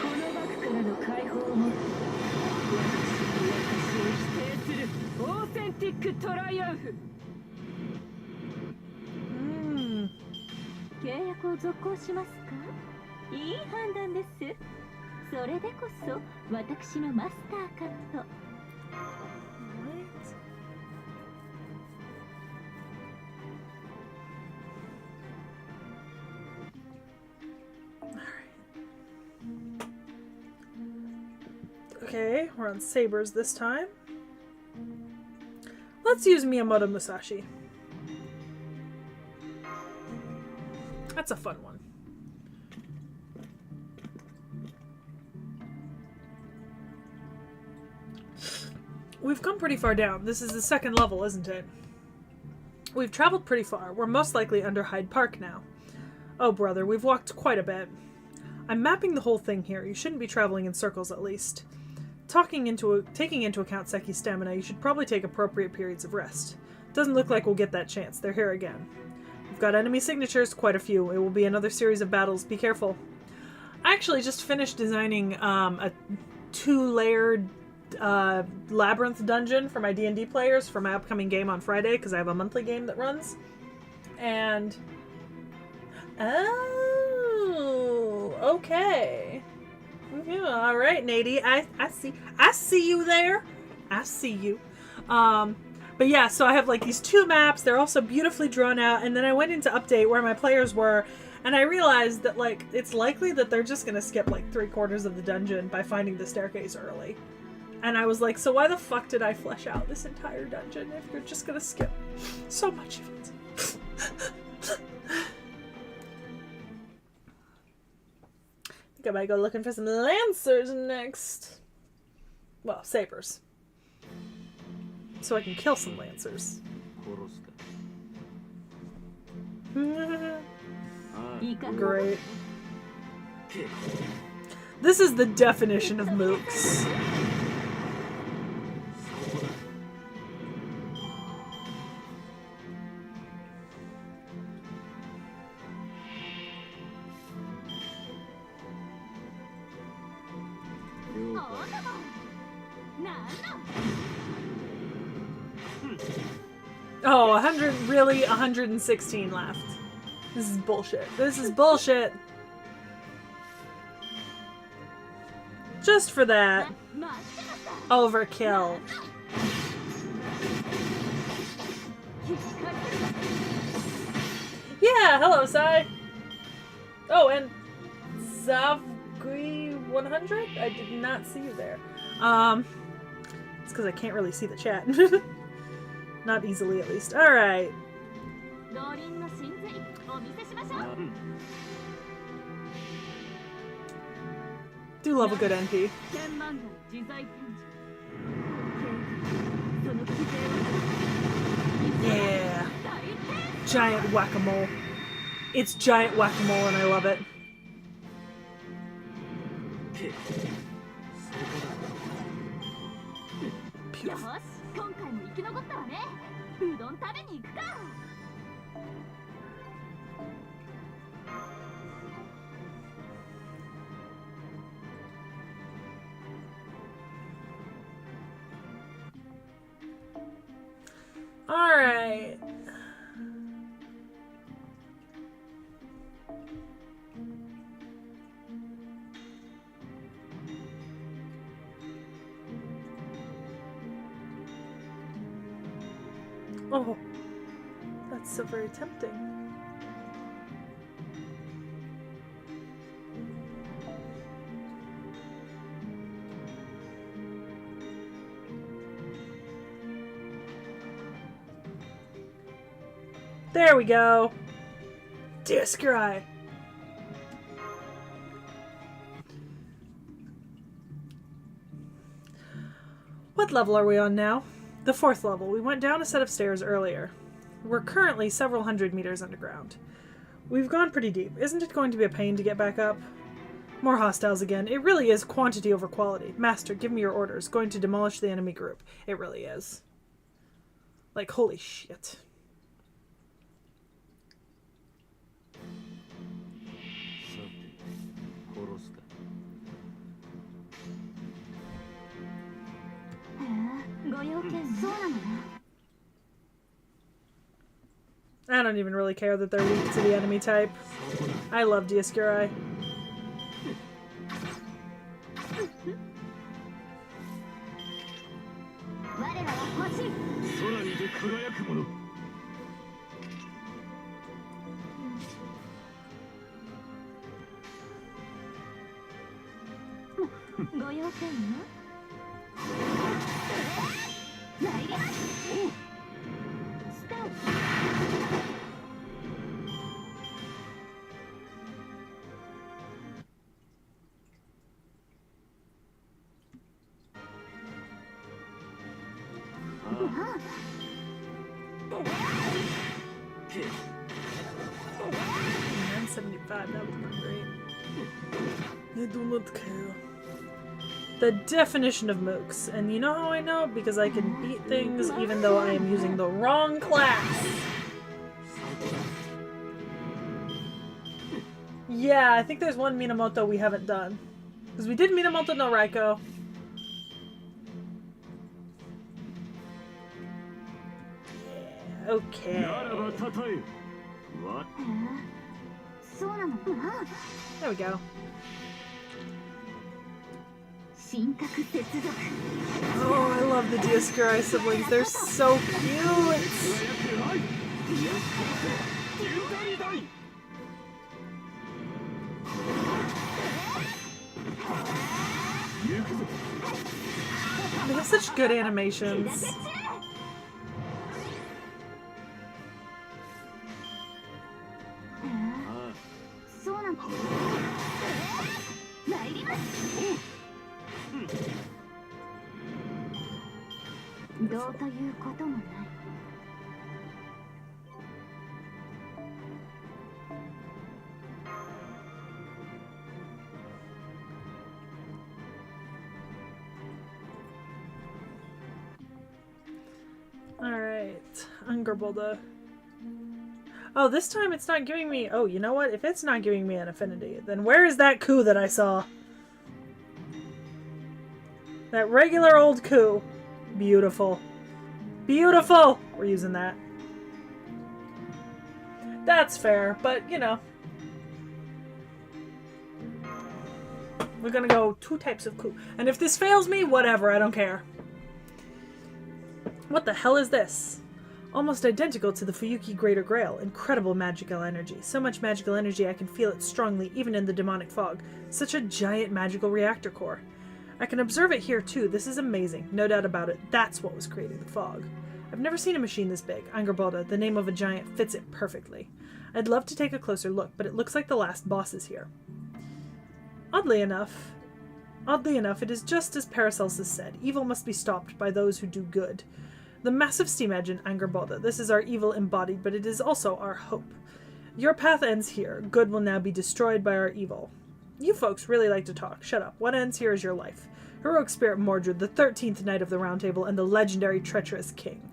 この幕からの解放をもって私を否定するオーセンティックトライアンフ。契約を続行しますか？いい判断です。それでこそ私のマスターかと。Okay, we're on sabers this time. Let's use Miyamoto Musashi. That's a fun one. We've come pretty far down. This is the second level, isn't it? We've traveled pretty far. We're most likely under Hyde Park now. Oh, brother, we've walked quite a bit. I'm mapping the whole thing here. You shouldn't be traveling in circles, at least. Taking into account Seki's stamina, you should probably take appropriate periods of rest. Doesn't look like we'll get that chance. They're here again. We've got enemy signatures, quite a few. It will be another series of battles. Be careful. I actually just finished designing a 2-layered labyrinth dungeon for my D&D players for my upcoming game on Friday, because I have a monthly game that runs. And... oh, okay. Yeah, all right, Nady. I see you there. I see you. But yeah, so I have like these 2 maps. They're also beautifully drawn out. And then I went into update where my players were, and I realized that like it's likely that they're just gonna skip like 3/4 of the dungeon by finding the staircase early. And I was like, so why the fuck did I flesh out this entire dungeon if you're just gonna skip so much of it? I might go looking for some lancers next. Well, sabers. So I can kill some lancers. Great. This is the definition of mooks. Oh, 100, really? 116 left. This is bullshit. This is bullshit. Just for that. Overkill. Yeah, hello, Sai. Oh, and Zavgui 100? I did not see you there. It's because I can't really see the chat. Not easily, at least. Alright. Do love a good NP. Yeah. Giant whack-a-mole. It's giant whack-a-mole and I love it. Beautiful. All right. Oh, that's so very tempting. There we go. Discry. What level are we on now? The 4th level. We went down a set of stairs earlier. We're currently several hundred meters underground. We've gone pretty deep. Isn't it going to be a pain to get back up? More hostiles again. It really is quantity over quality. Master, give me your orders. Going to demolish the enemy group. It really is. Like, holy shit. I don't even really care that they're weak to the enemy type. I love Dioscuri. $9.75, that would be great. I do not care. The definition of mooks. And you know how I know? Because I can beat things even though I am using the wrong class. Yeah, I think there's one Minamoto we haven't done. Because we did Minamoto no Raiko. Yeah, okay. There we go. Oh, I love the Dioscuri siblings. They're so cute. They have such good animations. Alright, Angerbolda. Oh, this time it's not giving me... Oh, you know what? If it's not giving me an affinity, then where is that coup that I saw? That regular old coup. Beautiful. Beautiful! We're using that. That's fair, but, you know. We're gonna go 2 types of coup. And if this fails me, whatever, I don't care. What the hell is this? Almost identical to the Fuyuki Greater Grail. Incredible magical energy. So much magical energy I can feel it strongly even in the demonic fog. Such a giant magical reactor core. I can observe it here too. This is amazing. No doubt about it. That's what was creating the fog. I've never seen a machine this big. Angerbolda, the name of a giant, fits it perfectly. I'd love to take a closer look, but it looks like the last boss is here. Oddly enough, it is just as Paracelsus said. Evil must be stopped by those who do good. The massive steam engine, Angerbolda. This is our evil embodied, but it is also our hope. Your path ends here. Good will now be destroyed by our evil. You folks really like to talk. Shut up. What ends here is your life. Heroic Spirit Mordred, the 13th Knight of the Round Table, and the legendary treacherous king.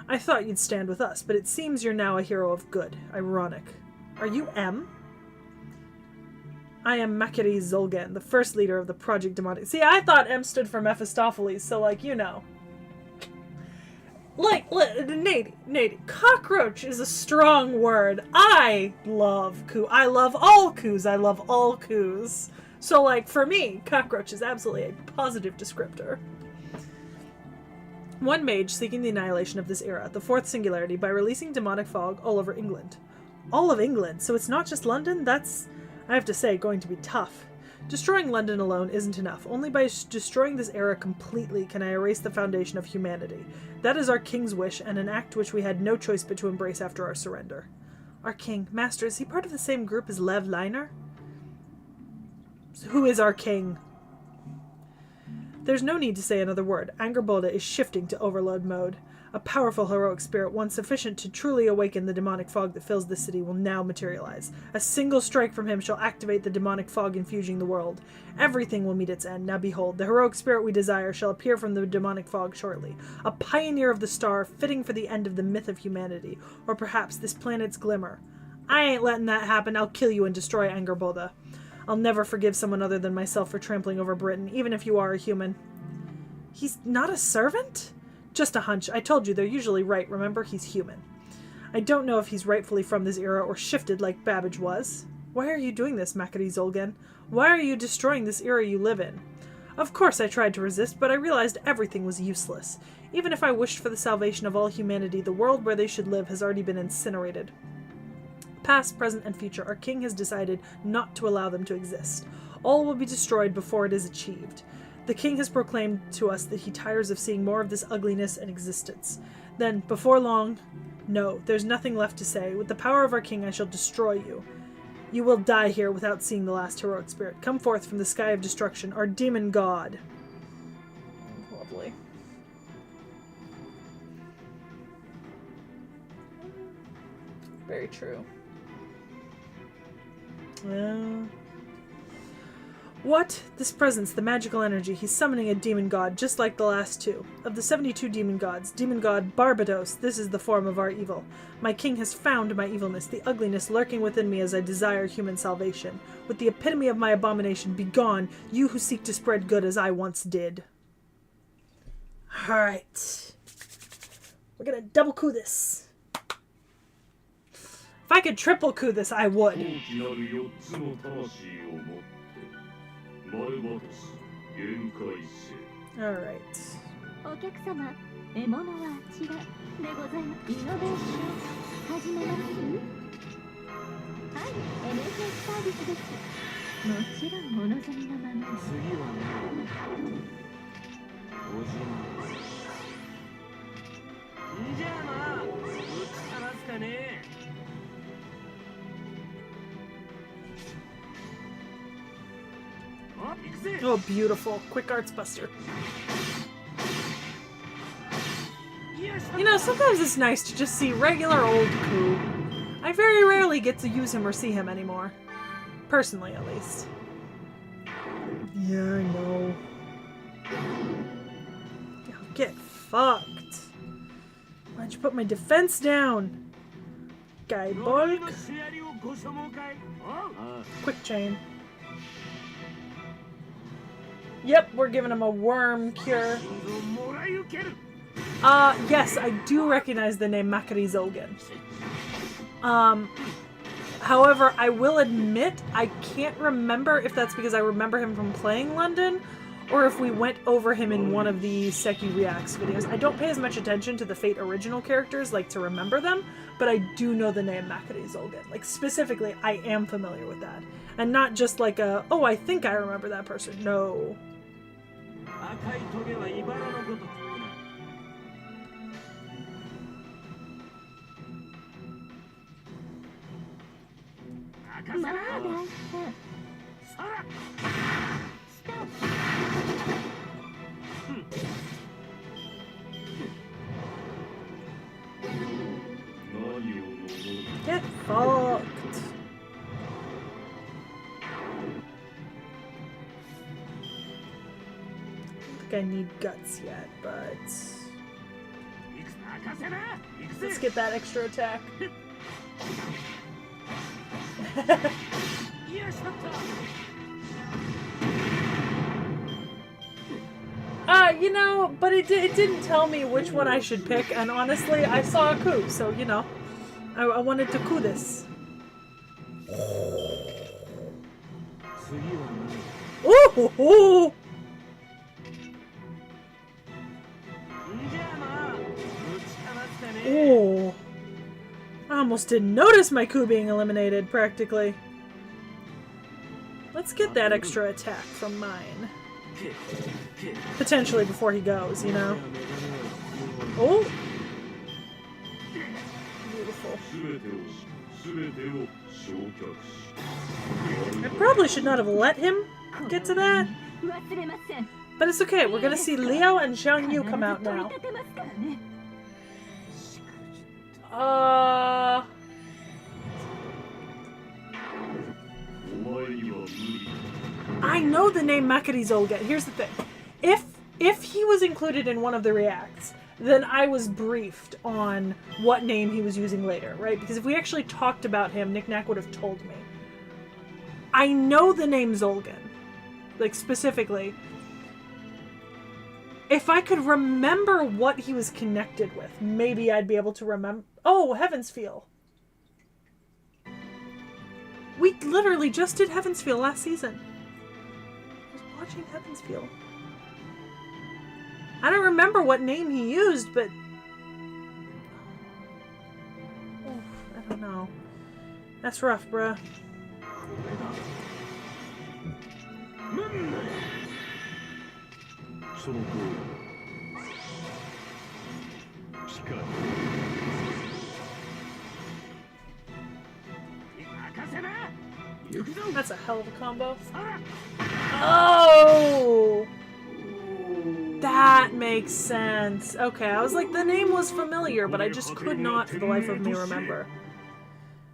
I thought you'd stand with us, but it seems you're now a hero of good. Ironic. Are you M? I am Makiri Zolgan, the first leader of the Project Demonic. See, I thought M stood for Mephistopheles, so, like, you know. Like, Nate, cockroach is a strong word. I love coup. I love all coups. I love all coups. So, like, for me, cockroach is absolutely a positive descriptor. One mage seeking the annihilation of this era, the 4th singularity, by releasing demonic fog all over England. All of England? So it's not just London? That's, I have to say, going to be tough. Destroying London alone isn't enough. Only by destroying this era completely can I erase the foundation of humanity. That is our king's wish, and an act which we had no choice but to embrace after our surrender. Our king, master, is he part of the same group as Lev Leiner? Who is our king? There's no need to say another word. Angerboda is shifting to overload mode. A powerful heroic spirit, one sufficient to truly awaken the demonic fog that fills the city, will now materialize. A single strike from him shall activate the demonic fog infusing the world. Everything will meet its end. Now behold, the heroic spirit we desire shall appear from the demonic fog shortly. A pioneer of the star, fitting for the end of the myth of humanity. Or perhaps this planet's glimmer. I ain't letting that happen. I'll kill you and destroy Angerboda. I'll never forgive someone other than myself for trampling over Britain, even if you are a human. He's not a servant? Just a hunch. I told you, they're usually right. Remember, he's human. I don't know if he's rightfully from this era or shifted like Babbage was. Why are you doing this, Makari Zolgan? Why are you destroying this era you live in? Of course I tried to resist, but I realized everything was useless. Even if I wished for the salvation of all humanity, the world where they should live has already been incinerated. Past, present, and future, our king has decided not to allow them to exist. All will be destroyed before it is achieved. The king has proclaimed to us that he tires of seeing more of this ugliness and existence. Then, before long, no, there's nothing left to say. With the power of our king, I shall destroy you. You will die here without seeing the last heroic spirit. Come forth from the sky of destruction, our demon god. Lovely. Very true. What? This presence, the magical energy. He's summoning a demon god, just like the last two. Of the 72 demon gods, demon god Barbados, this is the form of our evil. My king has found my evilness, the ugliness lurking within me as I desire human salvation. With the epitome of my abomination, begone, you who seek to spread good as I once did. Alright. We're gonna double coup this. If I could triple coup this, I would. Alright. お客様、獲物はあちらでございます。イノベーション始めます。はい、NHS サービスです。もちろんお望みのまま。次はね、おじま。いいじゃあな、ぶっ放すかね。Oh, beautiful. Quick Arts Buster. You know, sometimes it's nice to just see regular old Ku. I very rarely get to use him or see him anymore. Personally, at least. Yeah, I know. Get fucked. Why'd you put my defense down? Guy bulk. Quick chain. Yep, we're giving him a worm cure. Yes, I do recognize the name Makari Zolgan. However, I will admit I can't remember if that's because I remember him from playing London, or if we went over him in one of the Seki Reacts videos. I don't pay as much attention to the Fate original characters, like to remember them, but I do know the name Makari Zolgan. Like, specifically, I am familiar with that. And not just like a, oh, I think I remember that person. No. Get fucked. I don't think I need guts yet, but let's get that extra attack. You know, but it didn't tell me which one I should pick, and honestly, I saw a coup, so, you know, I wanted to coup this. Ooh! Ooh. I almost didn't notice my coup being eliminated, practically. Let's get that extra attack from mine. Potentially before he goes, you know? Oh! Beautiful. I probably should not have let him get to that. But it's okay. We're gonna see Leo and Xiang Yu come out now. I know the name Makari Zolget. Here's the thing. If he was included in one of the reacts, then I was briefed on what name he was using later, right? Because if we actually talked about him, Nick Nack would have told me. I know the name Zolgan. Like, specifically. If I could remember what he was connected with, maybe I'd be able to remember. Oh, Heaven's Feel. We literally just did Heaven's Feel last season. I was watching Heaven's Feel. I don't remember what name he used, but... Oh, I don't know. That's rough, bruh. That's a hell of a combo. Oh! That makes sense. Okay, I was like, the name was familiar, but I just could not, for the life of me, remember.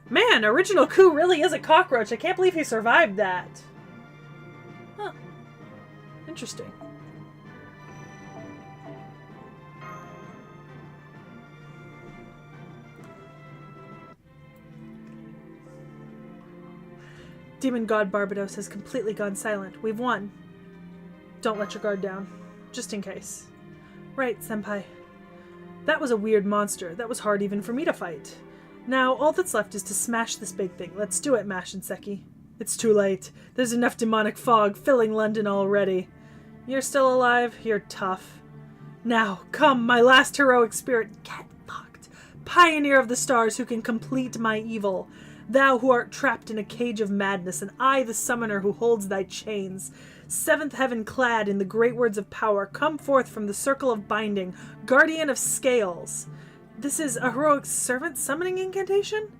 Man, Original Ku really is a cockroach. I can't believe he survived that. Huh. Interesting. Demon God Barbados has completely gone silent. We've won. Don't let your guard down. Just in case. Right, Senpai. That was a weird monster. That was hard even for me to fight. Now, all that's left is to smash this big thing. Let's do it, Mash and Seki. It's too late. There's enough demonic fog filling London already. You're still alive? You're tough. Now, come, my last heroic spirit. Get fucked. Pioneer of the stars who can complete my evil. Thou who art trapped in a cage of madness, and I the summoner who holds thy chains. Seventh heaven clad in the great words of power, come forth from the circle of binding, guardian of scales. This is a heroic servant summoning incantation?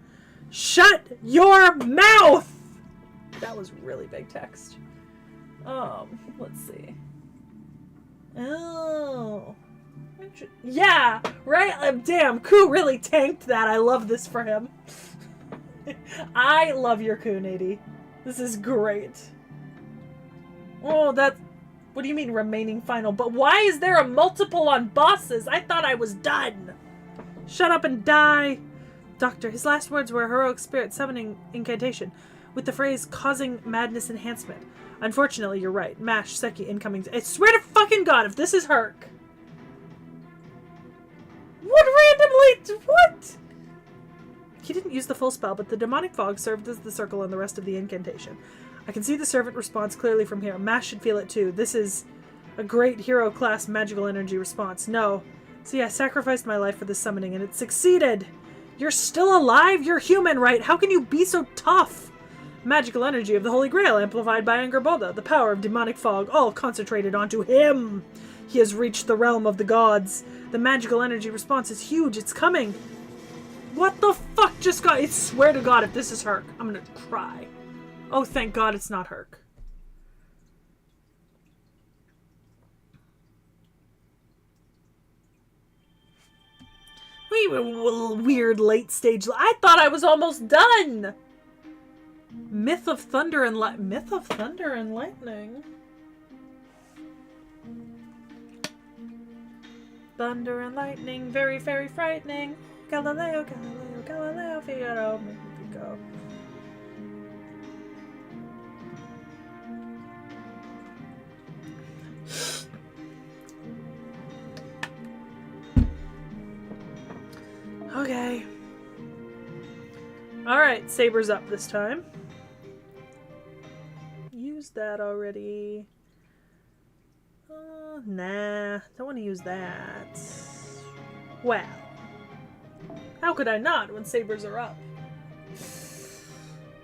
Shut your mouth! That was really big text. Let's see. Oh. Yeah, right? Damn, Ku really tanked that. I love this for him. I love your Ku, Nady. This is great. Oh, that... What do you mean remaining final? But why is there a multiple on bosses? I thought I was done. Shut up and die. Doctor, his last words were a heroic spirit summoning incantation with the phrase causing madness enhancement. Unfortunately, you're right. Mash, Seki, incoming... I swear to fucking God, if this is Herc. What randomly... What? He didn't use the full spell, but the demonic fog served as the circle and the rest of the incantation. I can see the servant response clearly from here. Mash should feel it too. This is a great hero-class magical energy response. No. See, I sacrificed my life for this summoning, and it succeeded! You're still alive? You're human, right? How can you be so tough? Magical energy of the Holy Grail amplified by Angerboda. The power of demonic fog, all concentrated onto him! He has reached the realm of the gods. The magical energy response is huge. It's coming! What the fuck just got... I swear to God, if this is Herc, I'm gonna cry. Oh, thank God it's not Herc. Weird late stage... I thought I was almost done! Myth of Thunder and Myth of Thunder and Lightning? Thunder and lightning, very, very frightening. Galileo, Galileo, Galileo, Figaro, make me go. Okay. Alright, Saber's up this time. Used that already. Nah, don't want to use that. Well. How could I not when Sabers are up?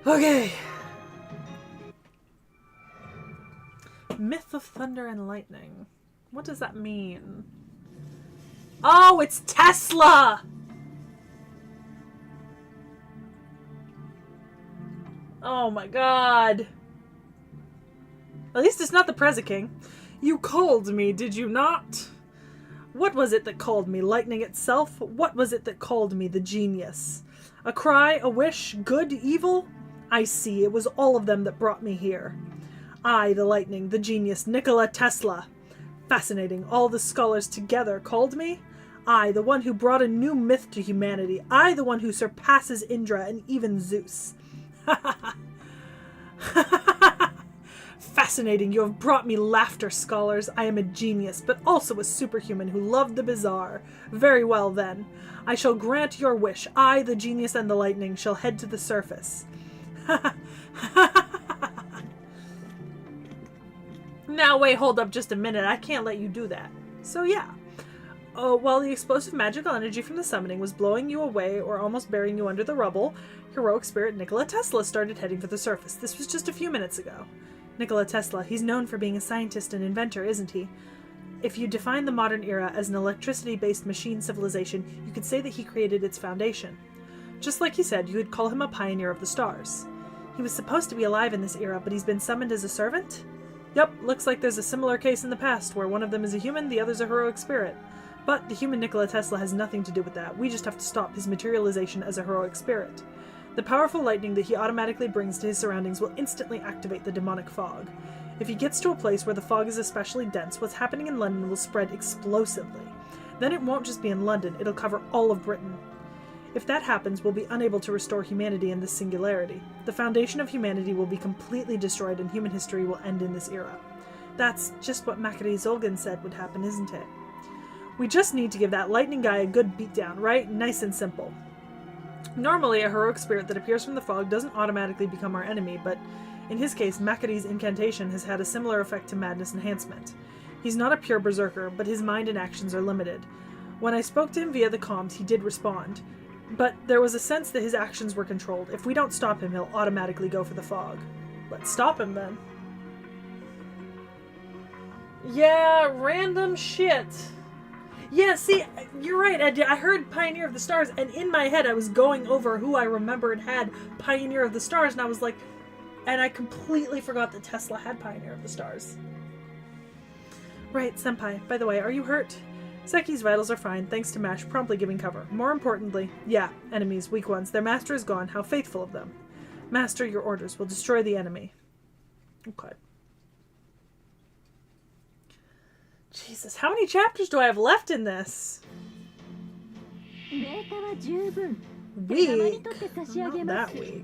Okay. Myth of Thunder and Lightning. What does that mean? Oh, it's Tesla! Oh my God. At least it's not the Prezi King. You called me, did you not? What was it that called me? Lightning itself? What was it that called me the genius? A cry, a wish, good, evil? I see, it was all of them that brought me here. I, the lightning, the genius, Nikola Tesla. Fascinating, all the scholars together called me? I, the one who brought a new myth to humanity. I, the one who surpasses Indra and even Zeus. Fascinating, you have brought me laughter, scholars. I am a genius, but also a superhuman who loved the bizarre. Very well, then. I shall grant your wish. I, the genius and the lightning, shall head to the surface. Now, wait, hold up just a minute. I can't let you do that. So, yeah. While the explosive magical energy from the summoning was blowing you away or almost burying you under the rubble, heroic spirit Nikola Tesla started heading for the surface. This was just a few minutes ago. Nikola Tesla, he's known for being a scientist and inventor, isn't he? If you define the modern era as an electricity-based machine civilization, you could say that he created its foundation. Just like he said, you would call him a pioneer of the stars. He was supposed to be alive in this era, but he's been summoned as a servant? Yup, looks like there's a similar case in the past, where one of them is a human, the other's a heroic spirit. But the human Nikola Tesla has nothing to do with that. We just have to stop his materialization as a heroic spirit. The powerful lightning that he automatically brings to his surroundings will instantly activate the demonic fog. If he gets to a place where the fog is especially dense, what's happening in London will spread explosively. Then it won't just be in London, it'll cover all of Britain. If that happens, we'll be unable to restore humanity in this singularity. The foundation of humanity will be completely destroyed and human history will end in this era. That's just what Makary Zolgan said would happen, isn't it? We just need to give that lightning guy a good beatdown, right? Nice and simple. Normally, a heroic spirit that appears from the fog doesn't automatically become our enemy, but in his case, Makary's incantation has had a similar effect to Madness Enhancement. He's not a pure berserker, but his mind and actions are limited. When I spoke to him via the comms, he did respond, but there was a sense that his actions were controlled. If we don't stop him, he'll automatically go for the fog. Let's stop him, then. Yeah, random shit. Yeah, see, you're right, I heard Pioneer of the Stars, and in my head I was going over who I remembered had Pioneer of the Stars, and I was like, and I completely forgot that Tesla had Pioneer of the Stars. Right, Senpai, by the way, are you hurt? Seki's vitals are fine, thanks to Mash promptly giving cover. More importantly, yeah, enemies, weak ones, their master is gone, how faithful of them. Master, your orders will destroy the enemy. Okay. Jesus, how many chapters do I have left in this? Weak. Not that weak.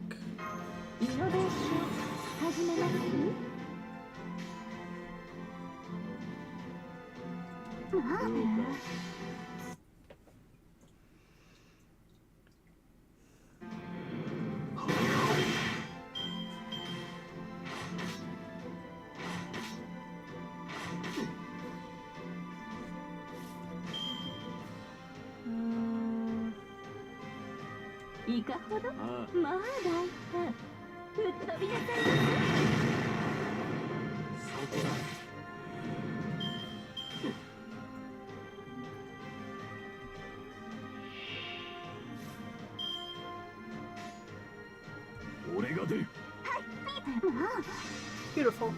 Beautiful.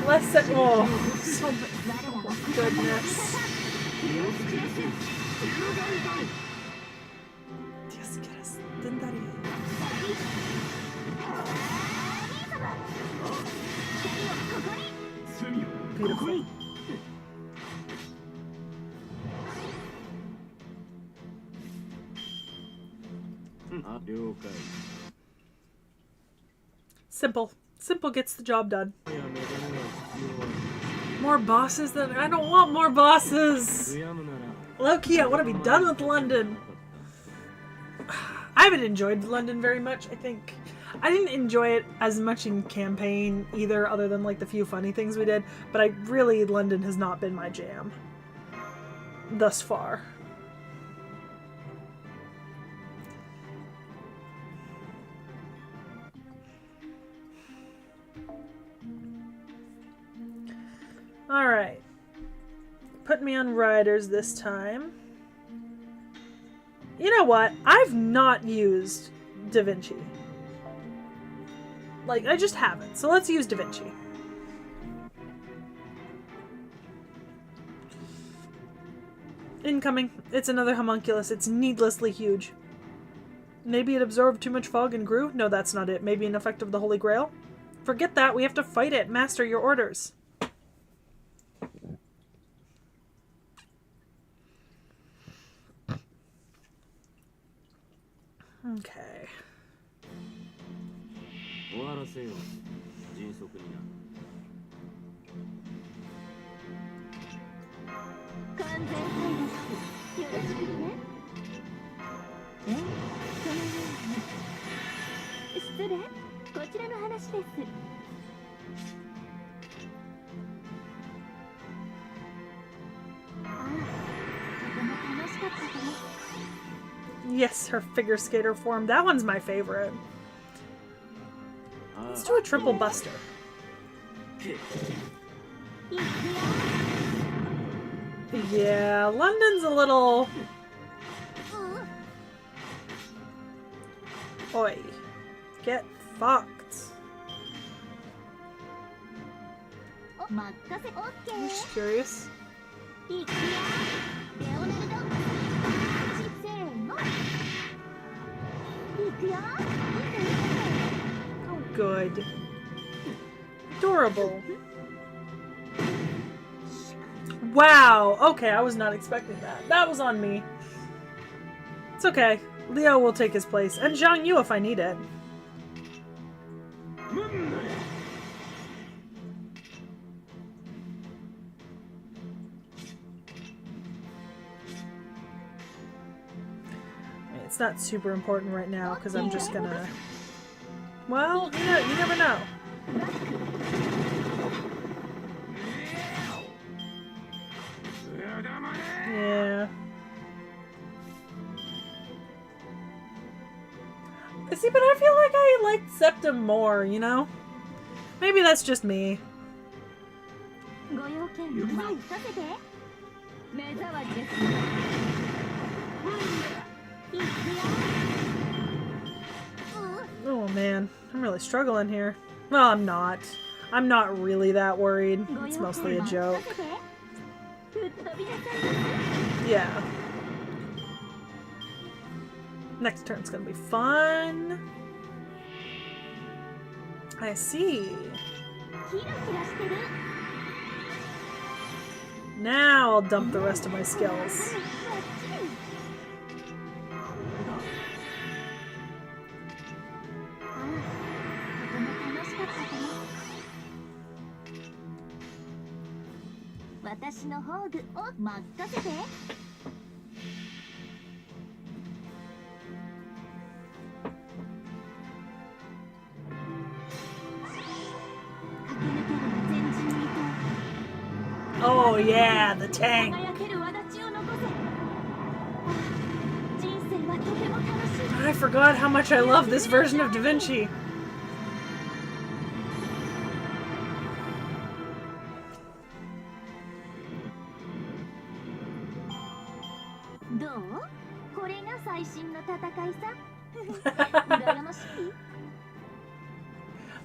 Less than, oh, so goodness. Dios, quieres intentar. Beautiful. Simple. Simple gets the job done. More bosses than... I don't want more bosses! Low-key, I want to be done with London. I haven't enjoyed London very much, I think. I didn't enjoy it as much in campaign either, other than like the few funny things we did, but London has not been my jam. Thus far. Alright. Put me on riders this time. You know what? I've not used Da Vinci. Like, I just haven't. So let's use Da Vinci. Incoming. It's another homunculus. It's needlessly huge. Maybe it absorbed too much fog and grew? No, that's not it. Maybe an effect of the Holy Grail? Forget that. We have to fight it. Master, your orders. Okay. 終わらせよう。迅速にな。完全配列よろしくね。そのように。失礼。こちらの話です。ああ、とても楽しかったかも。 Yes, her figure skater form. That one's my favorite. Let's do a triple buster. Yeah, London's a little... Oi. Get fucked. I'm just curious. Oh, good. Adorable. Wow. Okay, I was not expecting that. That was on me. It's okay. Leo will take his place. And Zhang Yu if I need it. It's not super important right now because I'm just gonna... Well, you never know. Yeah. See, but I feel like I liked Septim more, you know? Maybe that's just me. Oh man, I'm really struggling here. Well, I'm not. I'm not really that worried. It's mostly a joke. Yeah. Next turn's gonna be fun. I see. Now I'll dump the rest of my skills. Oh yeah, the tank. I forgot how much I love this version of Da Vinci.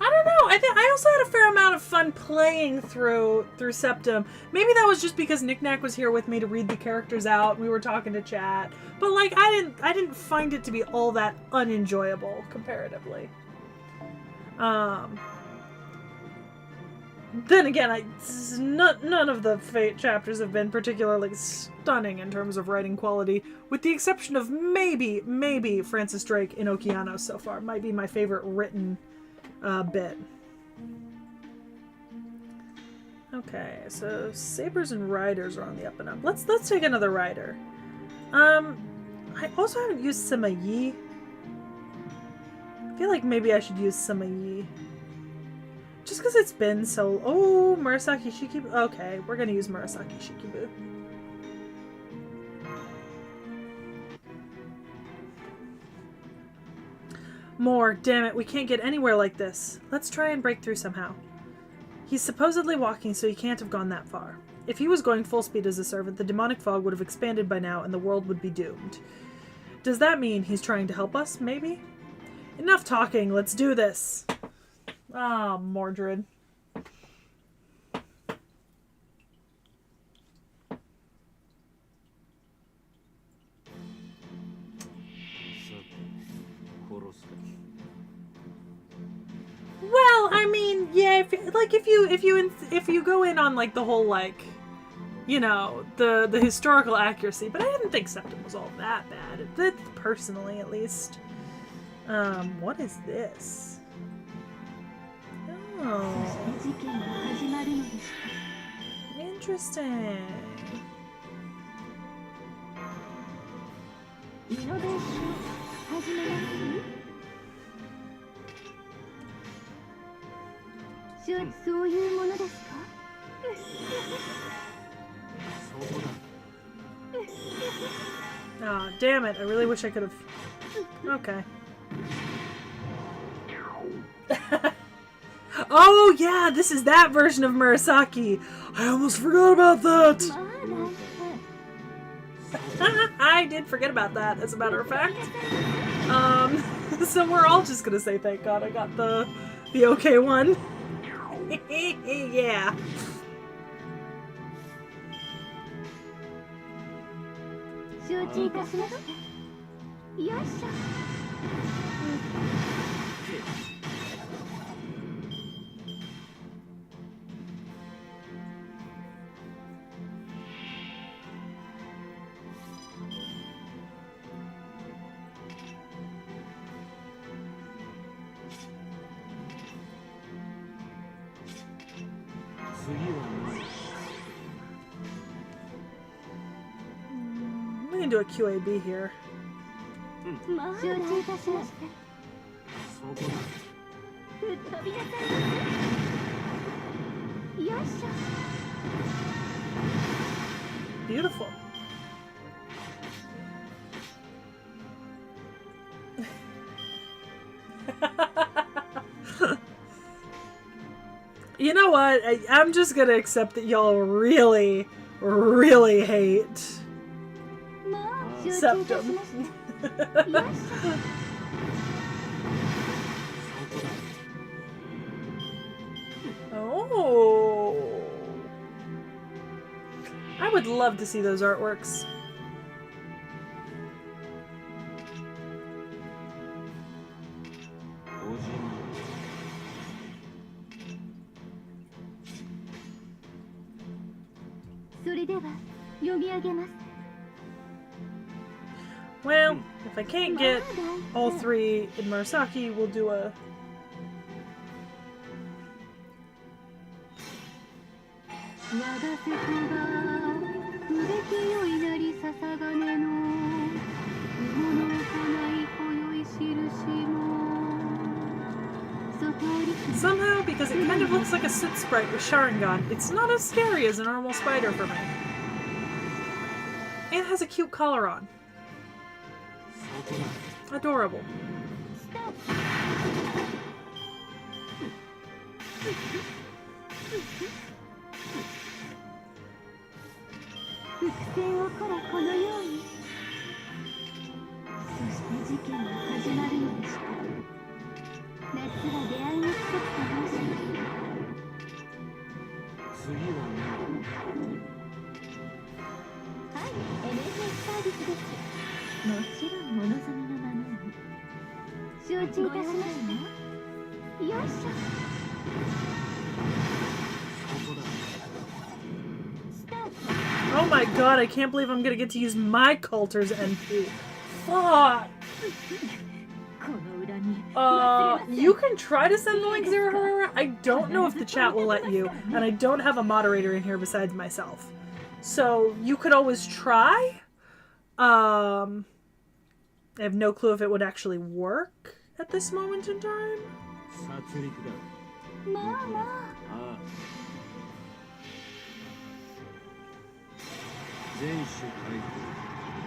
I don't know. I also had a fair amount of fun playing through Septim. Maybe that was just because Knick Knack was here with me to read the characters out. We were talking to chat, but like I didn't find it to be all that unenjoyable comparatively. Then again, none of the Fate chapters have been particularly stunning in terms of writing quality, with the exception of maybe Francis Drake in Okeanos so far. Might be my favorite written bit. Okay, so Sabers and Riders are on the up and up. Let's take another rider. I also haven't used Sima Yi. I feel like maybe I should use Sima Yi. Just because it's been so... Oh, Murasaki Shikibu. Okay, we're going to use Murasaki Shikibu. More. Damn it, we can't get anywhere like this. Let's try and break through somehow. He's supposedly walking, so he can't have gone that far. If he was going full speed as a servant, the demonic fog would have expanded by now and the world would be doomed. Does that mean he's trying to help us, maybe? Enough talking, let's do this! Ah, Mordred. Well, I mean, yeah, if you go in on like the whole like, you know, the historical accuracy, but I didn't think Septum was all that bad. Personally, at least. What is this? Oh, そして事件が始まるのでした interesting. イノベーション始めますそういうものですか Oh, damn it. I really wish I could have... Okay. Oh, yeah, this is that version of Murasaki. I almost forgot about that. まだ I did forget about that, as a matter of fact. So we're all just gonna say thank God I got the okay one. Yeah. 承知いたしましたよいしょ We can do a QAB here. まあ承知いたしました吹っ飛びなさいよいしょ Beautiful. You know what? I'm just gonna accept that y'all really, really hate まあ承知いたし Septum. ましたよいしょ Oh. I would love to see those artworks. Well, if I can't get all three in Murasaki, we'll do a... 我が瀬戸が不出来よいなりささがねの雲のない今宵印も外り Somehow, because it kind of looks like a soot sprite with Sharingan, it's not as scary as a normal spider for me. And it has a cute collar on. Adorable. Oh my god, I can't believe I'm gonna get to use my Coulter's NP. Fuck! You can try to send the link, Zero Herrera. I don't know if the chat will let you, and I don't have a moderator in here besides myself. So, you could always try. I have no clue if it would actually work at this moment in time.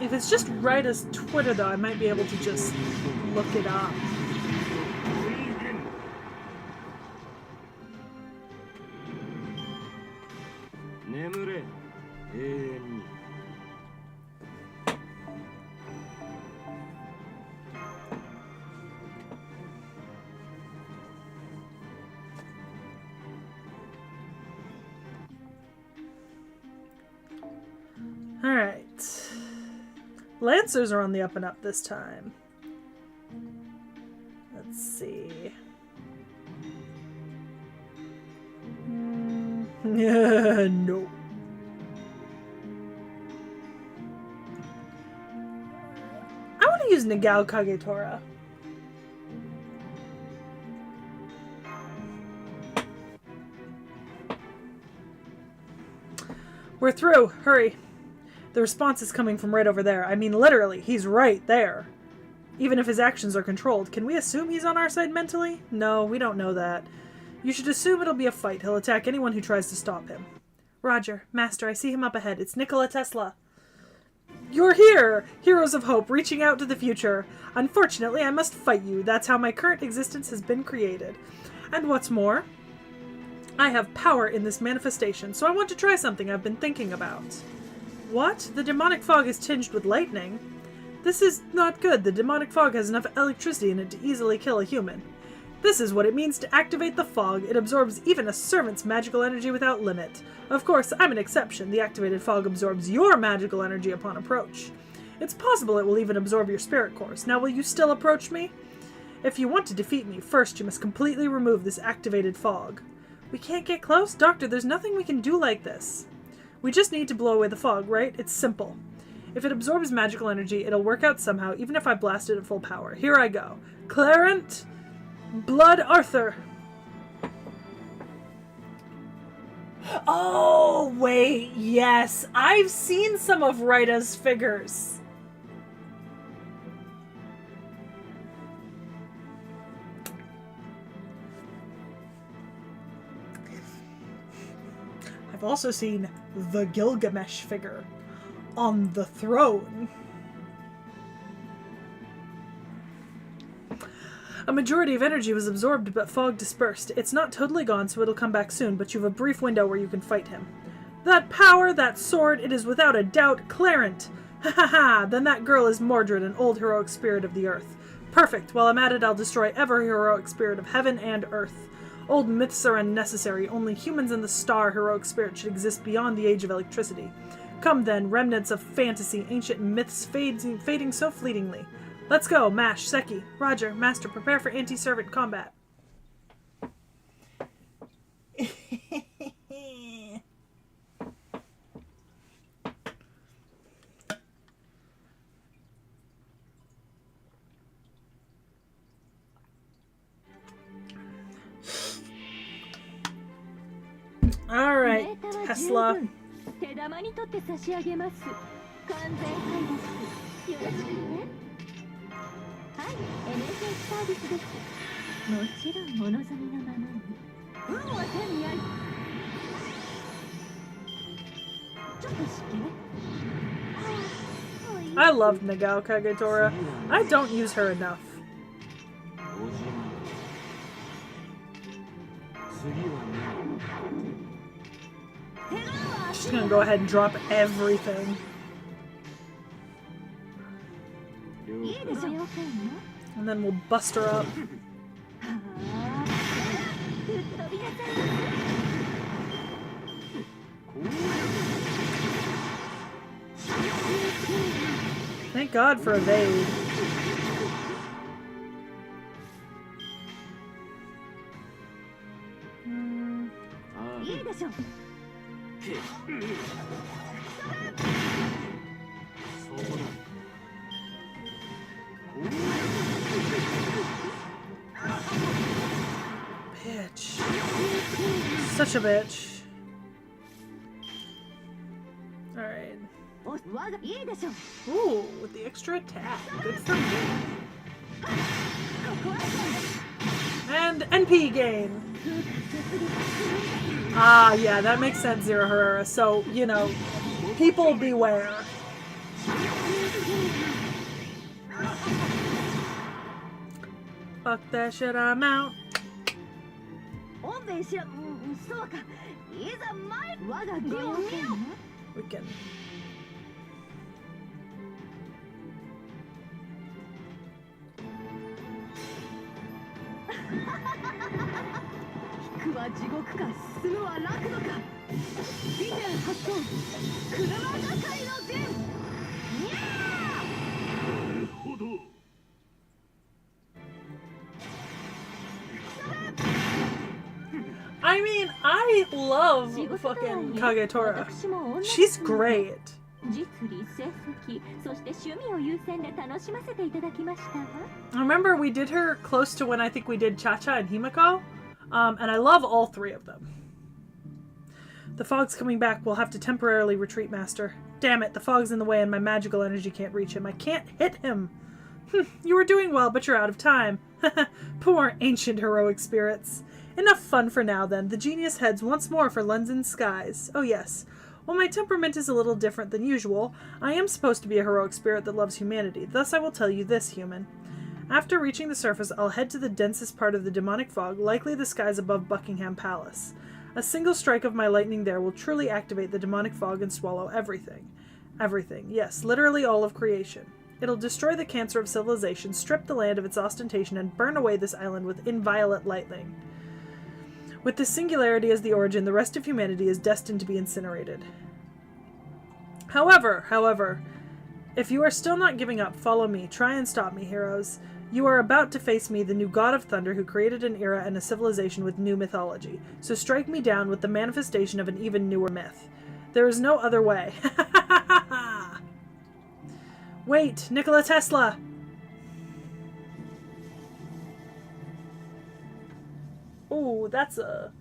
If it's just right as Twitter, though, I might be able to just look it up. Alright. Lancers are on the up and up this time. Let's see. No. I want to use Nagao Kagetora. We're through. Hurry. The response is coming from right over there. I mean, literally, he's right there. Even if his actions are controlled, can we assume he's on our side mentally? No, we don't know that. You should assume it'll be a fight. He'll attack anyone who tries to stop him. Roger. Master, I see him up ahead. It's Nikola Tesla. You're here! Heroes of hope, reaching out to the future. Unfortunately, I must fight you. That's how my current existence has been created. And what's more, I have power in this manifestation, so I want to try something I've been thinking about. What? The demonic fog is tinged with lightning? This is not good. The demonic fog has enough electricity in it to easily kill a human. This is what it means to activate the fog. It absorbs even a servant's magical energy without limit. Of course, I'm an exception. The activated fog absorbs your magical energy upon approach. It's possible it will even absorb your spirit cores. Now, will you still approach me? If you want to defeat me, first you must completely remove this activated fog. We can't get close? Doctor, there's nothing we can do like this. We just need to blow away the fog, right? It's simple. If it absorbs magical energy, it'll work out somehow, even if I blast it at full power. Here I go. Clarent Blood Arthur. Oh, wait, yes. I've seen some of Rita's figures. I've also seen the Gilgamesh figure on the throne. A majority of energy was absorbed, but fog dispersed. It's not totally gone, so it'll come back soon, but you have a brief window where you can fight him. That power, that sword, it is without a doubt Clarent. Ha ha ha! Then that girl is Mordred, an old heroic spirit of the earth. Perfect. While I'm at it, I'll destroy every heroic spirit of heaven and earth. Old myths are unnecessary. Only humans and the star heroic spirit should exist beyond the age of electricity. Come then, remnants of fantasy, ancient myths fading so fleetingly. Let's go, Mash, Seki. Roger, Master, prepare for anti-servant combat. All right, Tesla. I love Nagao Kagetora. I don't use her enough. She's gonna go ahead and drop everything. And then we'll bust her up. Thank God for evade. Bitch. Such a bitch. Alright. Ooh, with the extra attack. Good for me. And NP gain. Ah, yeah, that makes sense, Zero Herrera. So, you know, people beware. Fuck that shit, I'm out. We can. ほど。 I mean, I love fucking Kagetora. She's great. 実利成績そして趣味を優先で楽しませていただきましたわ。 I remember we did her close to when I think we did Cha-Cha and Himiko, and I love all three of them. The fog's coming back. We'll have to temporarily retreat, Master. Damn it, the fog's in the way and my magical energy can't reach him. I can't hit him. You were doing well, but you're out of time. Poor ancient heroic spirits. Enough fun for now, then. The genius heads once more for London's skies. Oh, yes. While my temperament is a little different than usual, I am supposed to be a heroic spirit that loves humanity. Thus I will tell you this, human. After reaching the surface, I'll head to the densest part of the demonic fog, likely the skies above Buckingham Palace. A single strike of my lightning there will truly activate the demonic fog and swallow everything. Everything. Yes, literally all of creation. It'll destroy the cancer of civilization, strip the land of its ostentation, and burn away this island with inviolate lightning. With this singularity as the origin, the rest of humanity is destined to be incinerated. However, if you are still not giving up, follow me. Try and stop me, heroes. You are about to face me, the new god of thunder who created an era and a civilization with new mythology. So strike me down with the manifestation of an even newer myth. There is no other way. Wait, Nikola Tesla! Oh, that's a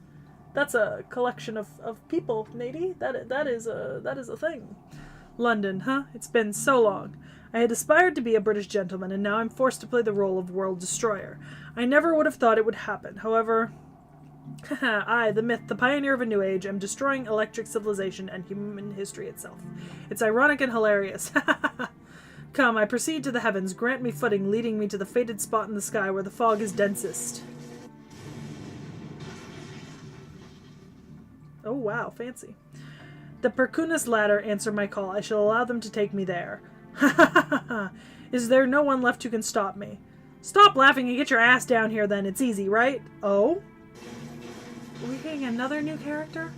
collection of people, Nady. That is a thing. London, huh? It's been so long. I had aspired to be a British gentleman, and now I'm forced to play the role of world destroyer. I never would have thought it would happen. However, I, the myth, the pioneer of a new age, am destroying electric civilization and human history itself. It's ironic and hilarious. Come, I proceed to the heavens. Grant me footing, leading me to the fated spot in the sky where the fog is densest. Oh wow, fancy. The Perkunas ladder answer my call. I shall allow them to take me there. Is there no one left who can stop me? Stop laughing and get your ass down here then. It's easy, right? Oh? Are we getting another new character?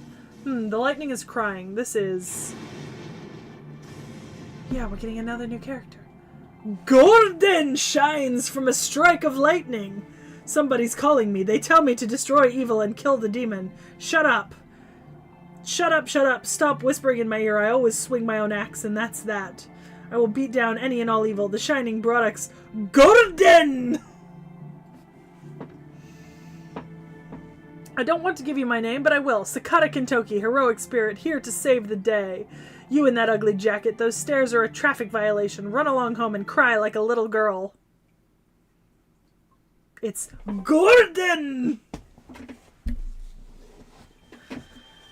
The lightning is crying. This is... Yeah, we're getting another new character. Golden shines from a strike of lightning. Somebody's calling me. They tell me to destroy evil and kill the demon. Shut up. Shut up, shut up. Stop whispering in my ear. I always swing my own axe, and that's that. I will beat down any and all evil. The shining products. Golden! I don't want to give you my name, but I will. Sakata Kintoki, heroic spirit, here to save the day. You in that ugly jacket. Those stairs are a traffic violation. Run along home and cry like a little girl. It's Golden!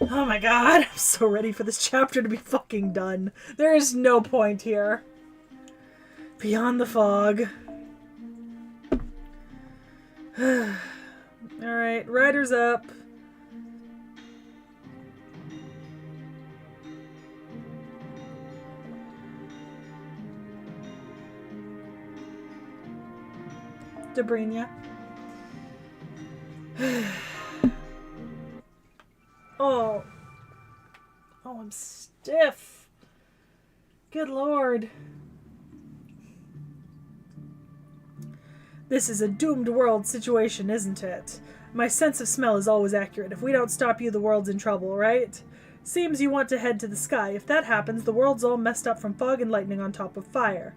Oh my god, I'm so ready for this chapter to be fucking done. There is no point here. Beyond the fog. Alright, Rider's up. Debrinia. Oh, I'm stiff. Good lord. This is a doomed world situation, isn't it? My sense of smell is always accurate. If we don't stop you, the world's in trouble, right? Seems you want to head to the sky. If that happens, the world's all messed up from fog and lightning on top of fire.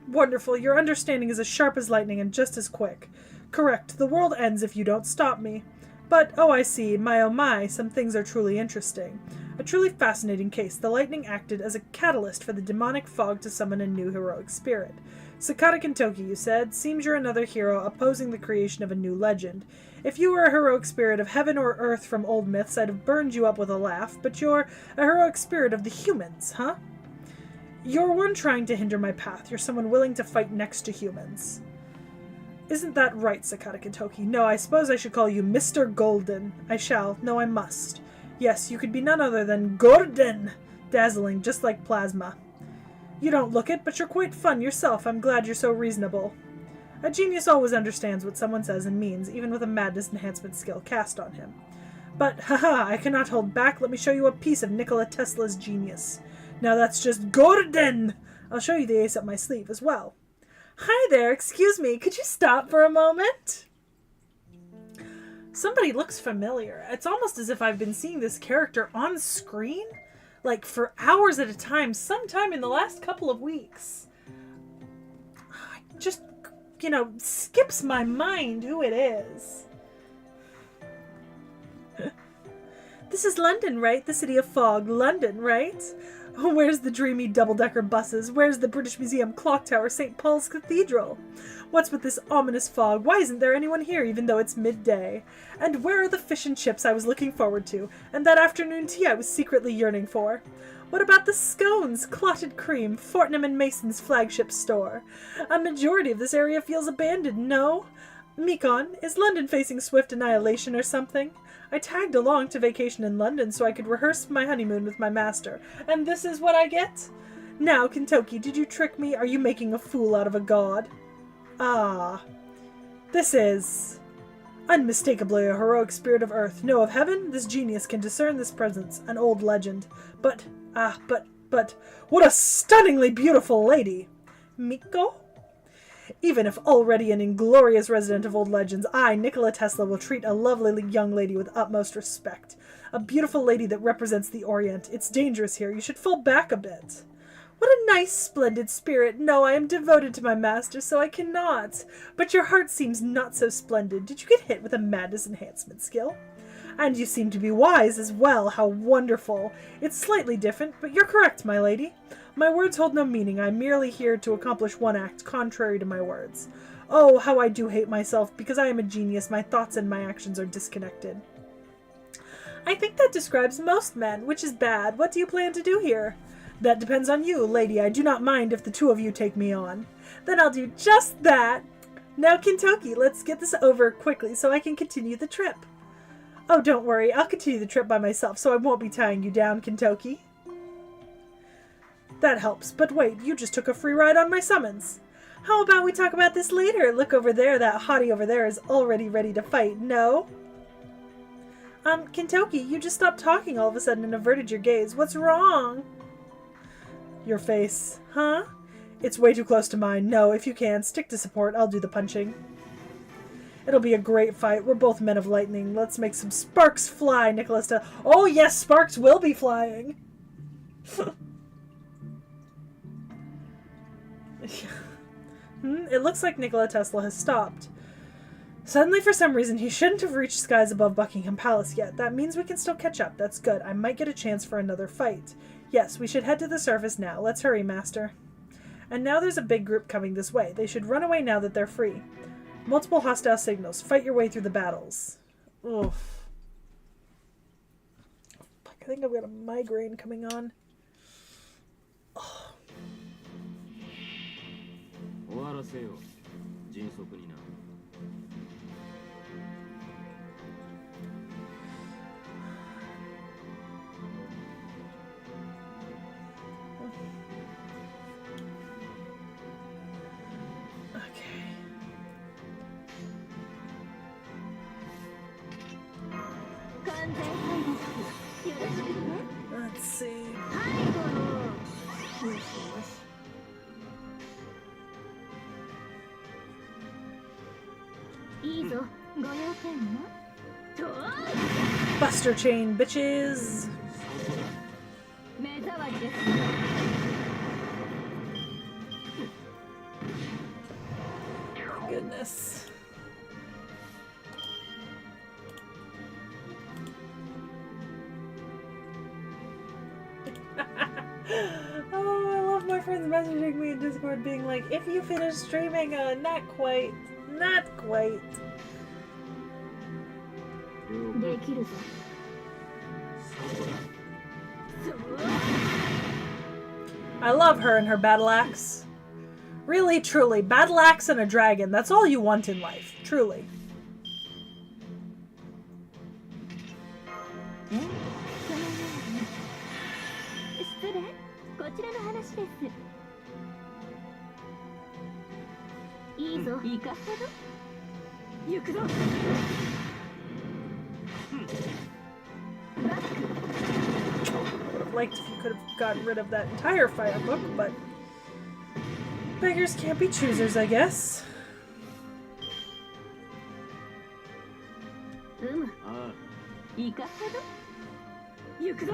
Wonderful. Your understanding is as sharp as lightning and just as quick. Correct. The world ends if you don't stop me. But, oh I see, my oh my, some things are truly interesting. A truly fascinating case. The lightning acted as a catalyst for the demonic fog to summon a new heroic spirit. Sakata Kintoki, you said. Seems you're another hero opposing the creation of a new legend. If you were a heroic spirit of heaven or earth from old myths, I'd have burned you up with a laugh, but you're a heroic spirit of the humans, huh? You're one trying to hinder my path. You're someone willing to fight next to humans. Isn't that right, Sakata Kintoki? No, I suppose I should call you Mr. Golden. I shall. No, I must. Yes, you could be none other than Golden! Dazzling, just like plasma. You don't look it, but you're quite fun yourself. I'm glad you're so reasonable. A genius always understands what someone says and means, even with a madness enhancement skill cast on him. But, haha, I cannot hold back. Let me show you a piece of Nikola Tesla's genius. Now that's just golden! I'll show you the ace up my sleeve as well. Hi there, excuse me, could you stop for a moment? Somebody looks familiar. It's almost as if I've been seeing this character on screen, like for hours at a time, sometime in the last couple of weeks. Just, skips my mind who it is. This is London, right? The city of fog. London, right? Oh, where's the dreamy double-decker buses? Where's the British Museum clock tower, St. Paul's Cathedral? What's with this ominous fog? Why isn't there anyone here, even though it's midday? And where are the fish and chips I was looking forward to, and that afternoon tea I was secretly yearning for? What about the scones, clotted cream, Fortnum and Mason's flagship store? A majority of this area feels abandoned, no? Mekon, is London facing swift annihilation or something? I tagged along to vacation in London so I could rehearse my honeymoon with my master, and this is what I get? Now, Kintoki, did you trick me? Are you making a fool out of a god? Ah. This is unmistakably a heroic spirit of earth. No, of heaven, this genius can discern this presence, an old legend. But, what a stunningly beautiful lady! Miko? Even if already an inglorious resident of old legends, I, Nikola Tesla, will treat a lovely young lady with utmost respect. A beautiful lady that represents the Orient. It's dangerous here. You should fall back a bit. What a nice, splendid spirit. No, I am devoted to my master, so I cannot. But your heart seems not so splendid. Did you get hit with a madness enhancement skill? And you seem to be wise as well. How wonderful. It's slightly different, but you're correct, my lady. My words hold no meaning. I'm merely here to accomplish one act, contrary to my words. Oh, how I do hate myself. Because I am a genius, my thoughts and my actions are disconnected. I think that describes most men, which is bad. What do you plan to do here? That depends on you, lady. I do not mind if the two of you take me on. Then I'll do just that. Now, Kintoki, let's get this over quickly so I can continue the trip. Oh, don't worry. I'll continue the trip by myself, so I won't be tying you down, Kintoki. That helps. But wait, you just took a free ride on my summons. How about we talk about this later? Look over there. That hottie over there is already ready to fight. No? Kintoki, you just stopped talking all of a sudden and averted your gaze. What's wrong? Your face. Huh? It's way too close to mine. No, if you can, stick to support. I'll do the punching. It'll be a great fight. We're both men of lightning. Let's make some sparks fly, Nicholas. Oh, yes, sparks will be flying. It looks like Nikola Tesla has stopped. Suddenly, for some reason, he shouldn't have reached skies above Buckingham Palace yet. That means we can still catch up. That's good. I might get a chance for another fight. Yes, we should head to the surface now. Let's hurry, Master. And now there's a big group coming this way. They should run away now that they're free. Multiple hostile signals. Fight your way through the battles. Oof. I think I've got a migraine coming on. Oh. 終わらせよ。迅速にな。Let's see. いいぞ、ご用件は？と Buster chain, bitches. 目障りです。Goodness. Oh, I love my friends messaging me in Discord being like, if you finish streaming, not quite. Not quite. できるぞ。そう。 I love her and her battle axe. Really, truly, battle axe and a dragon. That's all you want in life. Truly. 失礼。こちらの話です。いいぞ。行かせろ。行くぞ。liked if you could have gotten rid of that entire fire book, but beggars can't be choosers, I guess. あいかほど行くぞ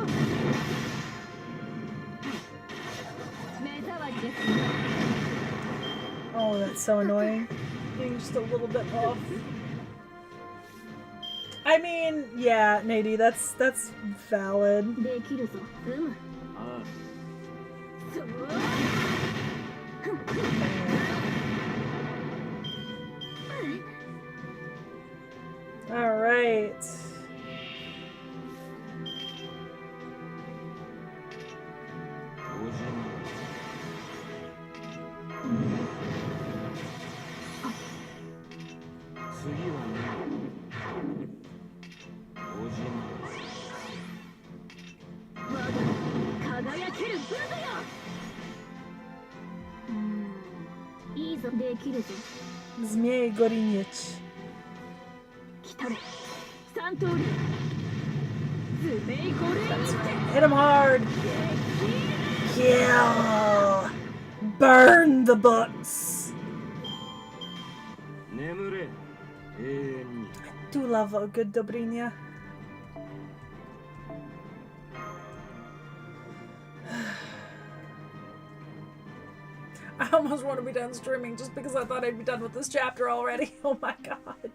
目障りです Oh, that's so annoying. Being just a little bit off. I mean, yeah, Nady, that's valid. できるぞあ そう All right. Zmei Gorinic. 来たれ三通りズメイコレイ Hit him hard. Kill. Burn the books. 眠れ永遠に Do love a good Dobrynia. I almost want to be done streaming just because I thought I'd be done with this chapter already. Oh my god.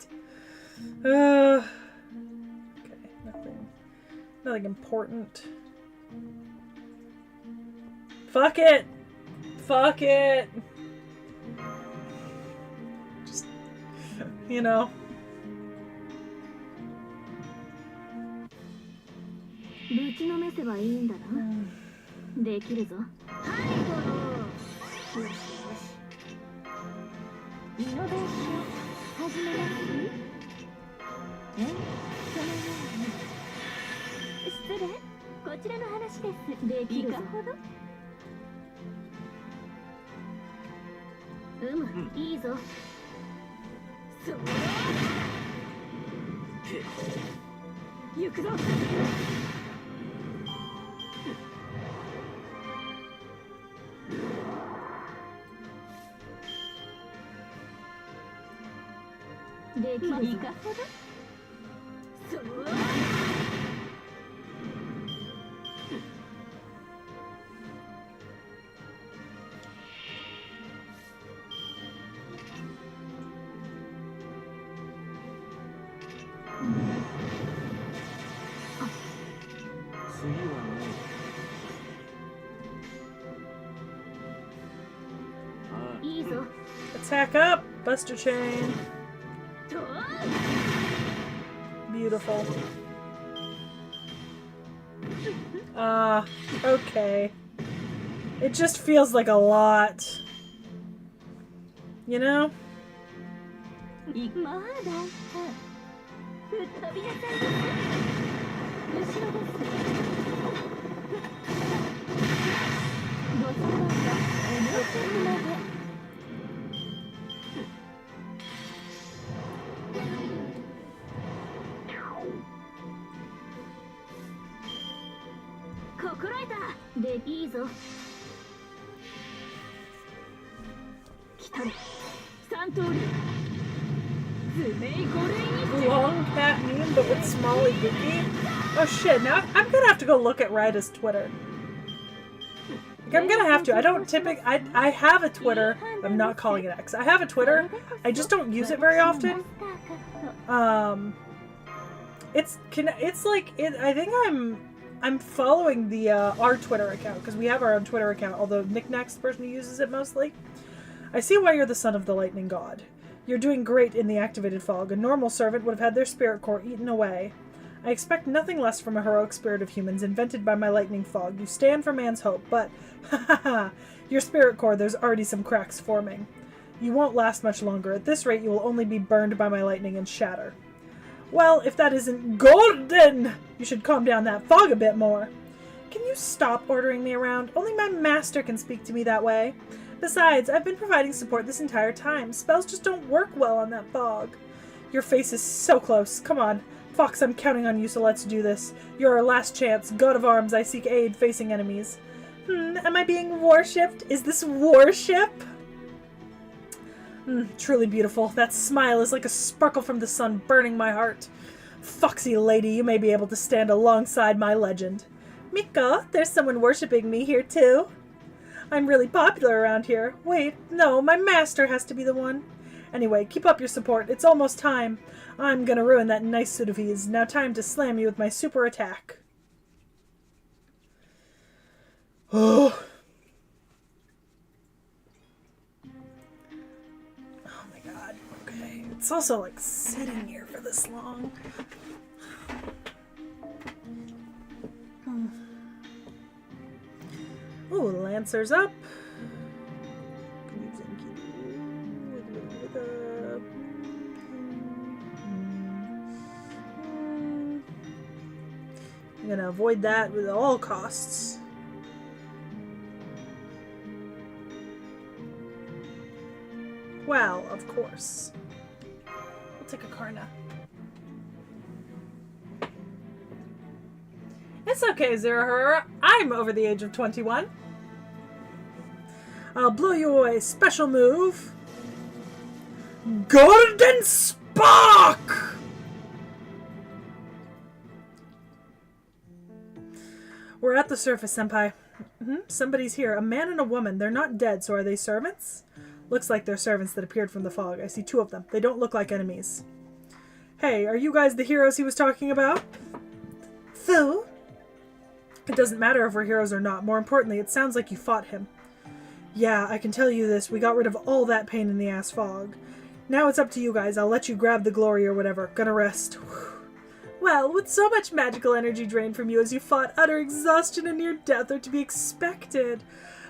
Okay, nothing important. Fuck it. Fuck it. Just, you know. ぶちのめせばいいんだなできるぞはいよしよしイノベーション始めますそのように失礼こちらの話ですできるぞほどいいぞそう行くぞできるぞいかほどそう次はね いいぞ Attack up, Buster Chain. Beautiful. Okay. It just feels like a lot. You know? まだ吹っ飛びなさい後ろですご相談はお申し込みまで心得たでいいぞ来たれ三通りズメイゴレイに Long cat meme, but with Smalley Gookie? Oh shit, now I'm gonna have to go look at Ryda's Twitter. Like, I'm gonna have to. I don't typically... I have a Twitter. I'm not calling it X. I have a Twitter. I just don't use it very often. It's like... I think I'm following the our Twitter account, because we have our own Twitter account, although Knickknack's the person who uses it mostly. I see why you're the son of the lightning god. You're doing great in the activated fog. A normal servant would have had their spirit core eaten away. I expect nothing less from a heroic spirit of humans invented by my lightning fog. You stand for man's hope, but your spirit core, there's already some cracks forming. You won't last much longer. At this rate, you will only be burned by my lightning and shatter. Well, if that isn't golden, you should calm down that fog a bit more. Can you stop ordering me around? Only my master can speak to me that way. Besides, I've been providing support this entire time. Spells just don't work well on that fog. Your face is so close. Come on. Fox, I'm counting on you, so let's do this. You're our last chance. God of arms, I seek aid facing enemies. Am I being worshipped? Is this worship? Truly beautiful. That smile is like a sparkle from the sun burning my heart. Foxy lady, you may be able to stand alongside my legend. Miko, there's someone worshipping me here too. I'm really popular around here. Wait, no, my master has to be the one. Anyway, keep up your support. It's almost time. I'm gonna ruin that nice suit of his. Now time to slam you with my super attack. Oh. Oh my god. Okay. It's also like sitting here for this long. Ooh, Lancer's up. I'm gonna avoid that with all costs. Well, of course. We'll take a Karna. It's okay, Zerahur. I'm over the age of 21. I'll blow you away. Special move. Golden Spark! We're at the surface, Senpai. Somebody's here. A man and a woman. They're not dead, so are they servants? Looks like they're servants that appeared from the fog. I see 2 of them. They don't look like enemies. Hey, are you guys the heroes he was talking about? Fu? It doesn't matter if we're heroes or not. More importantly, it sounds like you fought him. Yeah, I can tell you this. We got rid of all that pain in the ass fog. Now it's up to you guys. I'll let you grab the glory or whatever. Gonna rest. Whew. Well, with so much magical energy drained from you as you fought, utter exhaustion and near death are to be expected.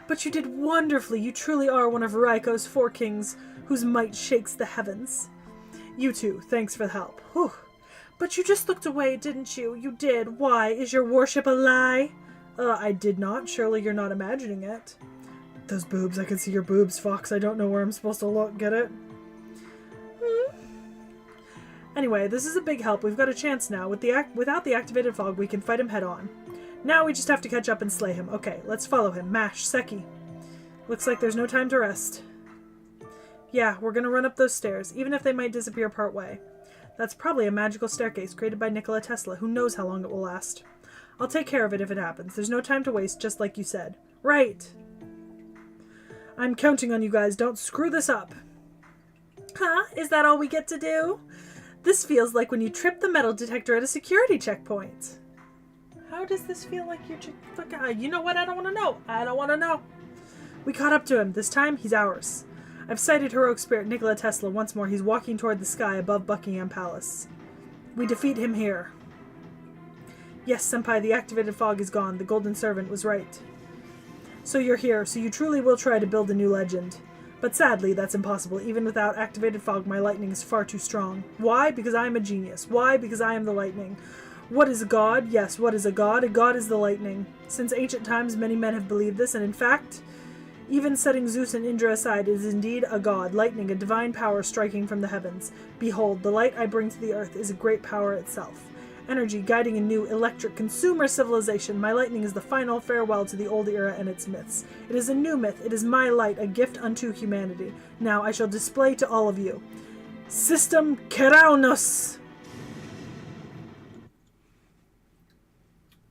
But you did wonderfully. You truly are one of Raiko's 4 kings, whose might shakes the heavens. You too. Thanks for the help. Whew. But you just looked away, didn't you? You did. Why? Is your worship a lie? I did not. Surely you're not imagining it. Those boobs. I can see your boobs, Fox. I don't know where I'm supposed to look. Get it? Anyway, this is a big help. We've got a chance now. Without the activated fog, we can fight him head on. Now we just have to catch up and slay him. Okay, let's follow him. Mash, Seki. Looks like there's no time to rest. Yeah, we're gonna run up those stairs, even if they might disappear part way. That's probably a magical staircase created by Nikola Tesla. Who knows how long it will last. I'll take care of it if it happens. There's no time to waste, just like you said. Right! I'm counting on you guys. Don't screw this up. Huh? Is that all we get to do? This feels like when you trip the metal detector at a security checkpoint. How does this feel like you're... You know what? I don't want to know. I don't want to know. We caught up to him. This time, he's ours. I've sighted heroic spirit Nikola Tesla once more. He's walking toward the sky above Buckingham Palace. We defeat him here. Yes, Senpai, the activated fog is gone. The Golden Servant was right. So you're here, so you truly will try to build a new legend. But sadly, that's impossible. Even without activated fog, my lightning is far too strong. Why? Because I am a genius. Why? Because I am the lightning. What is a god? Yes, what is a god? A god is the lightning. Since ancient times, many men have believed this, and in fact, even setting Zeus and Indra aside, it is indeed a god, lightning, a divine power striking from the heavens. Behold, the light I bring to the earth is a great power itself. Energy guiding a new electric consumer civilization. My lightning is the final farewell to the old era and its myths. It is a new myth. It is my light, a gift unto humanity. Now I shall display to all of you. System Keraunos!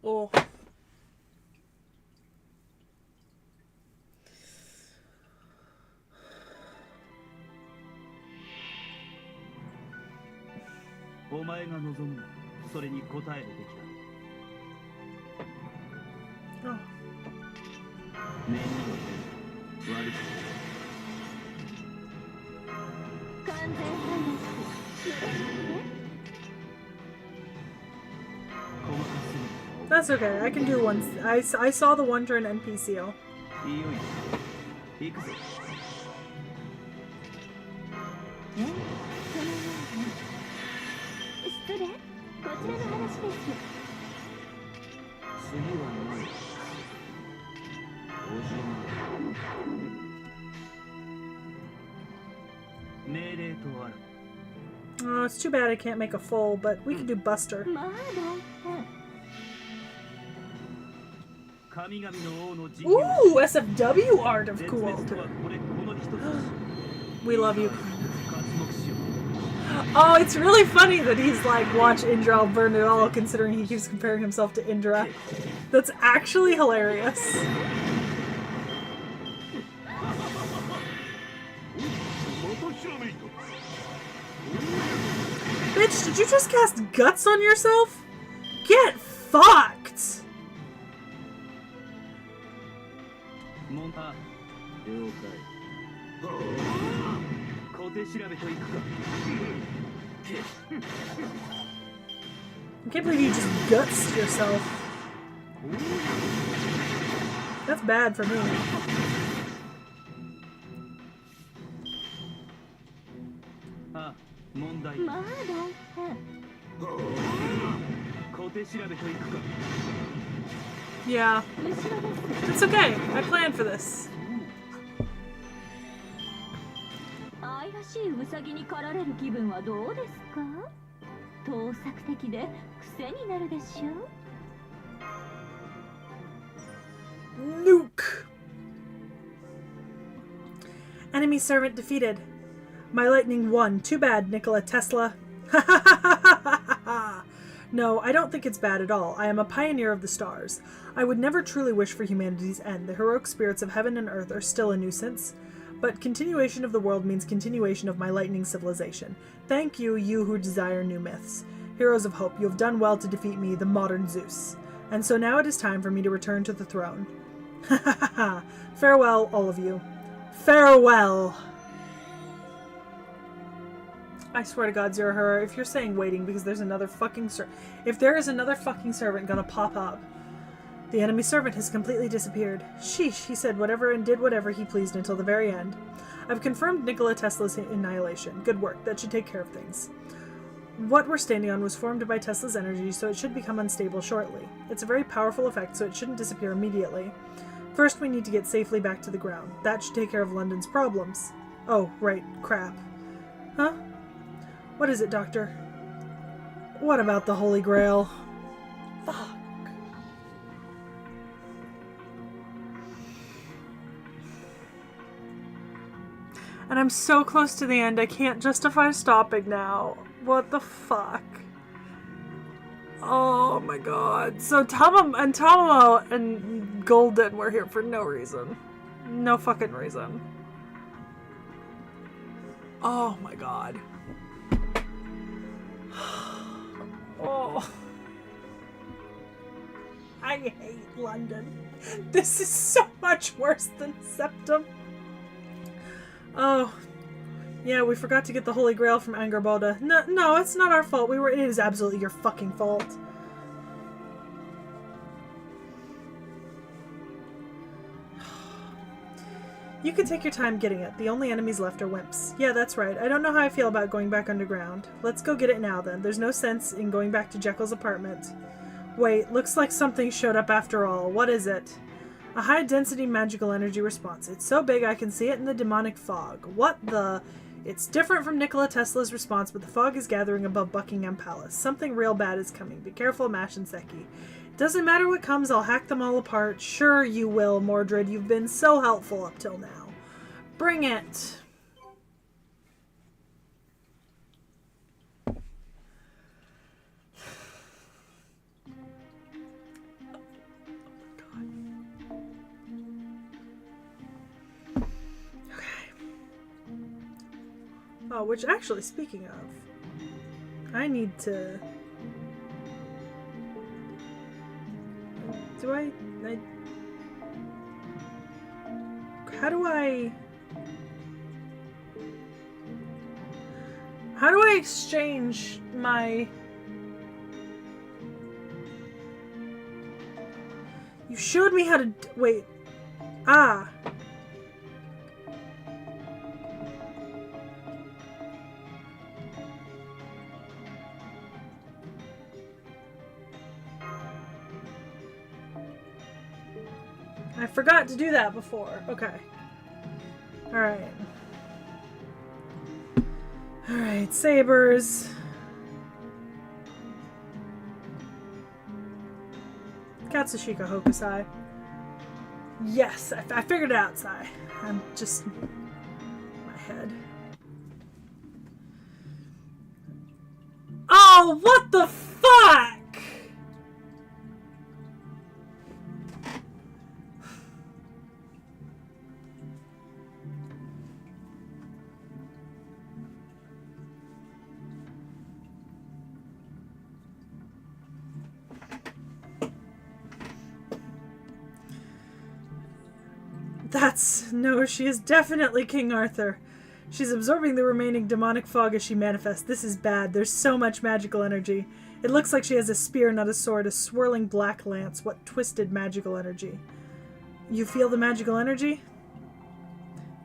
Oh. Oh. That's okay. I can do one. I saw the one turn NPCO. Oh, it's too bad I can't make a full, but we can do Buster. まあ大変 神々の王の事業 Ooh, SFW art of 絶 cool. 滅とはこれこの一つ We love you. 活目しよう Oh, it's really funny that he's like, watch Indra, I'll burn it all, considering he keeps comparing himself to Indra. That's actually hilarious. Bitch, did you just cast guts on yourself? Get fucked! モンタ了解小手調べといくか I can't believe you just guts yourself. That's bad for me. あ問題まあ大変 小手調べといくか Yeah, 後ろです it's okay. I planned for this. 愛らしいウサギに狩られる気分はどうですか盗作的で癖になるでしょ Nuke! Enemy servant defeated. My lightning won. Too bad, Nikola Tesla. No, I don't think it's bad at all. I am a pioneer of the stars. I would never truly wish for humanity's end. The heroic spirits of heaven and earth are still a nuisance. But continuation of the world means continuation of my lightning civilization. Thank you, you who desire new myths. Heroes of hope, you have done well to defeat me, the modern Zeus. And so now it is time for me to return to the throne. Farewell, all of you. Farewell! I swear to God, Zero, if you're saying waiting because there's another fucking if there is another fucking servant gonna pop up. The enemy servant has completely disappeared. Sheesh, he said whatever and did whatever he pleased until the very end. I've confirmed Nikola Tesla's annihilation. Good work, that should take care of things. What we're standing on was formed by Tesla's energy, so it should become unstable shortly. It's a very powerful effect, so it shouldn't disappear immediately. First, we need to get safely back to the ground. That should take care of London's problems. Oh, right, crap. Huh? What is it, Doctor? What about the Holy Grail? Fuck. And I'm so close to the end, I can't justify stopping now. What the fuck? Oh my god. So Tamamo and Golden were here for no reason. No fucking reason. Oh my god. Oh. I hate London. This is so much worse than Septum. Oh. Yeah, we forgot to get the Holy Grail from Angerboda. No, it's not our fault. It is absolutely your fucking fault. You can take your time getting it. The only enemies left are wimps. Yeah, that's right. I don't know how I feel about going back underground. Let's go get it now, then. There's no sense in going back to Jekyll's apartment. Wait, looks like something showed up after all. What is it? A high-density magical energy response. It's so big I can see it in the demonic fog. What the... It's different from Nikola Tesla's response, but the fog is gathering above Buckingham Palace. Something real bad is coming. Be careful, Mash and Seki. Doesn't matter what comes, I'll hack them all apart. Sure you will, Mordred. You've been so helpful up till now. Bring it. Oh, which actually, speaking of, I need to... How do I exchange my... You showed me how to... Wait. Ah. I forgot to do that before. Okay. Alright. Alright, sabers. Katsushika Hokusai. Yes, I figured it out, Sai. I'm just... my head. Oh, what the fuck?! No, she is definitely King Arthur. She's absorbing the remaining demonic fog as she manifests. This is bad. There's so much magical energy. It looks like she has a spear, not a sword, a swirling black lance. What twisted magical energy. You feel the magical energy?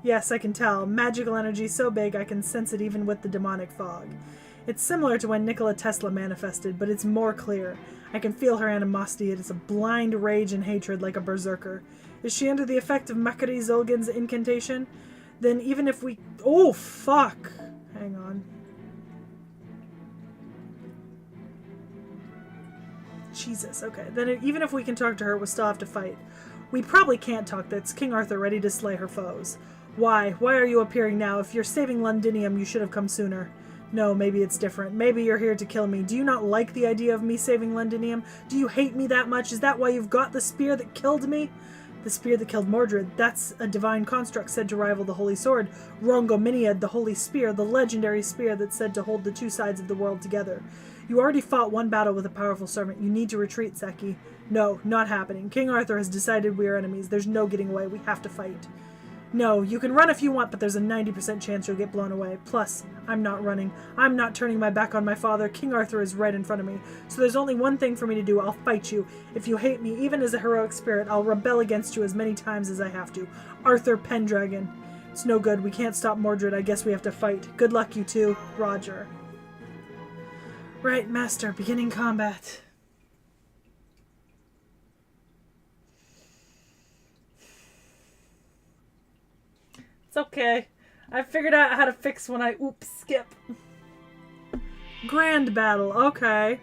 Yes, I can tell. Magical energy so big I can sense it even with the demonic fog. It's similar to when Nikola Tesla manifested, but it's more clear. I can feel her animosity. It is a blind rage and hatred like a berserker. Is she under the effect of Makari Zolgin's incantation? Then even if we... Oh, fuck! Hang on. Jesus, okay. Then even if we can talk to her, we'll still have to fight. We probably can't talk. That's King Arthur ready to slay her foes. Why? Why are you appearing now? If you're saving Londinium, you should have come sooner. No, maybe it's different. Maybe you're here to kill me. Do you not like the idea of me saving Londinium? Do you hate me that much? Is that why you've got the spear that killed me? The spear that killed Mordred. That's a divine construct said to rival the Holy Sword. Rongominiad, the Holy Spear, the legendary spear that's said to hold the two sides of the world together. You already fought one battle with a powerful servant. You need to retreat, Seki. No, not happening. King Arthur has decided we are enemies. There's no getting away. We have to fight. No, you can run if you want, but there's a 90% chance you'll get blown away. Plus, I'm not running. I'm not turning my back on my father. King Arthur is right in front of me. So there's only one thing for me to do. I'll fight you. If you hate me, even as a heroic spirit, I'll rebel against you as many times as I have to. Arthur Pendragon. It's no good. We can't stop Mordred. I guess we have to fight. Good luck, you two. Roger. Right, Master. Beginning combat. It's okay. I figured out how to fix when I skip. Grand battle, okay.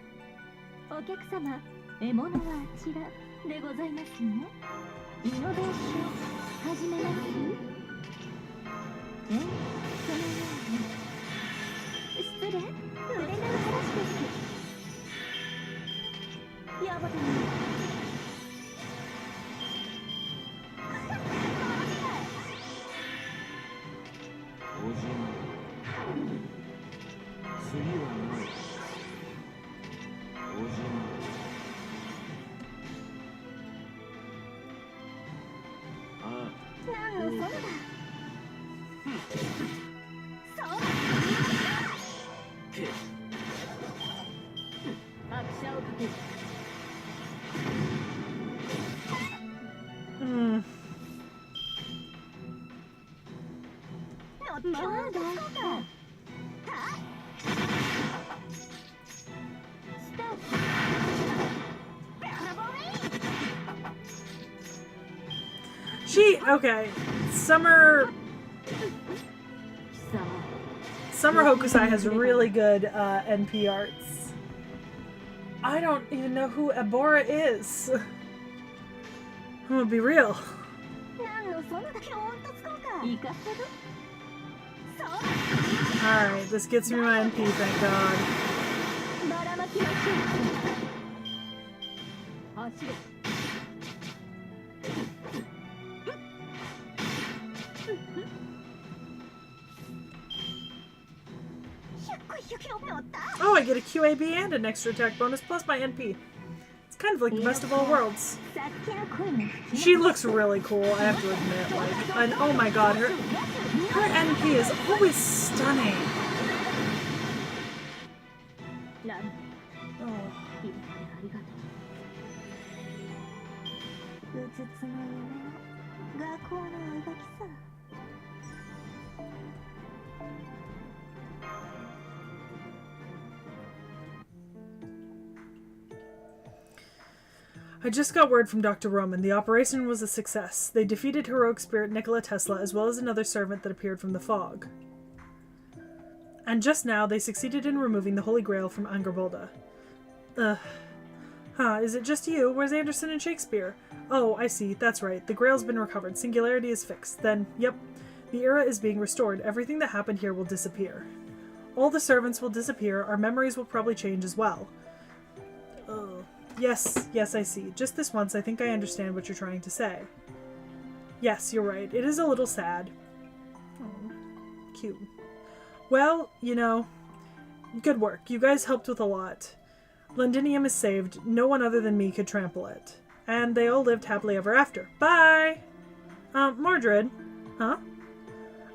お客様、獲物はあちらでございますね。イノベーション始めます。そのように。失礼、売れない話です。やばたね。次はない。おじま。ああ。なんのそのだ。そうだ。拍車をかける。まだ。Okay, Summer Hokusai has really good NP arts. I don't even know who Ebora is. I'm gonna be real. Alright, this gets me my NP, thank God. Oh, I get a QAB and an extra attack bonus plus my NP. It's kind of like the best of all worlds. She looks really cool, I have to admit. Like, and oh my god, her NP is always stunning. Oh. I just got word from Dr. Roman. The operation was a success. They defeated heroic spirit Nikola Tesla as well as another servant that appeared from the fog. And just now they succeeded in removing the Holy Grail from Angerbolda. Is it just you? Where's Anderson and Shakespeare? Oh, I see. That's right. The Grail's been recovered. Singularity is fixed. Then, yep. The era is being restored. Everything that happened here will disappear. All the servants will disappear. Our memories will probably change as well. Yes, I see. Just this once, I think I understand what you're trying to say. Yes, you're right. It is a little sad. Oh, cute. Well, you know, good work. You guys helped with a lot. Londinium is saved. No one other than me could trample it. And they all lived happily ever after. Bye! Mordred? Huh?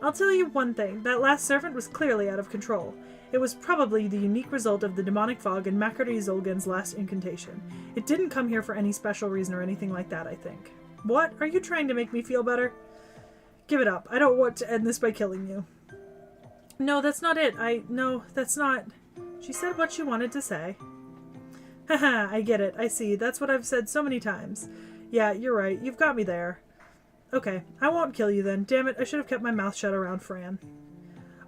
I'll tell you one thing. That last servant was clearly out of control. It was probably the unique result of the demonic fog and Makari Zolgan's last incantation. It didn't come here for any special reason or anything like that, I think. What? Are you trying to make me feel better? Give it up. I don't want to end this by killing you. No, that's not it. No, that's not... She said what she wanted to say. Haha, I get it. I see. That's what I've said so many times. Yeah, you're right. You've got me there. Okay, I won't kill you then. Damn it, I should have kept my mouth shut around Fran.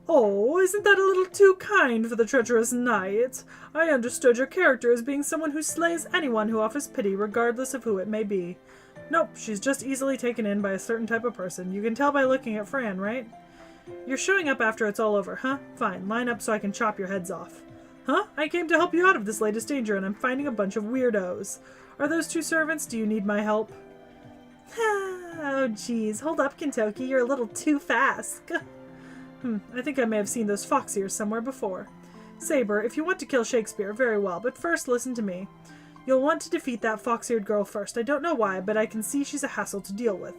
Oh, isn't that a little too kind for the treacherous knight? I understood your character as being someone who slays anyone who offers pity, regardless of who it may be. Nope, she's just easily taken in by a certain type of person. You can tell by looking at Fran, right? You're showing up after it's all over, huh? Fine, line up so I can chop your heads off. Huh? I came to help you out of this latest danger, and I'm finding a bunch of weirdos. Are those two servants? Do you need my help? Oh, geez. Hold up, Kentucky. You're a little too fast. I think I may have seen those fox ears somewhere before. Saber, if you want to kill Shakespeare, very well, but first listen to me. You'll want to defeat that fox-eared girl first. I don't know why, but I can see she's a hassle to deal with.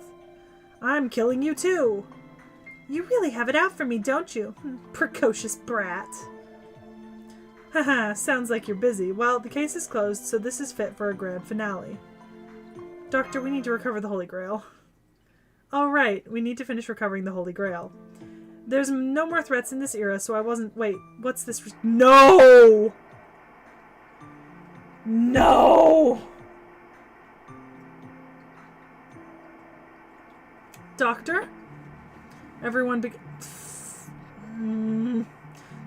I'm killing you too! You really have it out for me, don't you? Precocious brat. Haha, sounds like you're busy. Well, the case is closed, so this is fit for a grand finale. Doctor, we need to recover the Holy Grail. All right, we need to finish recovering the Holy Grail. There's no more threats in this era, so I wasn't... Wait, what's this... No! No! Doctor? Everyone There's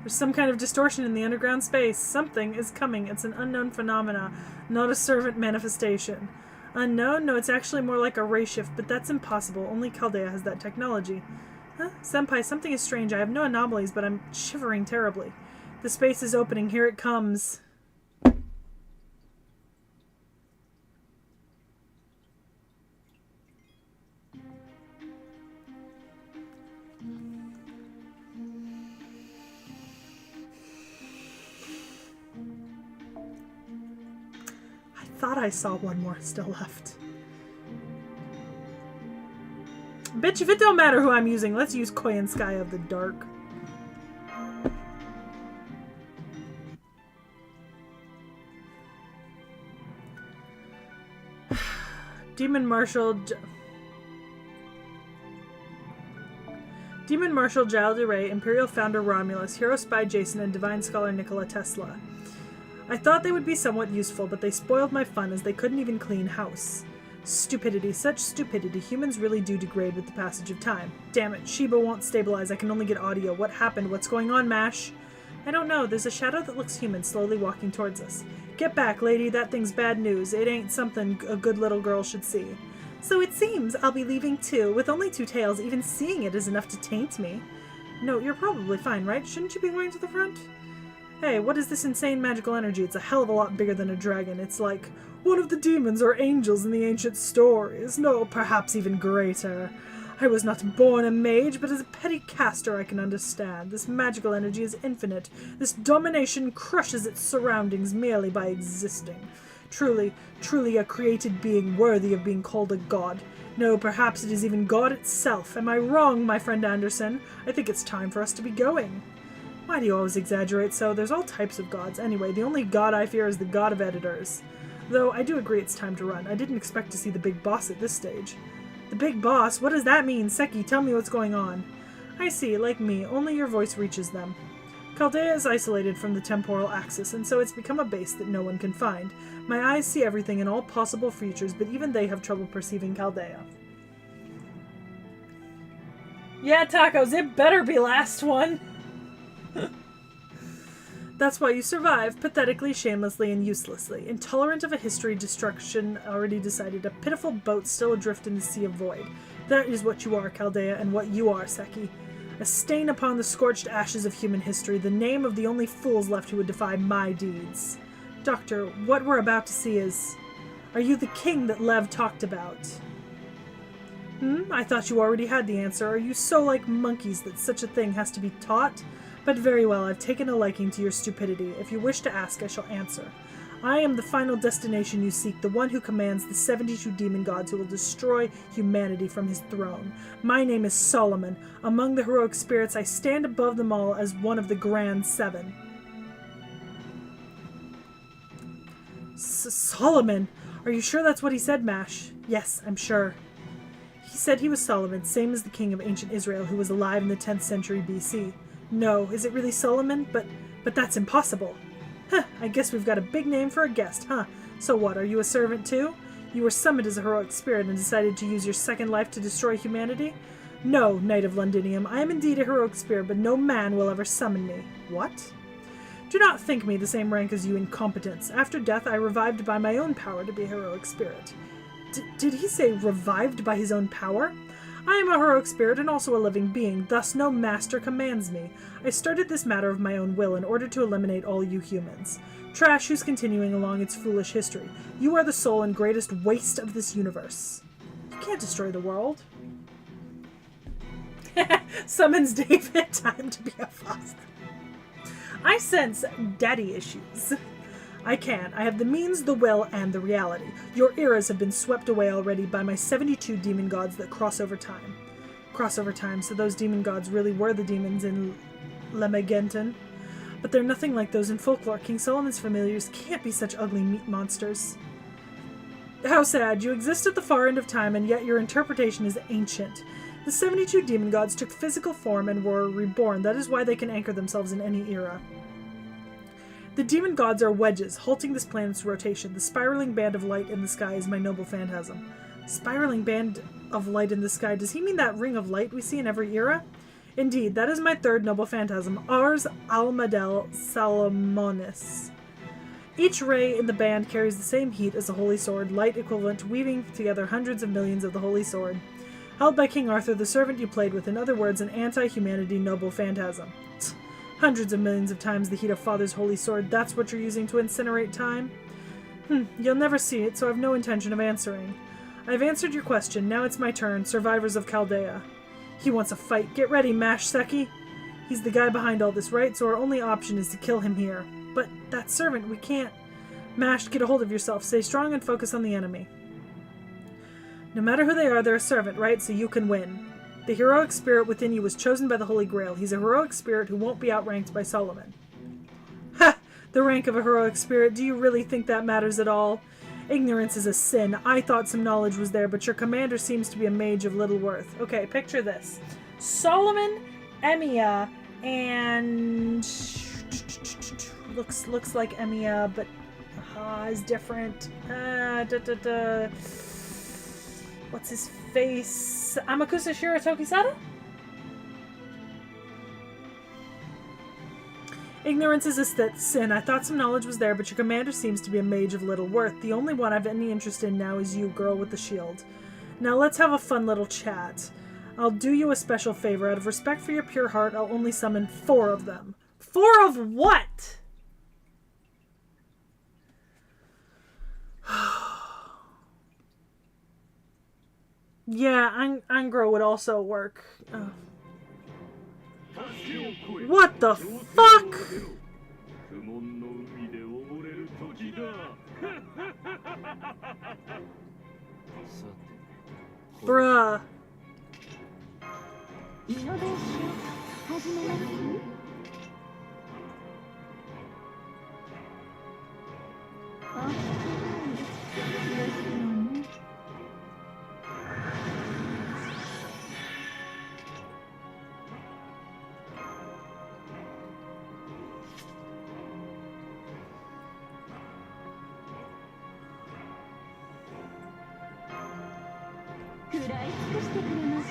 some kind of distortion in the underground space. Something is coming. It's an unknown phenomena, not a servant manifestation. Unknown? No, it's actually more like a ray shift, but that's impossible. Only Chaldea has that technology. Huh? Senpai, something is strange. I have no anomalies, but I'm shivering terribly. The space is opening. Here it comes. Thought I saw one more still left. Bitch, if it don't matter who I'm using, let's use Koyan Sky of the Dark. Demon Marshal Giles de Rey, Imperial Founder Romulus, Hero Spy Jason, and Divine Scholar Nikola Tesla. I thought they would be somewhat useful, but they spoiled my fun as they couldn't even clean house. Stupidity, such stupidity. Humans really do degrade with the passage of time. Damn it, Sheba won't stabilize. I can only get audio. What happened? What's going on, MASH? I don't know. There's a shadow that looks human slowly walking towards us. Get back, lady. That thing's bad news. It ain't something a good little girl should see. So it seems I'll be leaving too. With only 2 tails, even seeing it is enough to taint me. No, you're probably fine, right? Shouldn't you be going to the front? Hey, what is this insane magical energy? It's a hell of a lot bigger than a dragon. It's like one of the demons or angels in the ancient stories. No, perhaps even greater. I was not born a mage, but as a petty caster I can understand. This magical energy is infinite. This domination crushes its surroundings merely by existing. Truly, truly a created being worthy of being called a god. No, perhaps it is even God itself. Am I wrong, my friend Anderson? I think it's time for us to be going. Why do you always exaggerate so? There's all types of gods. Anyway, the only god I fear is the god of editors. Though I do agree it's time to run. I didn't expect to see the big boss at this stage. The big boss? What does that mean? Seki, tell me what's going on. I see, like me, only your voice reaches them. Chaldea is isolated from the temporal axis, and so it's become a base that no one can find. My eyes see everything in all possible futures, but even they have trouble perceiving Chaldea. Yeah, Tacos, it better be last one. That's why you survive, pathetically, shamelessly, and uselessly. Intolerant of a history destruction already decided, a pitiful boat still adrift in the sea of void. That is what you are, Chaldea, and what you are, Seki. A stain upon the scorched ashes of human history, the name of the only fools left who would defy my deeds. Doctor, what we're about to see is... Are you the king that Lev talked about? I thought you already had the answer. Are you so like monkeys that such a thing has to be taught? But very well, I've taken a liking to your stupidity. If you wish to ask, I shall answer. I am the final destination you seek, the one who commands the 72 demon gods who will destroy humanity from his throne. My name is Solomon. Among the heroic spirits, I stand above them all as one of the Grand Seven. Solomon? Are you sure that's what he said, Mash? Yes, I'm sure. He said he was Solomon, same as the king of ancient Israel who was alive in the 10th century BC. No, is it really Solomon? But that's impossible. Huh, I guess we've got a big name for a guest, huh? So what, are you a servant too? You were summoned as a heroic spirit and decided to use your second life to destroy humanity? No, Knight of Londinium, I am indeed a heroic spirit, but no man will ever summon me. What? Do not think me the same rank as you incompetents. After death, I revived by my own power to be a heroic spirit. Did he say revived by his own power? I am a heroic spirit and also a living being, thus no master commands me. I started this matter of my own will in order to eliminate all you humans. Trash who's continuing along its foolish history. You are the sole and greatest waste of this universe. You can't destroy the world. Summons David, time to be a foster. I sense daddy issues. I can. I have the means, the will, and the reality. Your eras have been swept away already by my 72 demon gods that cross over time. Cross over time, so those demon gods really were the demons in Lemegenten. But they're nothing like those in folklore. King Solomon's familiars can't be such ugly meat monsters. How sad. You exist at the far end of time, and yet your interpretation is ancient. The 72 demon gods took physical form and were reborn. That is why they can anchor themselves in any era. The demon gods are wedges, halting this planet's rotation. The spiraling band of light in the sky is my noble phantasm. Spiraling band of light in the sky. Does he mean that ring of light we see in every era? Indeed, that is my third noble phantasm, Ars Almadel Salomonis. Each ray in the band carries the same heat as a holy sword, light equivalent to weaving together hundreds of millions of the holy sword. Held by King Arthur, the servant you played with, in other words, an anti-humanity noble phantasm. Hundreds of millions of times the heat of Father's holy sword, that's what you're using to incinerate time? You'll never see it, so I've no intention of answering. I've answered your question, now it's my turn, survivors of Chaldea. He wants a fight. Get ready, Mash Seki. He's the guy behind all this, right? So our only option is to kill him here. But that servant, we can't... Mash, get a hold of yourself. Stay strong and focus on the enemy. No matter who they are, they're a servant, right? So you can win. The heroic spirit within you was chosen by the Holy Grail. He's a heroic spirit who won't be outranked by Solomon. Ha! The rank of a heroic spirit. Do you really think that matters at all? Ignorance is a sin. I thought some knowledge was there, but your commander seems to be a mage of little worth. Okay, picture this. Solomon, Emiya, and... Looks like Emiya, but is different. What's his face? Amakusa Shiratokisada? Ignorance is a sin. I thought some knowledge was there, but your commander seems to be a mage of little worth. The only one I've any interest in now is you, girl with the shield. Now let's have a fun little chat. I'll do you a special favor. Out of respect for your pure heart, I'll only summon 4 of them. 4 of what? Yeah, Angro would also work. What the fuck? Bruh. イノベーション始めますあ、ですよね 食らい尽くしてくれましょう。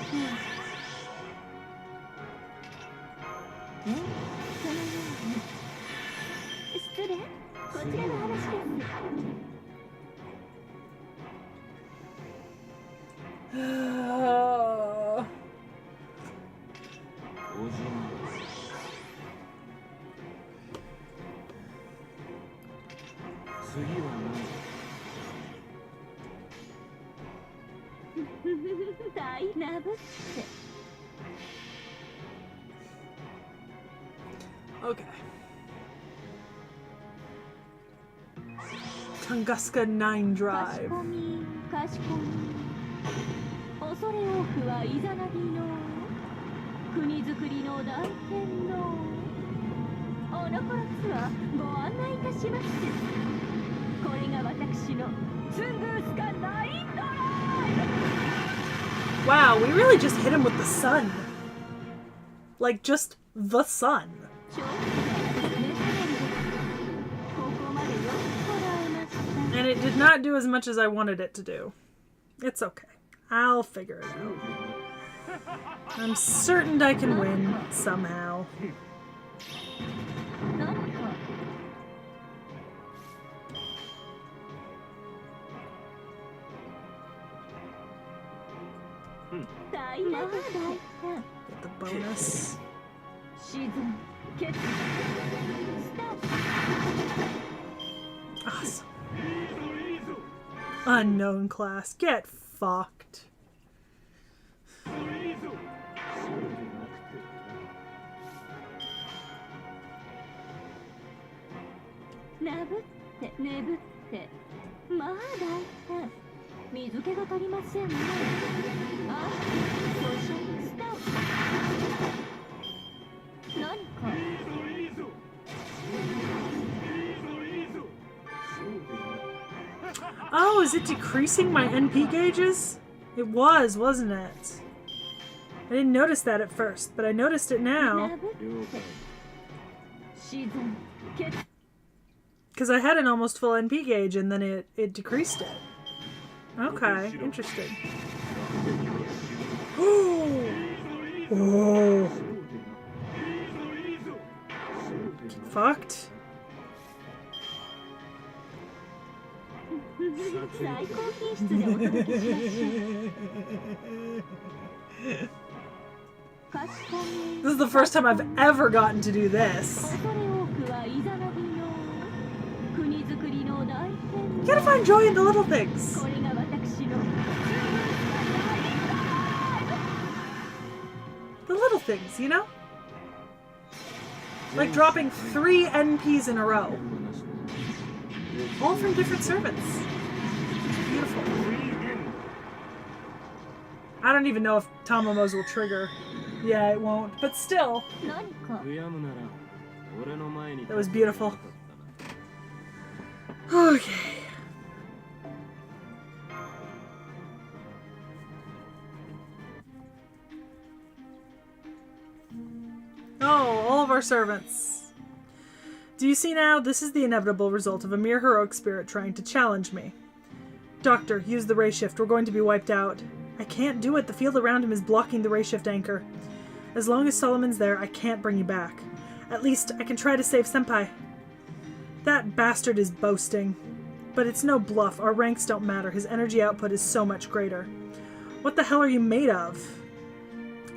そのようにの話です。 大ナブって。 Okay. Tunguska 9 かし Drive. こみかしこみ。恐れ多くはいざなぎの国づくりの大天のおのころツアーご案内いたします。これが私のツングースカナインドライ Wow, we really just hit him with the sun. Like, just the sun. ちょっとね、ここまでよくこらえました。 And it did not do as much as I wanted it to do. It's okay. I'll figure it out. I'm certain I can win somehow. 何か 大ナブって。 Get the bonus. シーズン決スタート。 Awesome. Unknown class. Get fucked. なぶって眠ってまあ大変水気が足りませんね。あ、ソーシャルスタート。何か Oh, is it decreasing my NP gauges? It was, wasn't it? I didn't notice that at first, but I noticed it な now. ぶってシーズン決 Because I had an almost full NP gauge and then it decreased it. Okay, interesting. Oh. Fucked. 最高品質でお届けしましょう。かしこみ This is the first time I've ever gotten to do this. 恐れ多くはいざなぎの国づくりの大天 You gotta find joy in the little things. これが私の The little things, you know? Like dropping 3 NPs in a row. All from different servants. It's beautiful. I don't even know if Tamamos will trigger. Yeah, it won't. But still, 何か that was beautiful. Okay. Oh, all of our servants. Do you see now? This is the inevitable result of a mere heroic spirit trying to challenge me. Doctor, use the ray shift. We're going to be wiped out. I can't do it. The field around him is blocking the ray shift anchor. As long as Solomon's there, I can't bring you back. At least, I can try to save Senpai. That bastard is boasting. But it's no bluff. Our ranks don't matter. His energy output is so much greater. What the hell are you made of?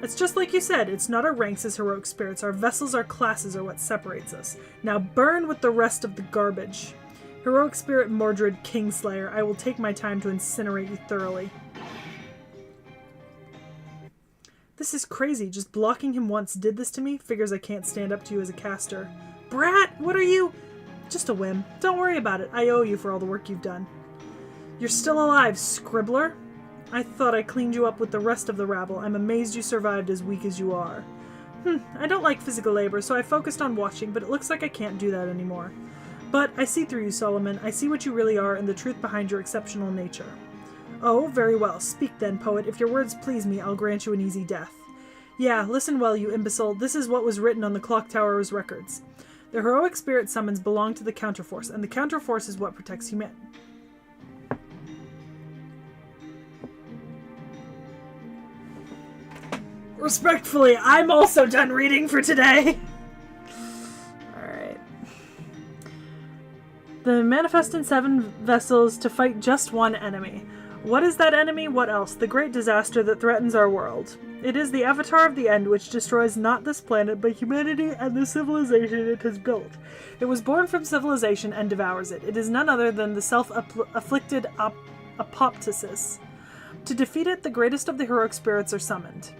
It's just like you said. It's not our ranks as heroic spirits. Our vessels, our classes are what separates us. Now burn with the rest of the garbage. Heroic spirit Mordred Kingslayer, I will take my time to incinerate you thoroughly. This is crazy. Just blocking him once did this to me. Figures I can't stand up to you as a caster. Brat, what are you? Just a whim. Don't worry about it. I owe you for all the work you've done. You're still alive, Scribbler. I thought I cleaned you up with the rest of the rabble. I'm amazed you survived as weak as you are. I don't like physical labor, so I focused on watching, but it looks like I can't do that anymore. But I see through you, Solomon. I see what you really are and the truth behind your exceptional nature. Oh, very well. Speak then, poet. If your words please me, I'll grant you an easy death. Yeah, listen well, you imbecile. This is what was written on the clock tower's records. The heroic spirit summons belong to the counterforce, and the counterforce is what protects humanity. Respectfully, I'm also done reading for today. Alright. The manifest in 7 vessels to fight just one enemy. What is that enemy? What else? The great disaster that threatens our world. It is the avatar of the end which destroys not this planet, but humanity and the civilization it has built. It was born from civilization and devours it. It is none other than the self-afflicted apoptosis. To defeat it, the greatest of the heroic spirits are summoned.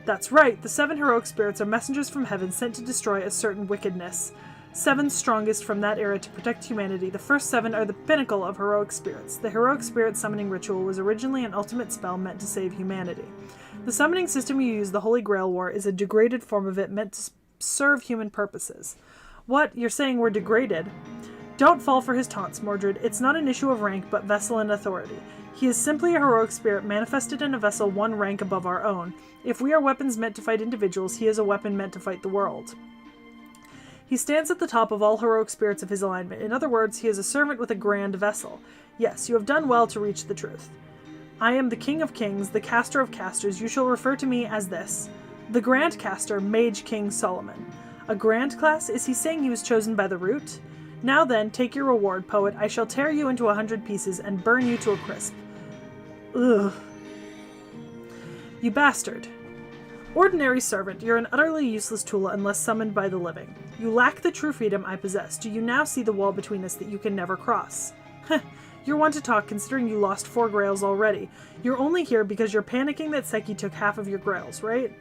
That's right, the 7 heroic spirits are messengers from heaven sent to destroy a certain wickedness. 7 strongest from that era to protect humanity. The first 7 are the pinnacle of heroic spirits. The heroic spirit summoning ritual was originally an ultimate spell meant to save humanity. The summoning system you use, the Holy Grail War, is a degraded form of it meant to serve human purposes. What? You're saying we're degraded? Don't fall for his taunts, Mordred. It's not an issue of rank, but vessel and authority. He is simply a heroic spirit manifested in a vessel 1 rank above our own. If we are weapons meant to fight individuals, he is a weapon meant to fight the world. He stands at the top of all heroic spirits of his alignment. In other words, he is a servant with a grand vessel. Yes, you have done well to reach the truth. I am the King of Kings, the Caster of Casters. You shall refer to me as this. The Grand Caster, Mage King Solomon. A Grand Class? Is he saying he was chosen by the root? Now then, take your reward, poet. I shall tear you into 100 pieces and burn you to a crisp. Ugh. You bastard. Ordinary servant, you're an utterly useless tool unless summoned by the living. You lack the true freedom I possess. Do you now see the wall between us that you can never cross? Heh, you're one to talk considering you lost 4 grails already. You're only here because you're panicking that Seki took half of your grails, right?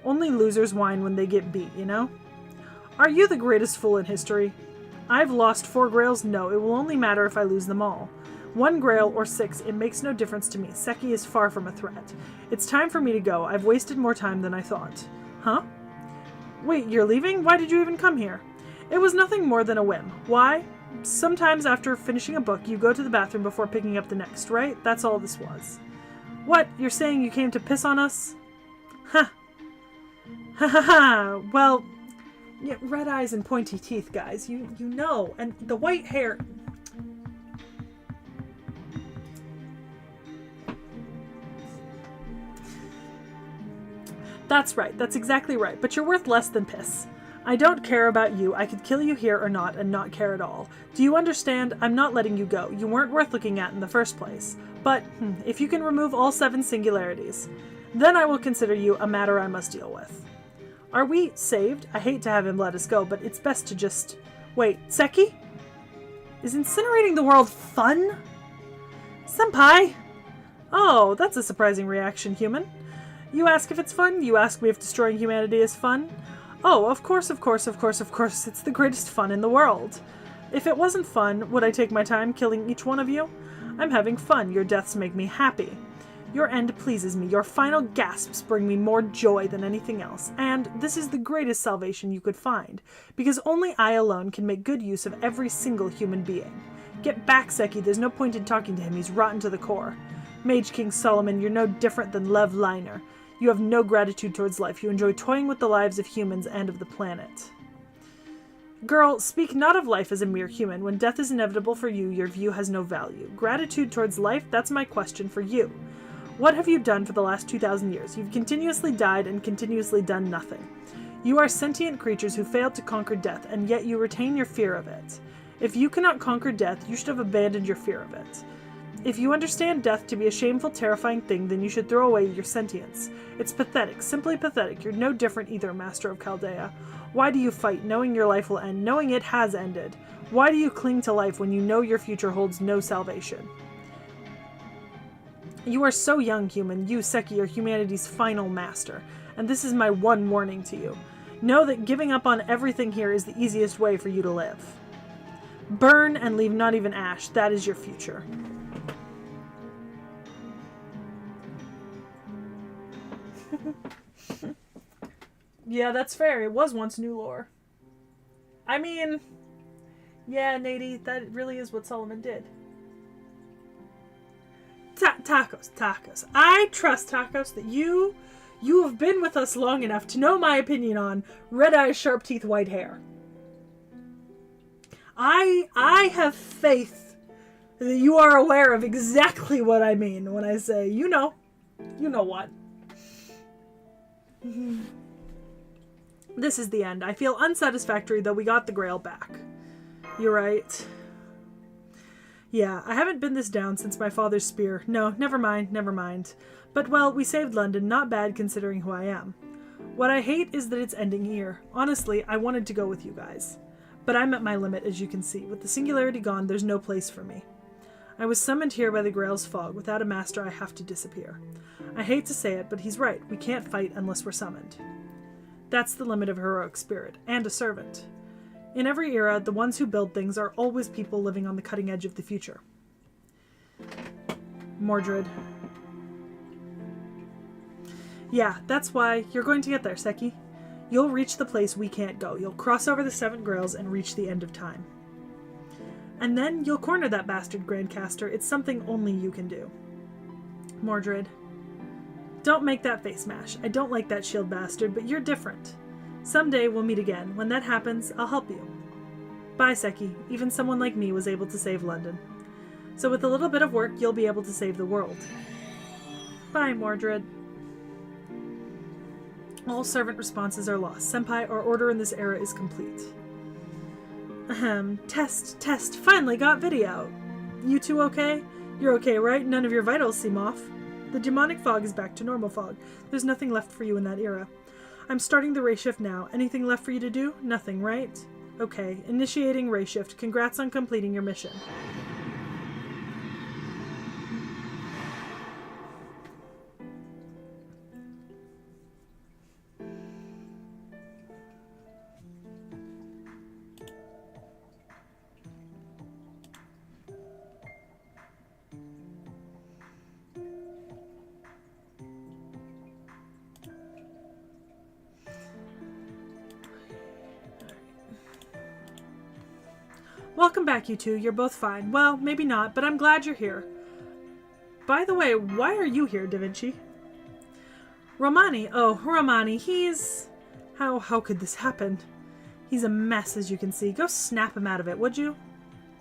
Only losers whine when they get beat, you know? Are you the greatest fool in history? I've lost 4 grails? No, it will only matter if I lose them all. 1 grail or 6, it makes no difference to me. Seki is far from a threat. It's time for me to go. I've wasted more time than I thought. Huh? Wait, you're leaving? Why did you even come here? It was nothing more than a whim. Why? Sometimes after finishing a book, you go to the bathroom before picking up the next, right? That's all this was. What? You're saying you came to piss on us? Ha! Ha ha ha! Well, yeah, red eyes and pointy teeth, guys. You know. And the white hair... That's right, that's exactly right, but you're worth less than piss. I don't care about you. I could kill you here or not and not care at all. Do you understand? I'm not letting you go. You weren't worth looking at in the first place. But, if you can remove all 7 singularities, then I will consider you a matter I must deal with. Are we saved? I hate to have him let us go, but it's best to just... Wait, Seki? Is incinerating the world fun? Senpai! Oh, that's a surprising reaction, human. You ask if it's fun? You ask me if destroying humanity is fun? Oh, of course, of course, of course, of course. It's the greatest fun in the world. If it wasn't fun, would I take my time killing each one of you? I'm having fun. Your deaths make me happy. Your end pleases me. Your final gasps bring me more joy than anything else. And this is the greatest salvation you could find, because only I alone can make good use of every single human being. Get back, Seki. There's no point in talking to him. He's rotten to the core. Mage King Solomon, you're no different than Lev Liner. You have no gratitude towards life. You enjoy toying with the lives of humans and of the planet. Girl, speak not of life as a mere human. When death is inevitable for you, your view has no value. Gratitude towards life? That's my question for you. What have you done for the last 2,000 years? You've continuously died and continuously done nothing. You are sentient creatures who failed to conquer death, and yet you retain your fear of it. If you cannot conquer death, you should have abandoned your fear of it. If you understand death to be a shameful, terrifying thing, then you should throw away your sentience. It's pathetic, simply pathetic. You're no different either, Master of Chaldea. Why do you fight, knowing your life will end, knowing it has ended? Why do you cling to life when you know your future holds no salvation? You are so young, human. You, Seki, are humanity's final master. And this is my one warning to you. Know that giving up on everything here is the easiest way for you to live. Burn and leave not even ash. That is your future. Yeah, that's fair. It was once new lore. I mean, yeah, Nady, that really is what Solomon did. Tacos. I trust, Tacos, that you have been with us long enough to know my opinion on red eyes, sharp teeth, white hair. I have faith that you are aware of exactly what I mean when I say, you know what. This is the end. I feel unsatisfactory, though we got the grail back. You're right. Yeah, I haven't been this down since my father's spear. No, never mind, never mind. But, well, we saved London, not bad considering who I am. What I hate is that it's ending here. Honestly, I wanted to go with you guys. But I'm at my limit, as you can see. With the singularity gone, there's no place for me. I was summoned here by the Grail's fog. Without a master, I have to disappear. I hate to say it, but he's right. We can't fight unless we're summoned. That's the limit of heroic spirit, and a servant. In every era, the ones who build things are always people living on the cutting edge of the future. Mordred. Yeah, that's why you're going to get there, Seki. You'll reach the place we can't go. You'll cross over the 7 Grails and reach the end of time. And then you'll corner that bastard Grandcaster. It's something only you can do. Mordred. Don't make that face mash. I don't like that shield bastard, but you're different. Someday we'll meet again. When that happens, I'll help you. Bye, Seki. Even someone like me was able to save London. So with a little bit of work, you'll be able to save the world. Bye, Mordred. All servant responses are lost. Senpai, our order in this era is complete. Test. Finally got video. You two okay? You're okay, right? None of your vitals seem off. The demonic fog is back to normal fog. There's nothing left for you in that era. I'm starting the ray shift now. Anything left for you to do? Nothing, right? Okay, initiating ray shift. Congrats on completing your mission. Welcome back, you two. You're both fine. Well, maybe not, but I'm glad you're here. By the way, why are you here, Da Vinci? Romani. Oh, Romani. He's... How could this happen? He's a mess, as you can see. Go snap him out of it, would you?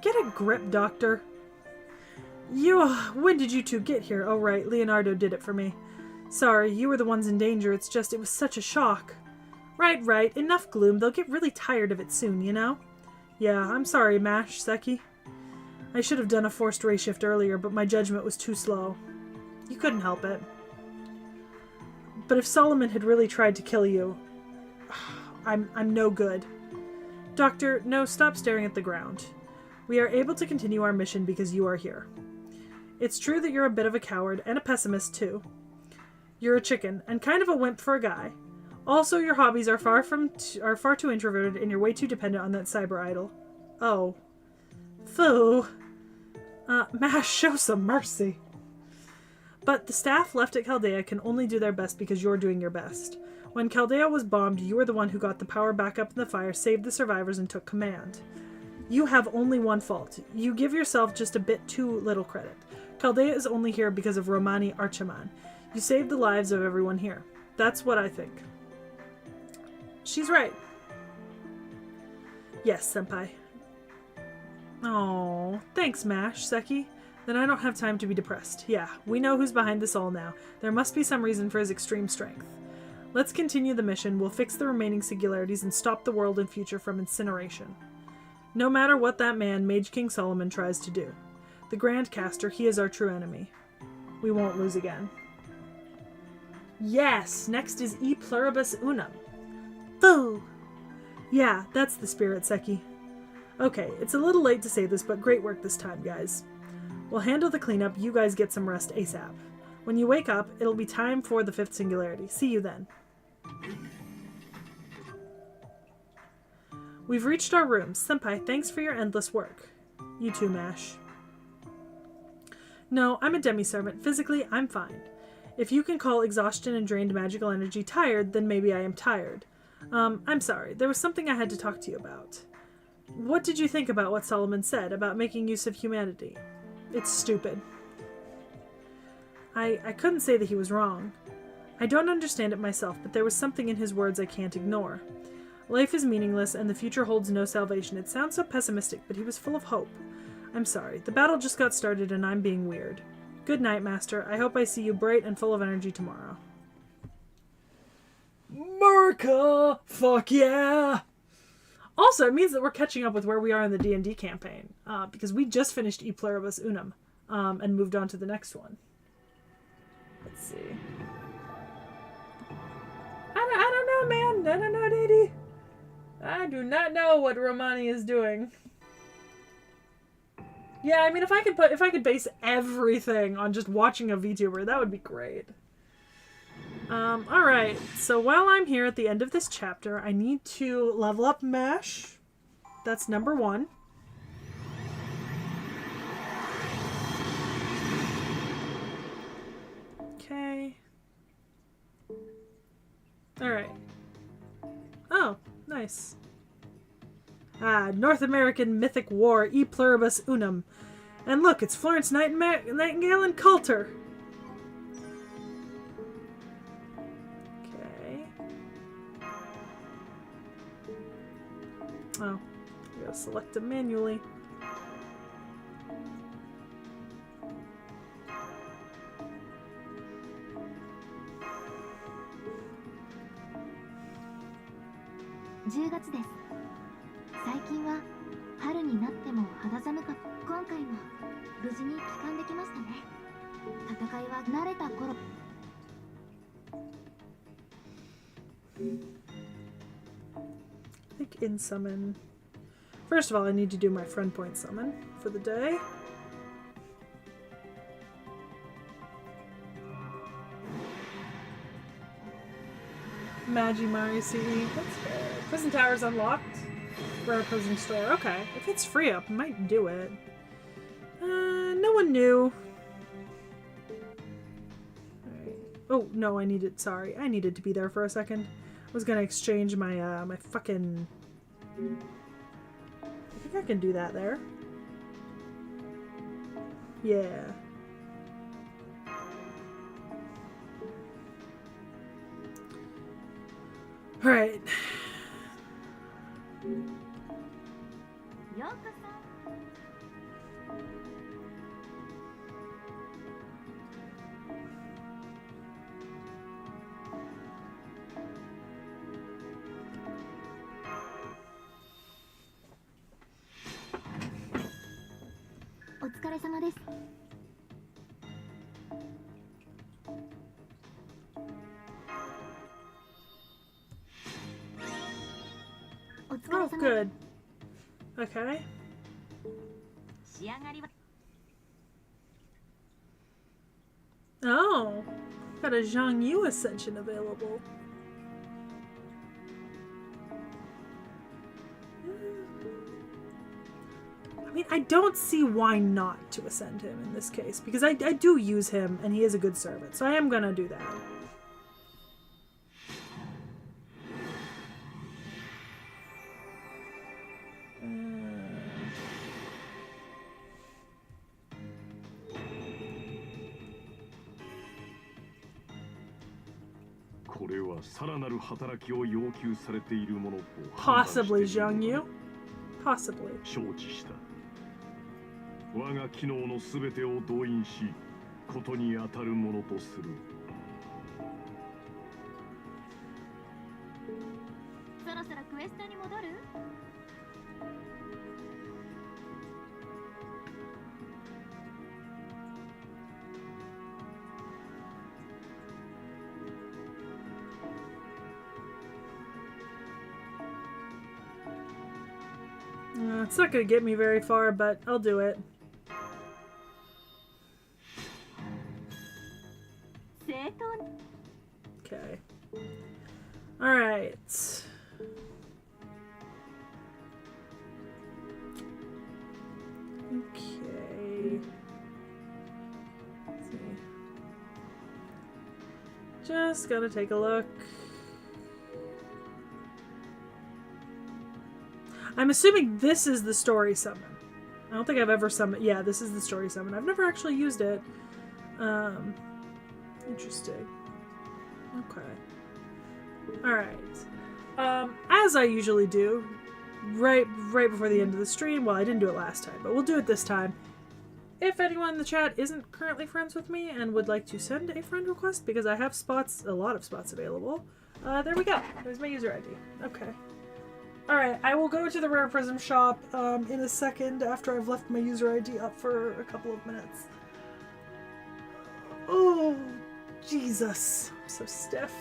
Get a grip, Doctor. When did you two get here? Oh, right. Leonardo did it for me. Sorry, you were the ones in danger. It's just, it was such a shock. Right. Enough gloom. They'll get really tired of it soon, you know? Yeah, I'm sorry, Mash, Seki. I should have done a forced ray shift earlier, but my judgment was too slow. You couldn't help it. But if Solomon had really tried to kill you, I'm no good. Doctor, no, stop staring at the ground. We are able to continue our mission because you are here. It's true that you're a bit of a coward, and a pessimist, too. You're a chicken, and kind of a wimp for a guy. Also, your hobbies are far too introverted, and you're way too dependent on that cyber idol. Oh. Foo. Mash, show some mercy. But the staff left at Chaldea can only do their best because you're doing your best. When Chaldea was bombed, you were the one who got the power back up in the fire, saved the survivors, and took command. You have only one fault. You give yourself just a bit too little credit. Chaldea is only here because of Romani Archiman. You saved the lives of everyone here. That's what I think. She's right. Yes, Senpai. Oh, thanks, Mash, Seki. Then I don't have time to be depressed. Yeah, we know who's behind this all now. There must be some reason for his extreme strength. Let's continue the mission. We'll fix the remaining singularities and stop the world and future from incineration. No matter what that man, Mage King Solomon, tries to do. The Grandcaster, he is our true enemy. We won't lose again. Yes! Next is E Pluribus Unum. Foo! Yeah, that's the spirit, Seki. Okay, it's a little late to say this, but great work this time, guys. We'll handle the cleanup, you guys get some rest ASAP. When you wake up, it'll be time for the 5th singularity. See you then. We've reached our rooms. Senpai, thanks for your endless work. You too, Mash. No, I'm a demi-servant. Physically, I'm fine. If you can call exhaustion and drained magical energy tired, then maybe I am tired. I'm sorry. There was something I had to talk to you about. What did you think about what Solomon said about making use of humanity? It's stupid. I couldn't say that he was wrong. I don't understand it myself, but there was something in his words I can't ignore. Life is meaningless, and the future holds no salvation. It sounds so pessimistic, but he was full of hope. I'm sorry. The battle just got started, and I'm being weird. Good night, Master. I hope I see you bright and full of energy tomorrow. Merca! Fuck yeah! Also, it means that we're catching up with where we are in the D&D campaign, because we just finished E Pluribus Unum, and moved on to the next one. Let's see. I don't know, man. I don't know, Didi. I do not know what Romani is doing. Yeah, I mean, if I could base everything on just watching a VTuber, that would be great. Alright, so while I'm here at the end of this chapter, I need to level up MASH. That's number 1. Okay. Alright. Oh, nice. North American Mythic War, E Pluribus Unum. And look, it's Florence Nightingale and Coulter. Oh, I gotta select them manually.10月です。最近は春になっても肌寒かった。今回も無事に帰還できましたね。戦いは慣れた頃。I think in summon. First of all, I need to do my friend point summon for the day. Magimari CE. That's fair. Prison Tower's unlocked. Rare Prison Store. Okay. If it's free up, I might do it. No one knew. Alright. Oh, no, I needed. Sorry. I needed to be there for a second. I was gonna exchange my, my fucking... I think I can do that there. Yeah. Alright. Oh, good. Okay. Oh, got a Zhang Yu Ascension available. I mean, I don't see why not to ascend him in this case, because I do use him, and he is a good servant, so I am gonna do that. Possibly Zhang Yu? Possibly. 承知した。我が機能のすべてを動員し、ことに当たるものとする。そろそろクエストに戻る？It's not gonna get me very far, but I'll do it. Okay. Alright. Okay. Let's see. Just gotta take a look. I'm assuming this is the story summon. I don't think I've ever summoned... Yeah, this is the story summon. I've never actually used it. Interesting. Okay. Alright. As I usually do, right before the end of the stream, well, I didn't do it last time, but we'll do it this time. If anyone in the chat isn't currently friends with me and would like to send a friend request, because I have spots, a lot of spots available, there we go. There's my user ID. Okay. Alright, I will go to the Rare Prism shop in a second after I've left my user ID up for a couple of minutes. Oh, Jesus. I'm so stiff.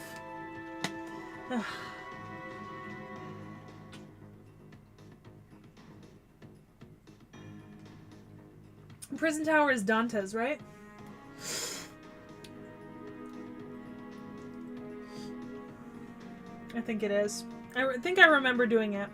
Prison Tower is Dante's, right? I think it is. I think I remember doing it.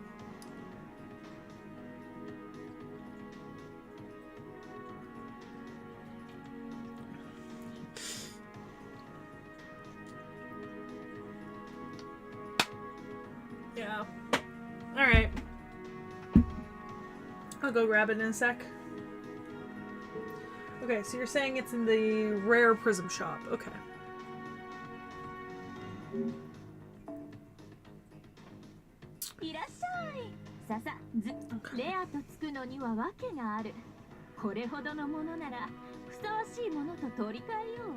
Yeah. Alright. I'll go grab it in a sec. Okay, so you're saying it's in the Rare Prism shop. Okay. いらっしゃい。ささ、レアとつくのには訳がある。これほどのものならふさわしいものと取り替えよう。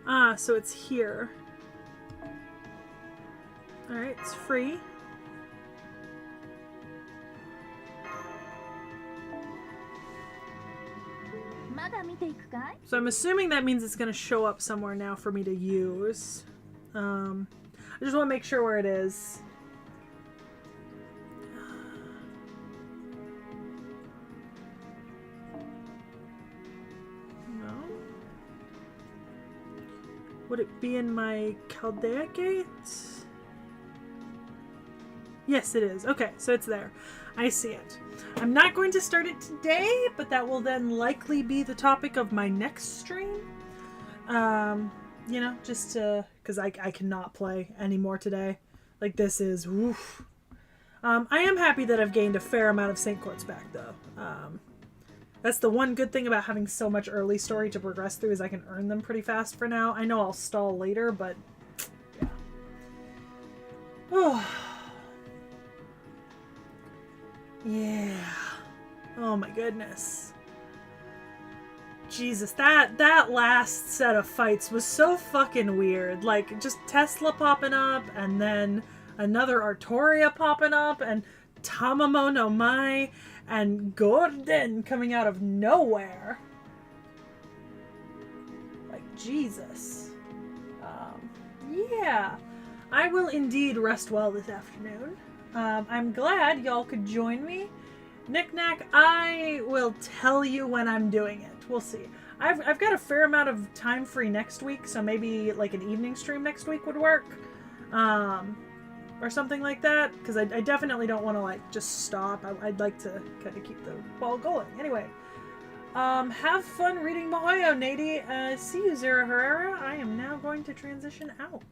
Ah, so it's here. Alright, it's free. So I'm assuming that means it's going to show up somewhere now for me to use. I just want to make sure where it is. No. Would it be in my Chaldea gate? Yes, it is. Okay, so it's there. I see it. I'm not going to start it today, but that will then likely be the topic of my next stream. You know, just to, because I cannot play anymore today. Like, this is, oof. I am happy that I've gained a fair amount of Saint Courts back, though. That's the one good thing about having so much early story to progress through, is I can earn them pretty fast for now. I know I'll stall later, but yeah. Oh. Yeah. Oh my goodness. Jesus, that last set of fights was so fucking weird. Like, just Tesla popping up, and then another Artoria popping up, and Tamamo no Mai, and Gordon coming out of nowhere. Like, Jesus. Yeah. I will indeed rest well this afternoon. I'm glad y'all could join me. Knick-knack, I will tell you when I'm doing it. We'll see. I've got a fair amount of time free next week, so maybe like an evening stream next week would work. Or something like that, because I definitely don't want to like just stop. I'd like to kind of keep the ball going. Anyway, have fun reading Mahoyo, Nady. See you, Zara Herrera. I am now going to transition out.